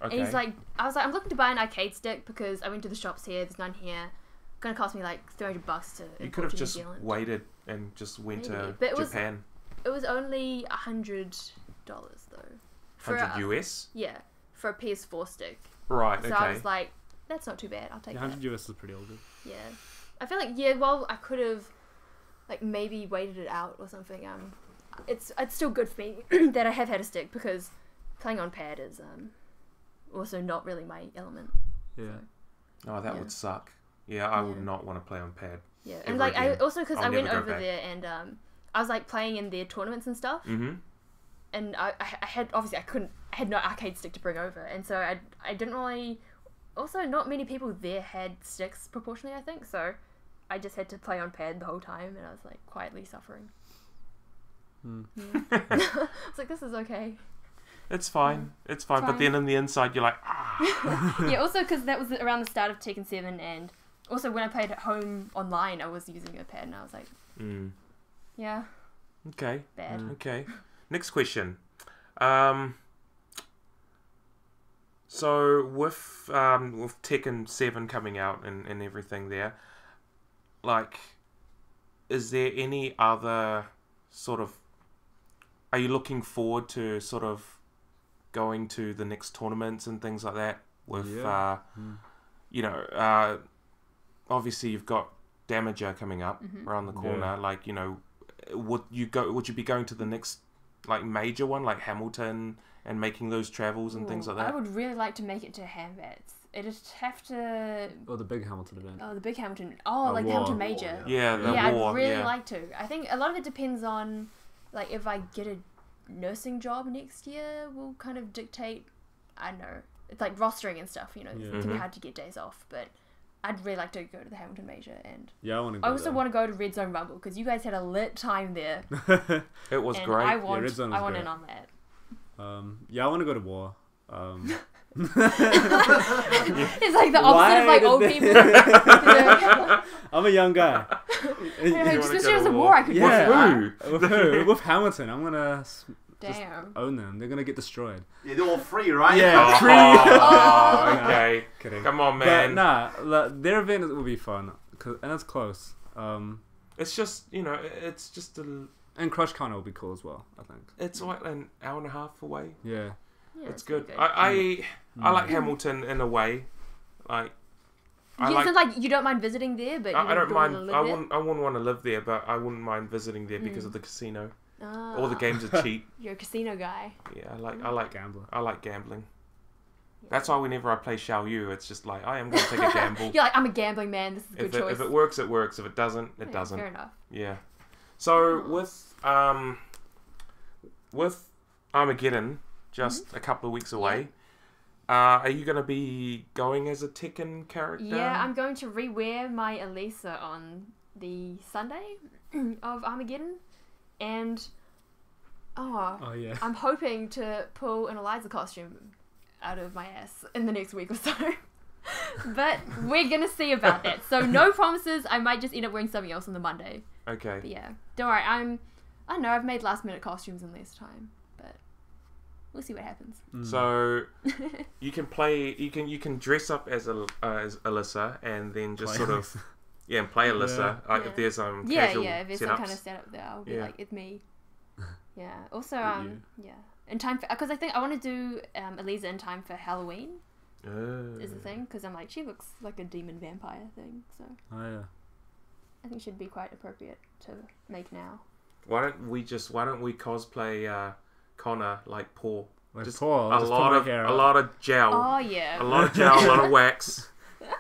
Okay.
And he's like, I'm looking to buy an arcade stick because I went to the shops here. There's none here. Gonna cost me $300 to.
You could have just waited and just went to Japan.
It was only $100 though.
For $100 US?
Yeah, for a PS4 stick.
Right.
So I was like, that's not too bad. I'll take that.
$100 US is pretty old.
Yeah, I feel like well, I could have maybe waited it out or something. It's still good for me that I have had a stick because playing on pad is also not really my element.
Yeah.
So,
that would suck. Yeah, I would not want to play on pad.
Yeah, and I also because I went over there and I was playing in their tournaments and stuff.
Mm-hmm.
and I had obviously I had no arcade stick to bring over, and so I didn't really. Also, not many people there had sticks proportionally, I think, so I just had to play on pad the whole time, and I was like quietly suffering. Yeah. I was like, this is okay.
It's fine. It's fine. But then in the inside, you're like, ah.
Yeah, also because that was around the start of Tekken 7, and also when I played at home online, I was using a pad, and I was like, yeah.
Okay.
Bad.
Okay. Next question. So with Tekken 7 coming out and everything there, like, is there any other sort of, are you looking forward to sort of going to the next tournaments and things like that with, you know, obviously you've got Damager coming up around the corner, like, you know, would you be going to the next, like, major one, like Hamilton, and making those travels and things like that?
I would really like to make it to Hambats. It'd have to...
Oh, the big Hamilton event.
Oh, the big Hamilton. Oh, like the Hamilton Major.
Yeah,
I'd really like to. I think a lot of it depends on, like, if I get a nursing job next year will kind of dictate, I don't know, it's like rostering and stuff, you know, it can be hard to get days off, but I'd really like to go to the Hamilton Major, and
I want to go
I also want to go to Red Zone Rumble, because you guys had a lit time there.
It was
and
great.
I want
Red Zone was
in
great.
on that.
I want to go to War.
It's like the opposite of like old people.
I'm a young guy.
Especially as a war, I could
with who? With Hamilton. I'm gonna just own them. They're gonna get destroyed.
Yeah, they're all free, right?
Yeah, free.
Okay.
Kidding.
Come on, man.
But, their event will be fun, and it's close.
It's just, you know, it's just a...
And Crush Corner will be cool as well, I think.
It's like an hour and a half away.
Yeah.
It's good. I like Hamilton in a way. Like,
It's like you don't mind visiting there, but
I don't mind.
I
wouldn't want to live there, but I wouldn't mind visiting there because of the casino. All the games are cheap.
You're a casino guy.
Yeah, I like
gambling.
I like gambling. That's why whenever I play Xiao Yu, it's just like, I am going to take a gamble.
You're like, I'm a gambling man. This is a good choice.
If it works, it works. If it doesn't, it doesn't.
Fair enough.
Yeah. So with Armageddon just a couple of weeks away, are you going to be going as a Tekken character?
Yeah, I'm going to rewear my Elisa on the Sunday of Armageddon, and I'm hoping to pull an Eliza costume out of my ass in the next week or so. But we're gonna see about that. So no promises. I might just end up wearing something else on the Monday.
Okay.
But yeah, don't worry. I don't know. I've made last minute costumes in less time, but we'll see what happens.
So you can play. You can dress up as Alyssa and then just sort of and play Alyssa. If there's casual
if there's some
setups.
kind of setup there, I'll be like, it's me. Yeah. Also, in time for, because I think I want to do Elisa in time for Halloween. Is the thing, because I'm like, she looks like a demon vampire thing, so I think she'd be quite appropriate to make now.
Why don't we cosplay Connor like Paul?
Like
just
Paul,
a lot of gel.
Oh yeah.
A lot of gel, a lot of wax.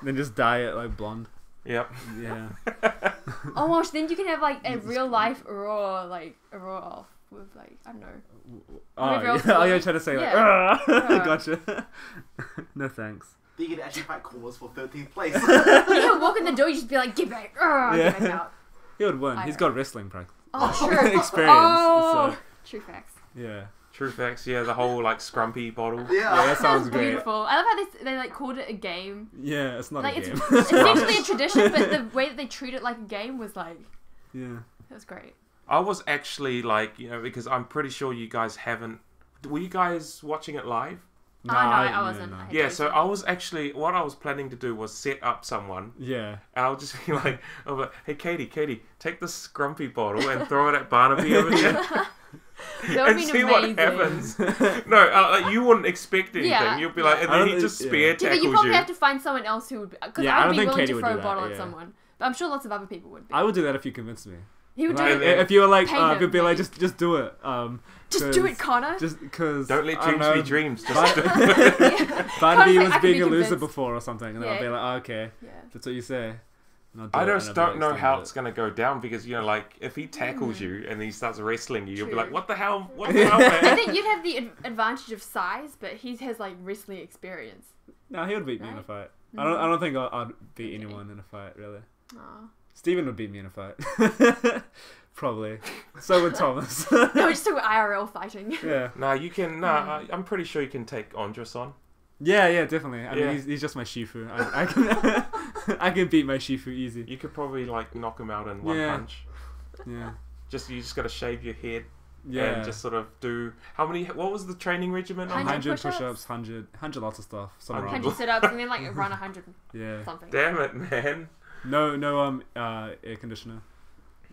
Then just dye it like blonde.
Yep.
Yeah.
Oh gosh, then you can have like a real life raw off with like, I don't know.
You're trying to say like, gotcha. No thanks.
Then you can actually fight corners for 13th place.
You walk in the door, you just be like, get back, get back out.
He would win. He's got wrestling practice.
Oh, sure.
Experience.
Oh,
so.
True facts.
Yeah.
True facts. Yeah, the whole like scrumpy bottle.
Yeah,
that sounds great.
Beautiful. I love how they like called it a game.
Yeah, it's not
like,
a game.
It's essentially a tradition, but the way that they treat it like a game was like,
it
was great.
I was actually like, you know, because I'm pretty sure you guys haven't. Were you guys watching it live?
No, I wasn't.
Yeah, so I was actually, what I was planning to do was set up someone.
Yeah.
And I'll just be like, hey, Katie, take the scrumpy bottle and throw it at Barnaby over here.
That would
see
amazing.
What happens. No, you wouldn't expect anything.
Yeah.
You'll be like, and then he just spear tackles you.
You probably have to find someone else who would, because I would be willing
Katie
to throw a
that,
bottle at someone. But I'm sure lots of other people would be.
I would do that if you convinced me.
He would do
it.
it.
If you were like,
him,
you'd be like, just do it.
Just do it, Connor.
Just because.
Don't let dreams be dreams. Just do
it. Barnaby was being a loser before or something, and then I'll be like, okay, that's what you say.
I just don't know how it's gonna go down because like if he tackles you and he starts wrestling you, you'll be like, what the hell? What the hell, man?
I think you'd have the advantage of size, but he has like wrestling experience.
No, he would beat me in a fight. I don't think I'd beat anyone in a fight really.
Aww.
Steven would beat me in a fight. Probably. So would Thomas.
No, just do IRL fighting.
Yeah.
No, you can. No, I'm pretty sure you can take Andres on.
Yeah, definitely. I mean, he's just my Shifu. I can I can beat my Shifu easy.
You could probably like knock him out in one punch.
Yeah.
You just gotta shave your head.
Yeah.
And just sort of do how many? What was the training regimen?
100 push-ups, 100 lots of stuff.
100 sit-ups, and then like run 100.
Yeah.
Something.
Damn it, man.
No air conditioner.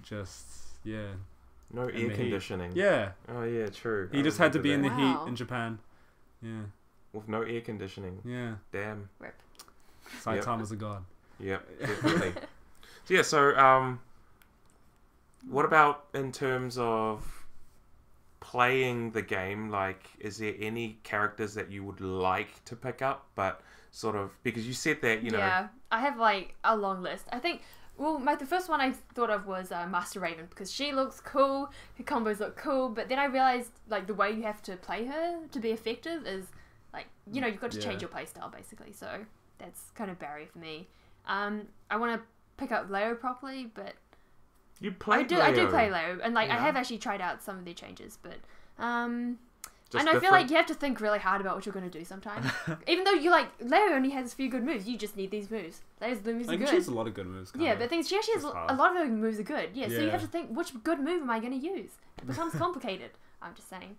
Just
No air conditioning.
Heat. Yeah.
Oh yeah, true.
He just had to be in the heat in Japan. Yeah.
With no air conditioning.
Yeah.
Damn.
Rip.
Saitama's a god.
Yep, definitely. So what about in terms of playing the game? Like, is there any characters that you would like to pick up, but sort of because you said that you know?
Yeah, I have like a long list. I think. Well, the first one I thought of was Master Raven because she looks cool, her combos look cool, but then I realized like the way you have to play her to be effective is like you've got to change your playstyle basically. So that's kind of a barrier for me. I want to pick up Leo properly, but
you play.
I do play Leo, and like I have actually tried out some of their changes, but I feel like you have to think really hard about what you're going to do sometimes. Even though you like Leo only has a few good moves, you just need these moves. Leo's moves are good.
She has a lot of good moves.
Yeah, but the thing is, she actually has a lot of her moves are good. Yeah, so you have to think which good move am I going to use. It becomes complicated. I'm just saying.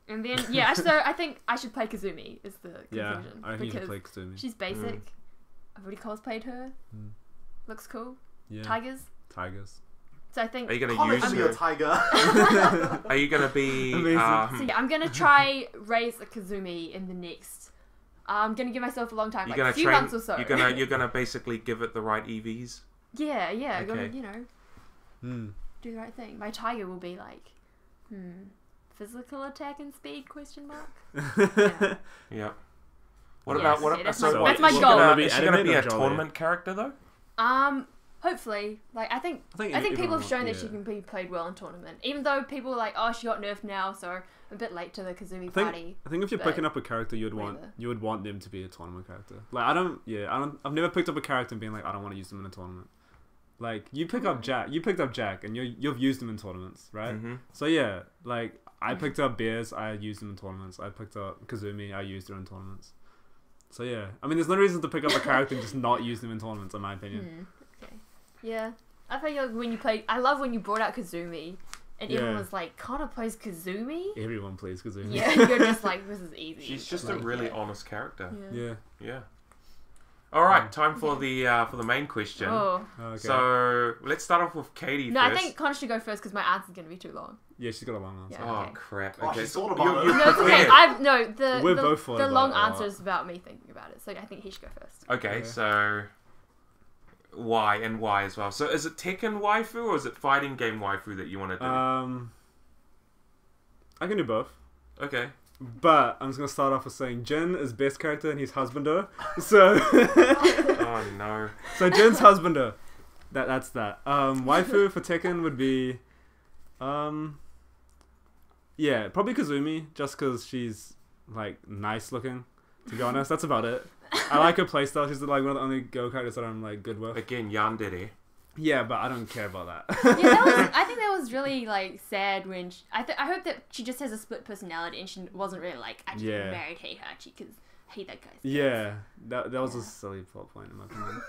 And then so I think I should play Kazumi. Is the conclusion?
I think you should play Kazumi.
She's basic. I've already cosplayed her. Looks cool.
Yeah.
Tigers. So I think.
Are you going to use
your tiger?
Are you going to be?
So I'm going to try raise a Kazumi in the next. I'm going to give myself a long time, like a few months or so.
You're gonna basically give it the right EVs.
Yeah.
Okay.
Gotta do the right thing. My tiger will be like, physical attack and speed ?
Yeah. What about
that's
so
that's my goal.
Is she gonna be a tournament character though?
Hopefully, like I think people have shown that she can be played well in tournament. Even though people are like, oh, she got nerfed now, so I'm a bit late to the Kazumi party.
I think if you're picking up a character, you would want them to be a tournament character. Like I've never picked up a character and been like, I don't want to use them in a tournament. Like you picked up Jack, and you've used him in tournaments, right? Mm-hmm. So yeah, like I picked up Bears, I used them in tournaments. I picked up Kazumi, I used her in tournaments. So yeah, I mean, there's no reason to pick up a character and just not use them in tournaments, in my opinion.
Okay. Yeah, I feel like when you play, I love when you brought out Kazumi, and everyone was like, Connor plays Kazumi?
Everyone plays Kazumi.
Yeah, you're just like, this is easy.
She's just a really honest character.
Yeah.
All right, time for the main question.
Oh.
Okay.
So let's start off with Katie
No,
first.
I think Connor should go first because my answer's going to be too long.
Yeah, she's got a long answer.
Yeah,
Oh crap!
Oh,
Okay,
she thought about it.
you
No, it's okay.
We're both
the long answer
it.
is about me thinking about it, so I think he should go first.
Okay, so why as well? So is it Tekken waifu or is it fighting game waifu that you want to do?
I can do both.
Okay.
But I'm just gonna start off with saying Jin is best character and he's husbander. So
oh no.
So Jin's husbander. That's that. Waifu for Tekken would be yeah, probably Kazumi, just because she's like nice looking, to be honest. That's about it. I like her playstyle. She's like one of the only girl characters that I'm like good with.
Again, yandere.
Yeah, but I don't care about that.
I think that was really like sad when I hope that she just has a split personality and she wasn't really like I just married Heihachi because I hate that guy.
Yeah, that was a silly plot point in my opinion.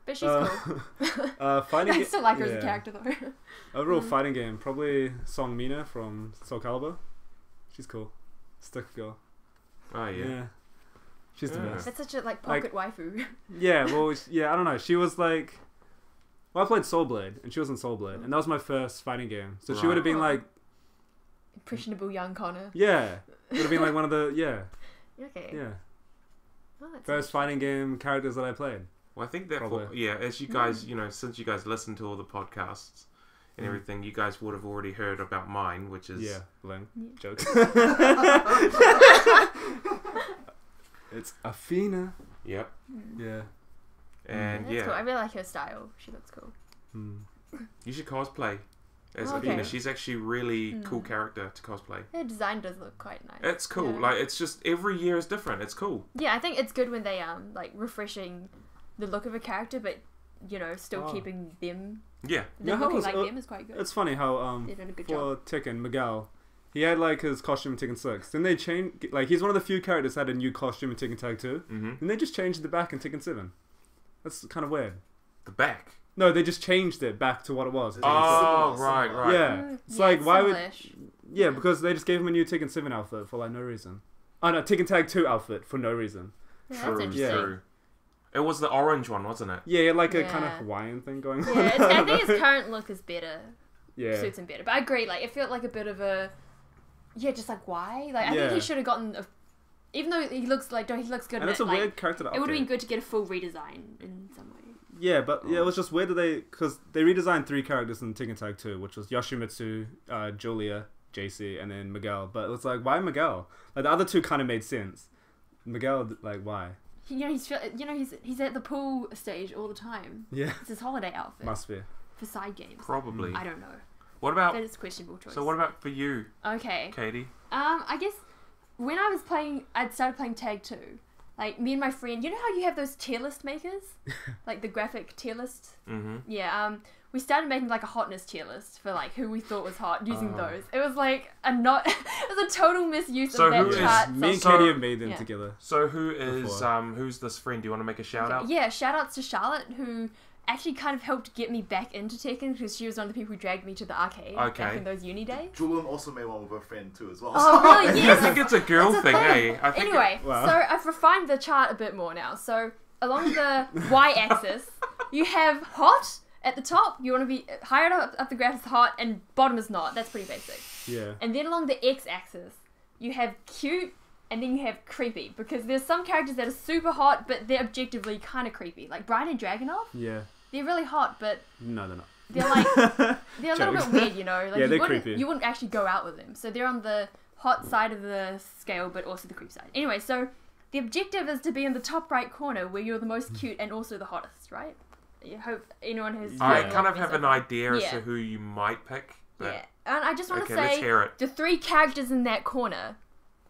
But she's cool.
Fighting
I still like her as a character though.
Overall fighting game, probably Song Mina from Soul Calibur. She's cool. Stick girl.
Oh yeah.
She's the best.
That's such a like pocket waifu.
Yeah, well, I don't know. She was like, well, I played Soul Blade, and she was in Soul Blade, and that was my first fighting game. So she would have been like
impressionable young Connor.
Yeah, would have been like one of the
Okay.
Yeah.
Oh,
first fighting game characters that I played.
Well, I think that as you guys, since you guys listen to all the podcasts and everything, you guys would have already heard about mine, which is
Ling. Jokes. It's Athena.
Yep.
Yeah.
And
That's cool. I really like her style. She looks cool.
You should cosplay as
Okay.
Athena. She's actually a really cool character to cosplay.
Her design does look quite nice.
It's cool.
Yeah.
Like, it's just every year is different. It's cool.
Yeah, I think it's good when they like refreshing the look of a character, but still keeping them.
Yeah.
Them looking like them is quite good.
It's funny how
They're doing a good
for
job.
Tekken, Miguel, he had like his costume in Tekken 6. Then they changed, like he's one of the few characters that had a new costume in Tekken Tag 2. And they just changed the back in Tekken 7. That's kind of weird.
The back?
No, they just changed it back to what it was.
Oh, right.
Yeah. It's like, why would... Yeah, because they just gave him a new Tekken 7 outfit for like no reason. Oh no, Tekken Tag 2 outfit for no reason.
Yeah, that's interesting.
True. It was the orange one, wasn't it?
Yeah, like a kind of Hawaiian thing going on.
Yeah, I think his current look is better.
Yeah.
Suits him better. But I agree, like, it felt like a bit of a... Yeah, just like, why? Like, I think he should have gotten... Even though he looks good
and
in
it's
it,
a
like,
weird character to
it would have
update.
been good to get a full redesign in some way.
Yeah, but it was just weird that because they redesigned 3 characters in Tekken Tag 2, which was Yoshimitsu, Julia, JC, and then Miguel. But it was like, why Miguel? Like the other 2 kind of made sense. Miguel, like, why?
He's at the pool stage all the time.
Yeah.
It's his holiday outfit.
Must be.
For side games.
Probably.
I don't know.
What about...
That is a questionable choice.
So what about for you?
Okay.
Katie?
I guess when I was playing, I'd started playing Tag 2. Like, me and my friend, you know how you have those tier list makers? Like, the graphic tier list?
Mm-hmm.
Yeah, we started making, like, a hotness tier list for, like, who we thought was hot using those. It was, like, it was a total misuse of that chart.
Me and Katie have made them together.
So who is, who's this friend? Do you want to make a shout out?
Yeah, shout outs to Charlotte, who actually kind of helped get me back into Tekken, because she was one of the people who dragged me to the arcade back in those uni days.
Julian also made one with her friend too as well.
Oh, really? Yes!
I think it's a girl thing, eh?
Anyway, so I've refined the chart a bit more now. So along the y-axis, you have hot at the top. You want to be higher up the graph is hot, and bottom is not. That's pretty basic.
Yeah.
And then along the x-axis, you have cute, and then you have creepy, because there's some characters that are super hot, but they're objectively kind of creepy. Like Brian and Dragunov.
Yeah.
They're really hot, but
no, they're not.
They're like they're a little bit weird, you know. Like,
yeah, they're
creepy.
creepy.
You wouldn't actually go out with them, so they're on the hot side of the scale, but also the creep side. Anyway, so the objective is to be in the top right corner, where you're the most cute and also the hottest, right? I hope anyone has.
I kind of have an idea as to who you might pick. But...
Yeah, and I just want to
let's
say
hear it.
The 3 characters in that corner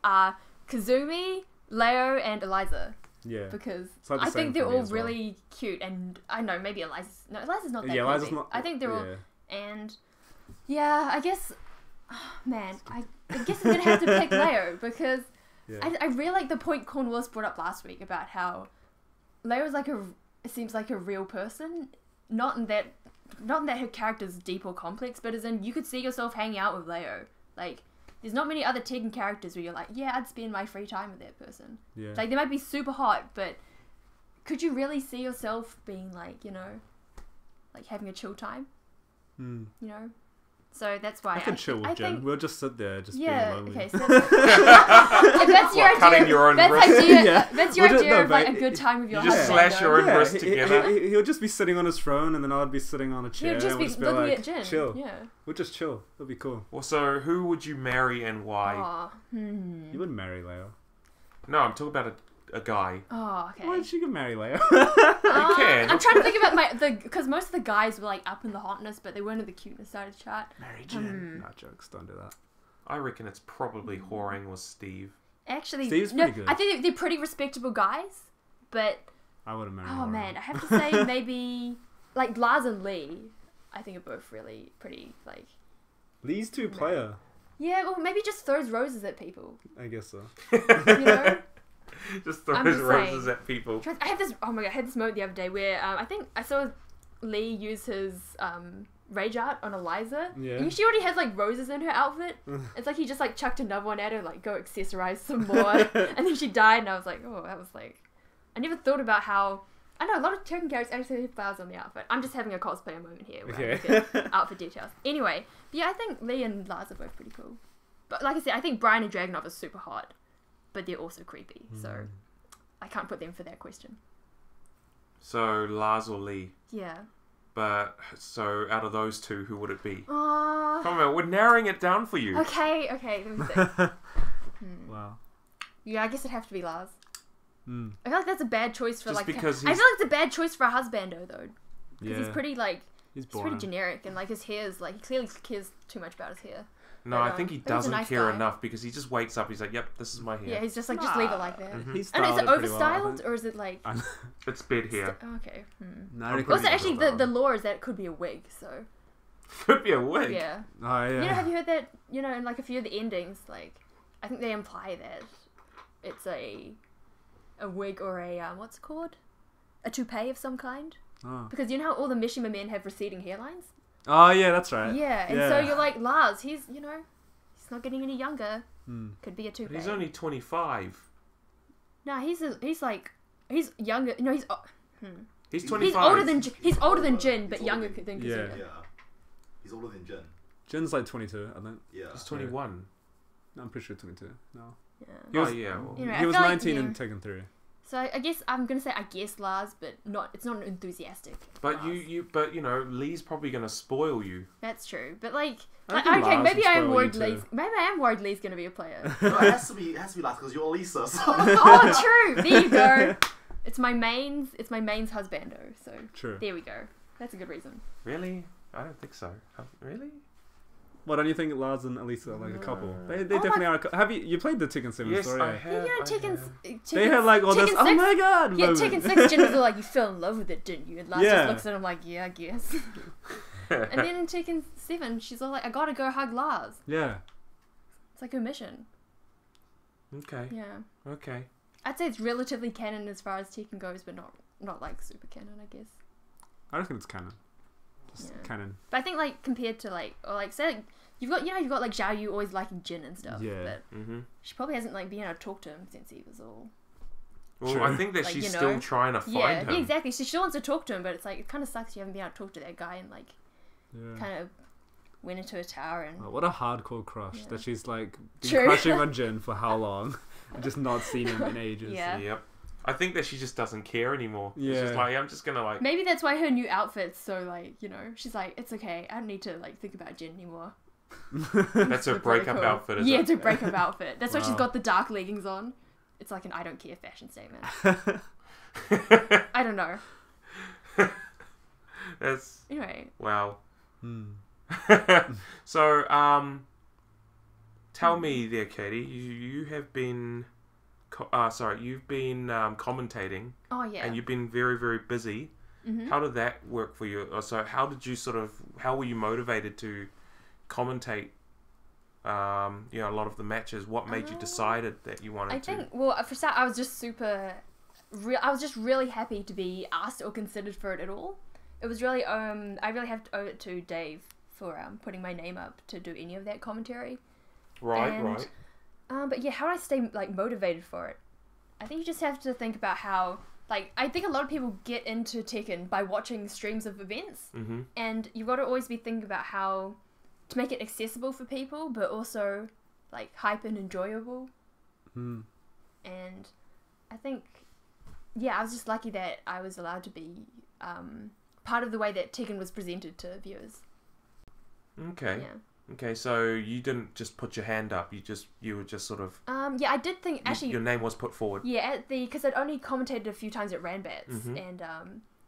are Kazumi, Leo, and Eliza.
Yeah.
Because
like
I think they're all really cute, and I know maybe Eliza's not that
yeah, Eliza's
creepy.
not,
I think they're all, and yeah, I guess, man, I guess I'm gonna have to pick Leo, because I really like the point Cornwallis brought up last week about how Leo's like seems like a real person, not in that her character's deep or complex, but as in you could see yourself hanging out with Leo. Like, there's not many other Tekken characters where you're like, yeah, I'd spend my free time with that person.
Yeah.
Like, they might be super hot, but could you really see yourself being like, you know, like having a chill time? You know? So that's why
I can chill with Jen. We'll just sit there, just being lonely.
Okay, so if that's your idea,
cutting your own wrist.
That's your idea of like a good time with your husband.
You just slash your own wrist together.
He'll just be sitting on his throne, and then I'll be sitting on a chair.
He'll just be looking
like,
at Jen.
Chill.
Yeah.
We'll just chill. It'll be cool.
Well, so who would you marry and why?
You wouldn't marry Leo.
No, I'm talking about a guy.
Oh, okay.
Why did you can marry Leo?
You can.
I'm trying to think about because most of the guys were like up in the hotness, but they weren't in the cuteness side of the chart.
Marry Jen. Not jokes. Don't do that.
I reckon it's probably whoring with Steve.
Actually,
Steve's pretty good.
I think they're pretty respectable guys, but
I wouldn't marry.
Oh man, I have to say maybe like Lars and Lee. I think are both really pretty like.
Lee's too player.
Yeah, well, maybe just throws roses at people.
I guess so.
You know.
Just throws roses at people.
I had this. Oh my god! I had this moment the other day where I think I saw Lee use his rage art on Eliza.
Yeah.
And she already has like roses in her outfit. It's like he just like chucked another one at her, like go accessorize some more, and then she died. And I was like, oh, that was like, I never thought about how. I know a lot of Tekken characters actually have flowers on the outfit. I'm just having a cosplayer moment here where I look at outfit details. Anyway, but yeah, I think Lee and Lars are both pretty cool. But like I said, I think Brian and Dragunov are super hot. But they're also creepy, so I can't put them for that question.
So Lars or Lee?
Yeah.
But so out of those two, who would it be?
Come
on, we're narrowing it down for you.
Okay, let me think.
Wow.
Yeah, I guess it'd have to be Lars. I feel like that's a bad choice for
Just
like.
because
I feel like it's a bad choice for a husbando though, because he's pretty like
he's
pretty generic and like his hair's like he clearly cares too much about his hair.
No,
But,
I think he
he's a
doesn't
nice
care
guy.
enough because he just wakes up. He's like, "Yep, this is my hair."
Yeah, he's just like just leave it like that.
He's
And is
styled
it
it pretty well, I
overstyled
think.
or is it like?
It's bed hair.
Okay.
No, I reckon
Also,
it's
actually,
overstyled.
the law is that it could be a wig. So.
Could be a wig.
Yeah.
Oh yeah.
You know, have you heard that? You know, in like a few of the endings, like I think they imply that it's a wig or a what's it called? A toupee of some kind.
Oh.
Because you know how all the Mishima men have receding hairlines?
Oh yeah, that's right.
Yeah, and so you're like, Lars, he's not getting any younger. Could be a toupee.
But he's only 25.
No, he's younger. No, he's
25.
He's older than Jin, but younger than Kazuya.
Yeah. He's older than Jin.
Jin's like 22, I think.
Yeah.
He's 21.
No, I'm pretty sure 22. No.
Yeah.
He was,
well.
You know,
he was
I feel
19
like,
in Tekken 3.
So I guess I'm gonna say Lars, but it's not an enthusiastic.
But
Lars.
but Lee's probably gonna spoil you.
That's true, but like,
I think
okay,
Lars
maybe
would
I am
spoil
worried
you
Lee's.
too.
Maybe I am worried Lee's gonna be a player.
No, it has to be last because you're Lisa. So.
Oh, true. There you go. It's my mains husbando. So
True.
there we go. That's a good reason.
Really? I don't think so. Really?
What, don't you think Lars and Elisa are like a couple? They
Oh
definitely are. Have you played the Tekken 7
Yes,
story?
I have.
You know, Tekken.
They had like all this.
Tekken
Oh
6
my god!
Yeah,
moment.
Tekken 6. Jin was all like, "You fell in love with it, didn't you?" And Lars
Yeah.
just looks at him like, "Yeah, I guess." And then in Tekken 7, she's all like, "I gotta go hug Lars."
Yeah.
It's like her mission.
Okay.
Yeah.
Okay.
I'd say it's relatively canon as far as Tekken goes, but not like super canon, I guess.
I reckon it's canon. Just canon.
But I think like compared to like, or like say like, you've got like Zhao Yu always liking Jin and stuff.
Yeah.
But she probably hasn't like been able to talk to him since he was all.
Well,
True.
I think that
Like,
she's
you know,
still trying to find him.
Yeah, exactly. She still wants to talk to him, but it's like it kind of sucks you haven't been able to talk to that guy and like kind of went into a tower and.
Oh, what a hardcore crush that she's like been
True.
crushing on Jin for how long, and just not seen him in ages.
Yeah.
Yep. I think that she just doesn't care anymore.
Yeah.
It's just like, I'm just gonna like.
Maybe that's why her new outfit's so like, she's like, it's okay. I don't need to like think about Jin anymore.
That's her
It's really
breakup
cool.
outfit, is
Yeah,
it?
it's a breakup outfit. That's why she's
Wow.
got the dark leggings on. It's like an I don't care fashion statement. I don't know.
That's
Anyway.
wow. So, tell me there, Katie. You have been, you've been commentating.
Oh yeah.
And you've been very, very busy. How did that work for you? So, how were you motivated to commentate? A lot of the matches. What made you decided that you wanted to?
I think, well, for start, I was just I was just really happy to be asked or considered for it at all. It was really, I really have to owe it to Dave for putting my name up to do any of that commentary.
Right.
But yeah, how do I stay like motivated for it? I think you just have to think about how, like, I think a lot of people get into Tekken by watching streams of events, and you've got to always be thinking about how to make it accessible for people, but also like hype and enjoyable. And I think, yeah, I was just lucky that I was allowed to be part of the way that Tekken was presented to viewers.
Okay.
Yeah.
Okay, so you didn't just put your hand up. You were just sort of.
Yeah, I did think actually.
Your name was put forward.
Yeah, because I'd only commentated a few times at Ranbats, and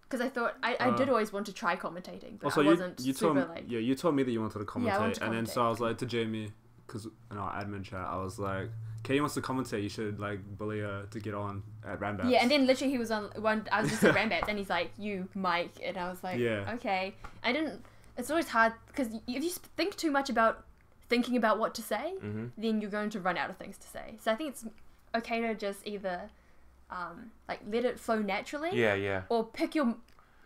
because I thought I did always want to try commentating, but
Also,
I wasn't
you
super
told
like.
yeah, you told me that you wanted to commentate,
Yeah, I wanted to
and then
commentate.
so I was like to Jamie, because in our admin chat, I was like, Katie wants to commentate. You should like bully her to get on at Rambats.
Yeah, and then literally he was on one. I was just at Ranbats, and he's like, "You, Mike," and I was like,
Yeah.
"Okay." I didn't. It's always hard because if you think too much about thinking about what to say, then you're going to run out of things to say. So I think it's okay to just either like let it flow naturally.
Yeah.
Or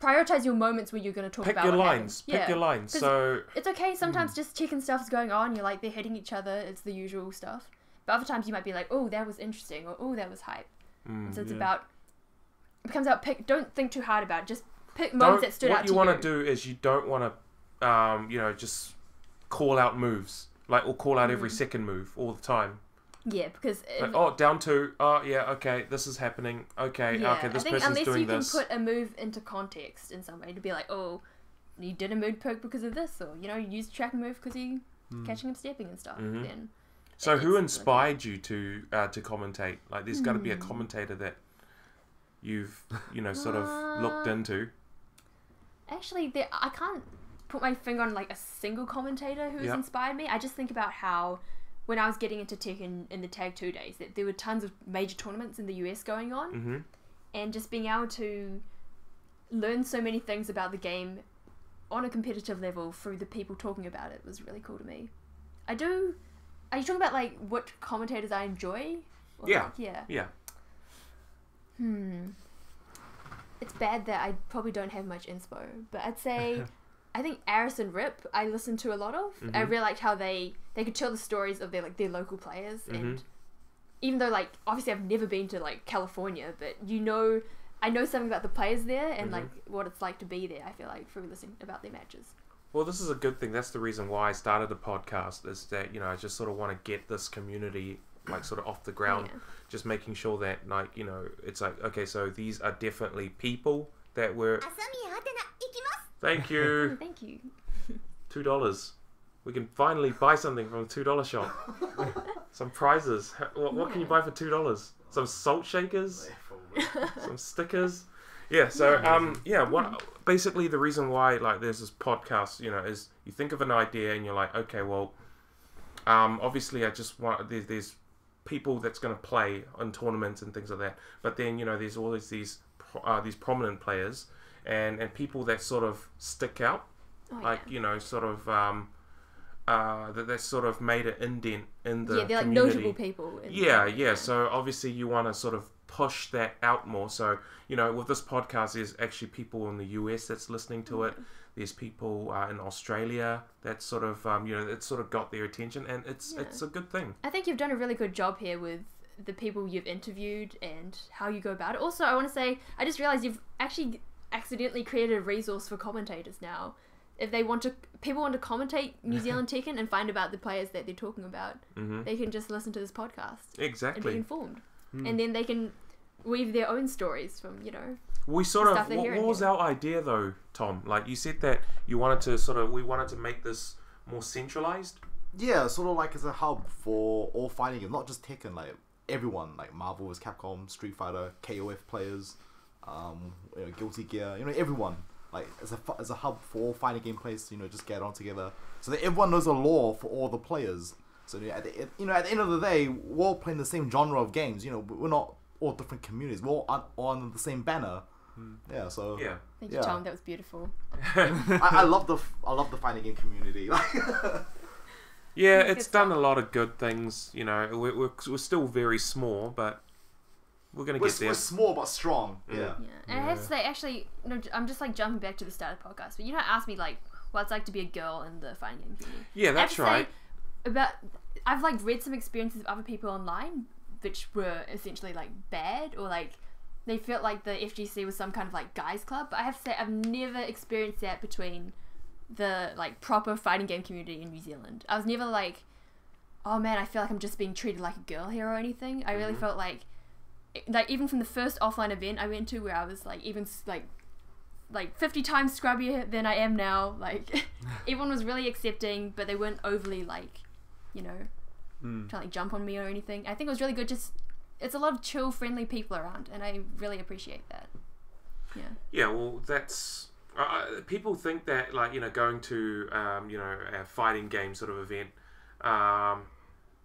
prioritize your moments where you're going to talk about
Pick your
what
lines.
happened.
Pick your lines.
'Cause
So
it's okay sometimes just Tekken stuff's going on, you're like they're hitting each other, it's the usual stuff. But other times you might be like, oh, that was interesting, or oh, that was hype. And so it's about, it becomes out, don't think too hard about it, just pick moments that stood out to you.
What you want to do is you don't want to just call out moves, or call out every second move all the time.
Yeah, because
down to okay, this is happening. Okay, this person's
unless
doing
you
this.
can put a move into context in some way to be like, oh, you did a mood poke because of this, or you used a tracking move because you catching him stepping and stuff. Then
so who inspired you to commentate? Like, there's got to be a commentator that you've sort of looked into?
Actually, I can't put my finger on like a single commentator who's inspired me. I just think about how when I was getting into Tekken in the Tag 2 days, that there were tons of major tournaments in the US going on, and just being able to learn so many things about the game on a competitive level through the people talking about it was really cool to me. Are you talking about like what commentators I enjoy? Or
Yeah.
It's bad that I probably don't have much inspo, but I'd say I think Aris and Rip I listened to a lot of. I really liked how they could tell the stories of their local players, and even though like obviously I've never been to like California, but I know something about the players there and like what it's like to be there. I feel like through listening about their matches.
Well, this is a good thing. That's the reason why I started the podcast, is that I just sort of want to get this community like sort of off the ground, just making sure that like it's like, okay, so these are definitely people that were. Thank you.
Thank you.
$2. We can finally buy something from the $2 shop. Some prizes. What can you buy for $2? Some salt shakers, some stickers. Yeah. So what basically the reason why like there's this podcast, is you think of an idea and you're like, okay, well, obviously I just want there's people that's going to play on tournaments and things like that, but then there's always these prominent players and people that sort of stick out, sort of that sort of made an indent in the
they're
community.
like notable people.
So obviously you want to sort of push that out more. So with this podcast, there's actually people in the US that's listening to it. There's people in Australia that sort of it sort of got their attention, and it's a good thing.
I think you've done a really good job here with the people you've interviewed and how you go about it. Also, I want to say I just realized you've actually accidentally created a resource for commentators now. If people want to commentate New Zealand Tekken and find about the players that they're talking about, they can just listen to this podcast.
Exactly.
And be informed. And then they can weave their own stories from,
we sort of, what was our idea though, Tom? Like you said that you wanted to we wanted to make this more centralized.
Yeah, sort of like as a hub for all fighting games, not just Tekken, like everyone, like Marvel vs. Capcom, Street Fighter, KOF players, Guilty Gear, everyone. Like as a hub for all fighting game players, just get on together so that everyone knows the lore for all the players. So at the end of the day, we're all playing the same genre of games. We're not all different communities. We're all on the same banner. Yeah. So
Thank you, Tom. That was beautiful.
I love the fighting game community.
Yeah, it's done a lot of good things. We're still very small, but we're gonna get there.
We're small but strong. Yeah.
And I have to say, actually, I'm just like jumping back to the start of the podcast, but asked me like what it's like to be a girl in the fighting game community.
Yeah, that's right.
I've like read some experiences of other people online, which were essentially like bad, or like they felt like the FGC was some kind of like guys club. But I have to say, I've never experienced that between the like proper fighting game community in New Zealand. I was never like, oh man, I feel like I'm just being treated like a girl here or anything. I really felt like even from the first offline event I went to, where I was like even like 50 times scrubbier than I am now. Like everyone was really accepting, but they weren't overly like, trying to like jump on me or anything. I think it was really good. Just it's a lot of chill, friendly people around, and I really appreciate that.
Yeah, well, that's people think that like going to a fighting game sort of event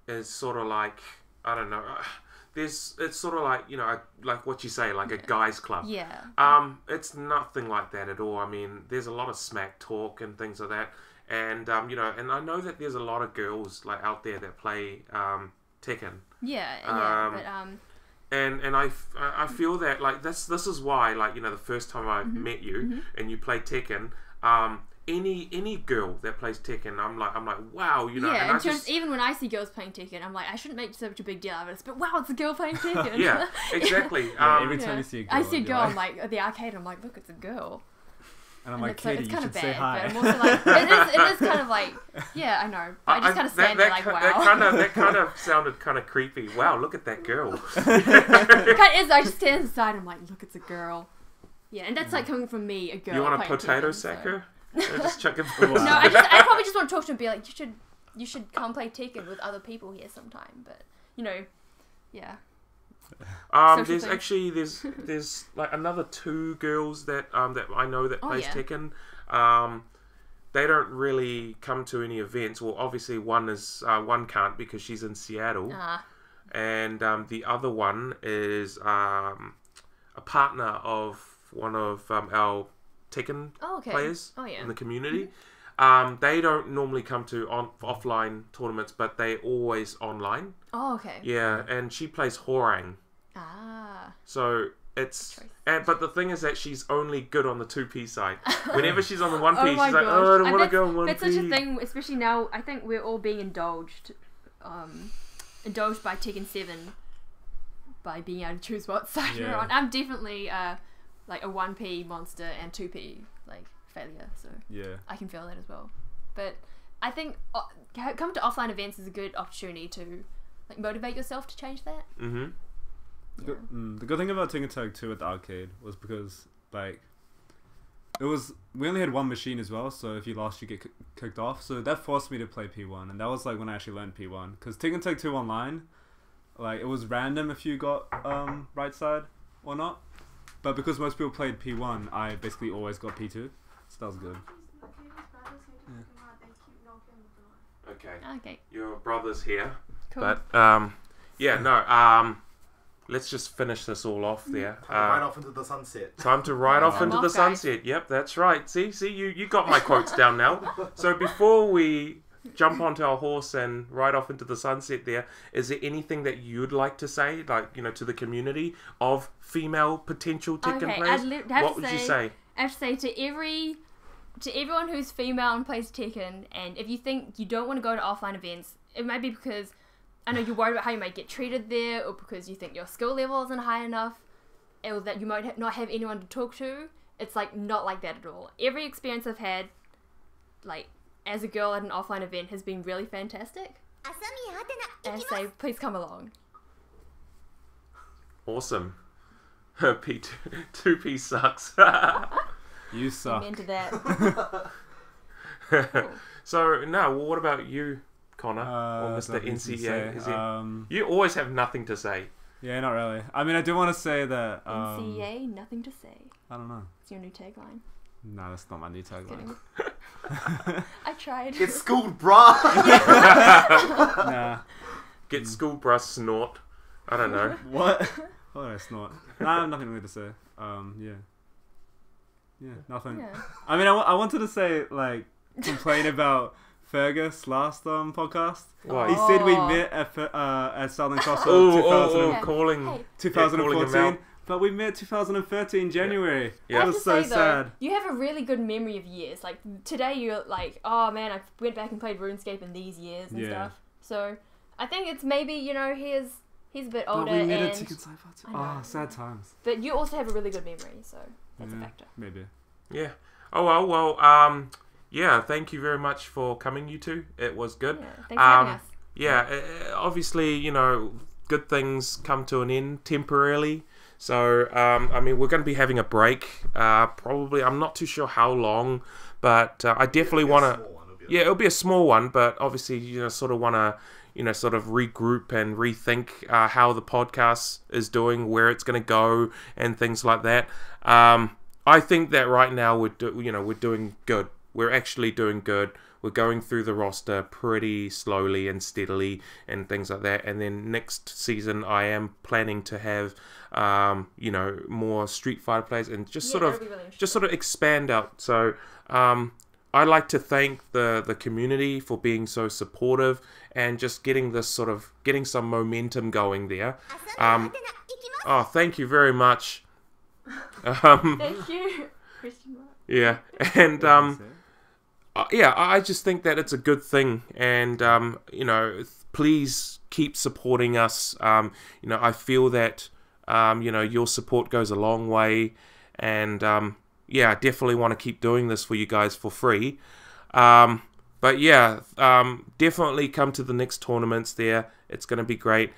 is sort of like, I don't know. It's sort of like like what you say, like a guys club.
Yeah.
It's nothing like that at all. I mean, there's a lot of smack talk and things like that, and and I know that there's a lot of girls like out there that play Tekken. And I feel that like this is why like the first time I met you and you played Tekken, any girl that plays Tekken, I'm like wow,
Yeah, and even when I see girls playing Tekken, I'm like, I shouldn't make such a big deal out of this, but wow, it's a girl playing Tekken.
Yeah, exactly.
Every time you see a girl,
I'm like at the arcade, I'm like, look, it's a girl.
And I'm like, Katie, you should say hi.
But I'm also like, it is kind of like, yeah, I know. But I just kind of stand there like, wow.
That kind of sounded kind of creepy. Wow, look at that girl.
It kind of is. I just stand aside. I'm like, look, it's a girl. Yeah, and that's like coming from me, a girl.
You want a potato sacker? Just chuck it.
No, I probably just want to talk to him and be like, you should come play Tekken with other people here sometime. But yeah.
There's actually there's like another 2 girls that I know that plays Tekken. They don't really come to any events. Well, obviously one can't because she's in Seattle, and the other one is a partner of one of our Tekken players in the community. They don't normally come to offline tournaments, but they're always online.
Oh, okay.
Yeah, and she plays Horang. So it's... but the thing is that she's only good on the 2P side. Whenever she's on the 1P, she's like, oh, I don't want to go on 1P.
That's such a thing, especially now. I think we're all being indulged by Tekken 7 by being able to choose what side you're on. I'm definitely like a 1P monster and 2P like failure, so I can feel that as well. But I think coming to offline events is a good opportunity to like motivate yourself to change that.
The good thing about Tekken Tag 2 at the arcade was because like we only had one machine as well, so if you lost you get kicked off, so that forced me to play P1, and that was like when I actually learned P1, because Tekken Tag 2 online, like it was random if you got right side or not, but because most people played P1, I basically always got P2, so that was good.
Okay. Your brother's here.
Cool.
But let's just finish this all off there.
Right off into the sunset.
Time to ride off into the sunset. Yep, that's right. See, you got my quotes down now. So before we jump onto our horse and ride off into the sunset there, is there anything that you'd like to say, like, to the community of female potential Tekken players? What would you say?
I have to say to everyone who's female and plays Tekken, and if you think you don't want to go to offline events, it might be because I know you're worried about how you might get treated there, or because you think your skill level isn't high enough, or that you might not have anyone to talk to. It's like not like that at all. Every experience I've had, like as a girl at an offline event, has been really fantastic. And I say, please come along.
Awesome. 2P sucks.
You suck.
I'm into that.
Cool. So now, what about you, Connor, or Mr. NCEA? You always have nothing to say.
Yeah, not really. I mean, I do want to say that...
NCEA, nothing to say.
I don't know.
It's your new tagline.
No, that's not my new tagline.
I tried.
Get schooled, bruh!
Nah.
Get schooled, bruh, snort. I don't know.
What? What did I snort? Nah, I have nothing really to say. Yeah, nothing. Yeah. I mean, I wanted to say, like, complain about Fergus last podcast.
Why?
He said we met at Southern Crossroads 2014, but we met 2013 January.
Yeah.
That was so sad.
You have a really good memory of years. Like today, you're like, oh man, I went back and played RuneScape in these years and stuff. So I think it's maybe he's a bit older.
But we met at Tekken Sci-Fi. Sad times.
But you also have a really good memory, so that's a factor.
Maybe.
Yeah. Oh well. Yeah, thank you very much for coming, you two. It was good.
Yeah, thanks for having us.
Yeah, obviously, good things come to an end temporarily. So, I mean, we're going to be having a break. Probably, I'm not too sure how long, but I definitely want to... Yeah, it'll be a small one, but obviously, sort of want to, sort of regroup and rethink how the podcast is doing, where it's going to go, and things like that. I think that right now we're doing good. We're actually doing good. We're going through the roster pretty slowly and steadily and things like that. And then next season, I am planning to have, more Street Fighter players and just sort of expand out. So, I'd like to thank the community for being so supportive and just getting some momentum going there. Thank you very much.
Thank you.
Yeah, and I just think that it's a good thing, and please keep supporting us. I feel that your support goes a long way, and I definitely want to keep doing this for you guys for free. But yeah, definitely come to the next tournaments there. It's going to be great.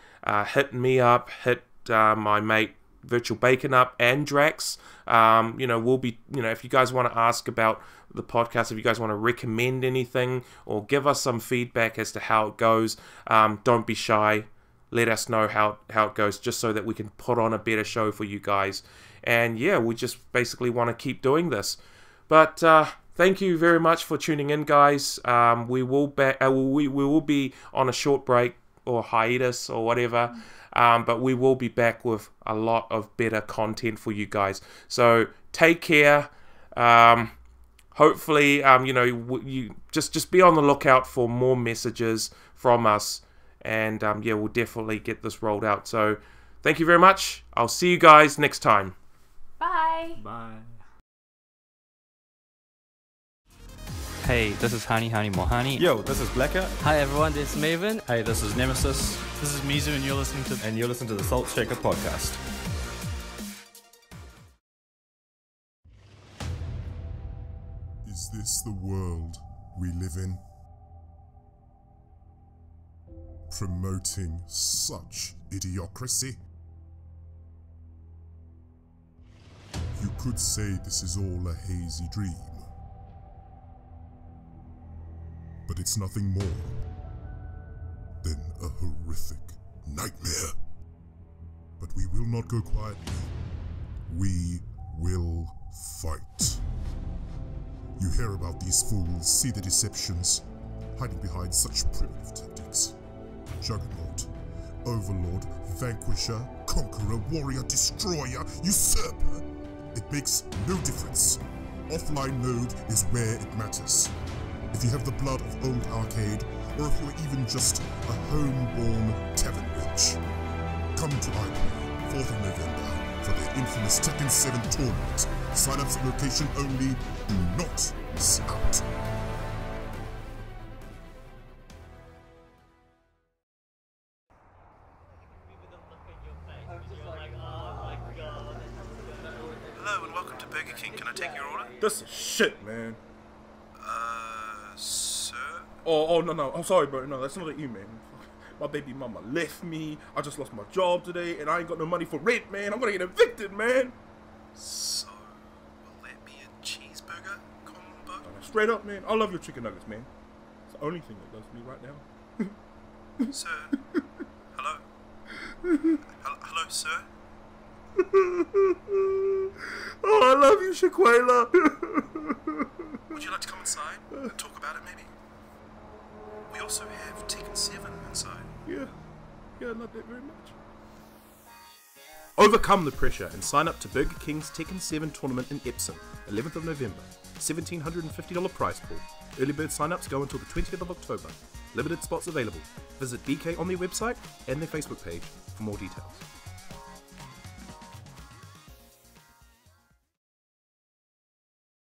Hit me up, hit my mate Virtual Bacon up, and Drax. We'll be, if you guys want to ask about the podcast, if you guys want to recommend anything or give us some feedback as to how it goes, don't be shy. let us know how it goes, just so that we can put on a better show for you guys. And yeah, we just basically want to keep doing this. But thank you very much for tuning in, guys. We will be on a short break or hiatus or whatever, but we will be back with a lot of better content for you guys. So take care. Hopefully, you just be on the lookout for more messages from us, and yeah, we'll definitely get this rolled out. So thank you very much. I'll see you guys next time.
Bye.
Bye.
Hey, this is Hani Mohani.
Yo, this is Blackout.
Hi everyone, this is Maven.
Hey, this is Nemesis.
This is Mizu, and you're listening to
the Salt Shaker Podcast.
Is this the world we live in? Promoting such idiocracy? You could say this is all a hazy dream. But it's nothing more than a horrific nightmare. But we will not go quietly. We will fight. You hear about these fools, see the deceptions, hiding behind such primitive tactics. Juggernaut, Overlord, Vanquisher, Conqueror, Warrior, Destroyer, Usurper. It makes no difference. Offline mode is where it matters. If you have the blood of old Arcade, or if you're even just a home-born tavern witch, come to IP, 4th of November, for the infamous Tekken 7 tournament. Sign-ups at location only. Do not miss out.
Hello and welcome to Burger King. Can I take your order?
This is shit, man.
Sir?
Oh, no. I'm sorry, bro. No, that's not you, man. My baby mama left me. I just lost my job today, and I ain't got no money for rent, man. I'm gonna get evicted, man.
So, will that be a cheeseburger combo?
Straight up, man. I love your chicken nuggets, man. It's the only thing that does me right now.
Sir? Hello? Hello, sir?
Oh, I love you, Shaquela.
Would you like to come inside and talk about it, maybe? We also have Tekken 7 inside.
Yeah, I love that very much. Overcome the pressure and sign up to Burger King's Tekken 7 tournament in Epsom, 11th of November. $1,750 prize pool. Early bird sign-ups go until the 20th of October. Limited spots available. Visit BK on their website and their Facebook page for more details.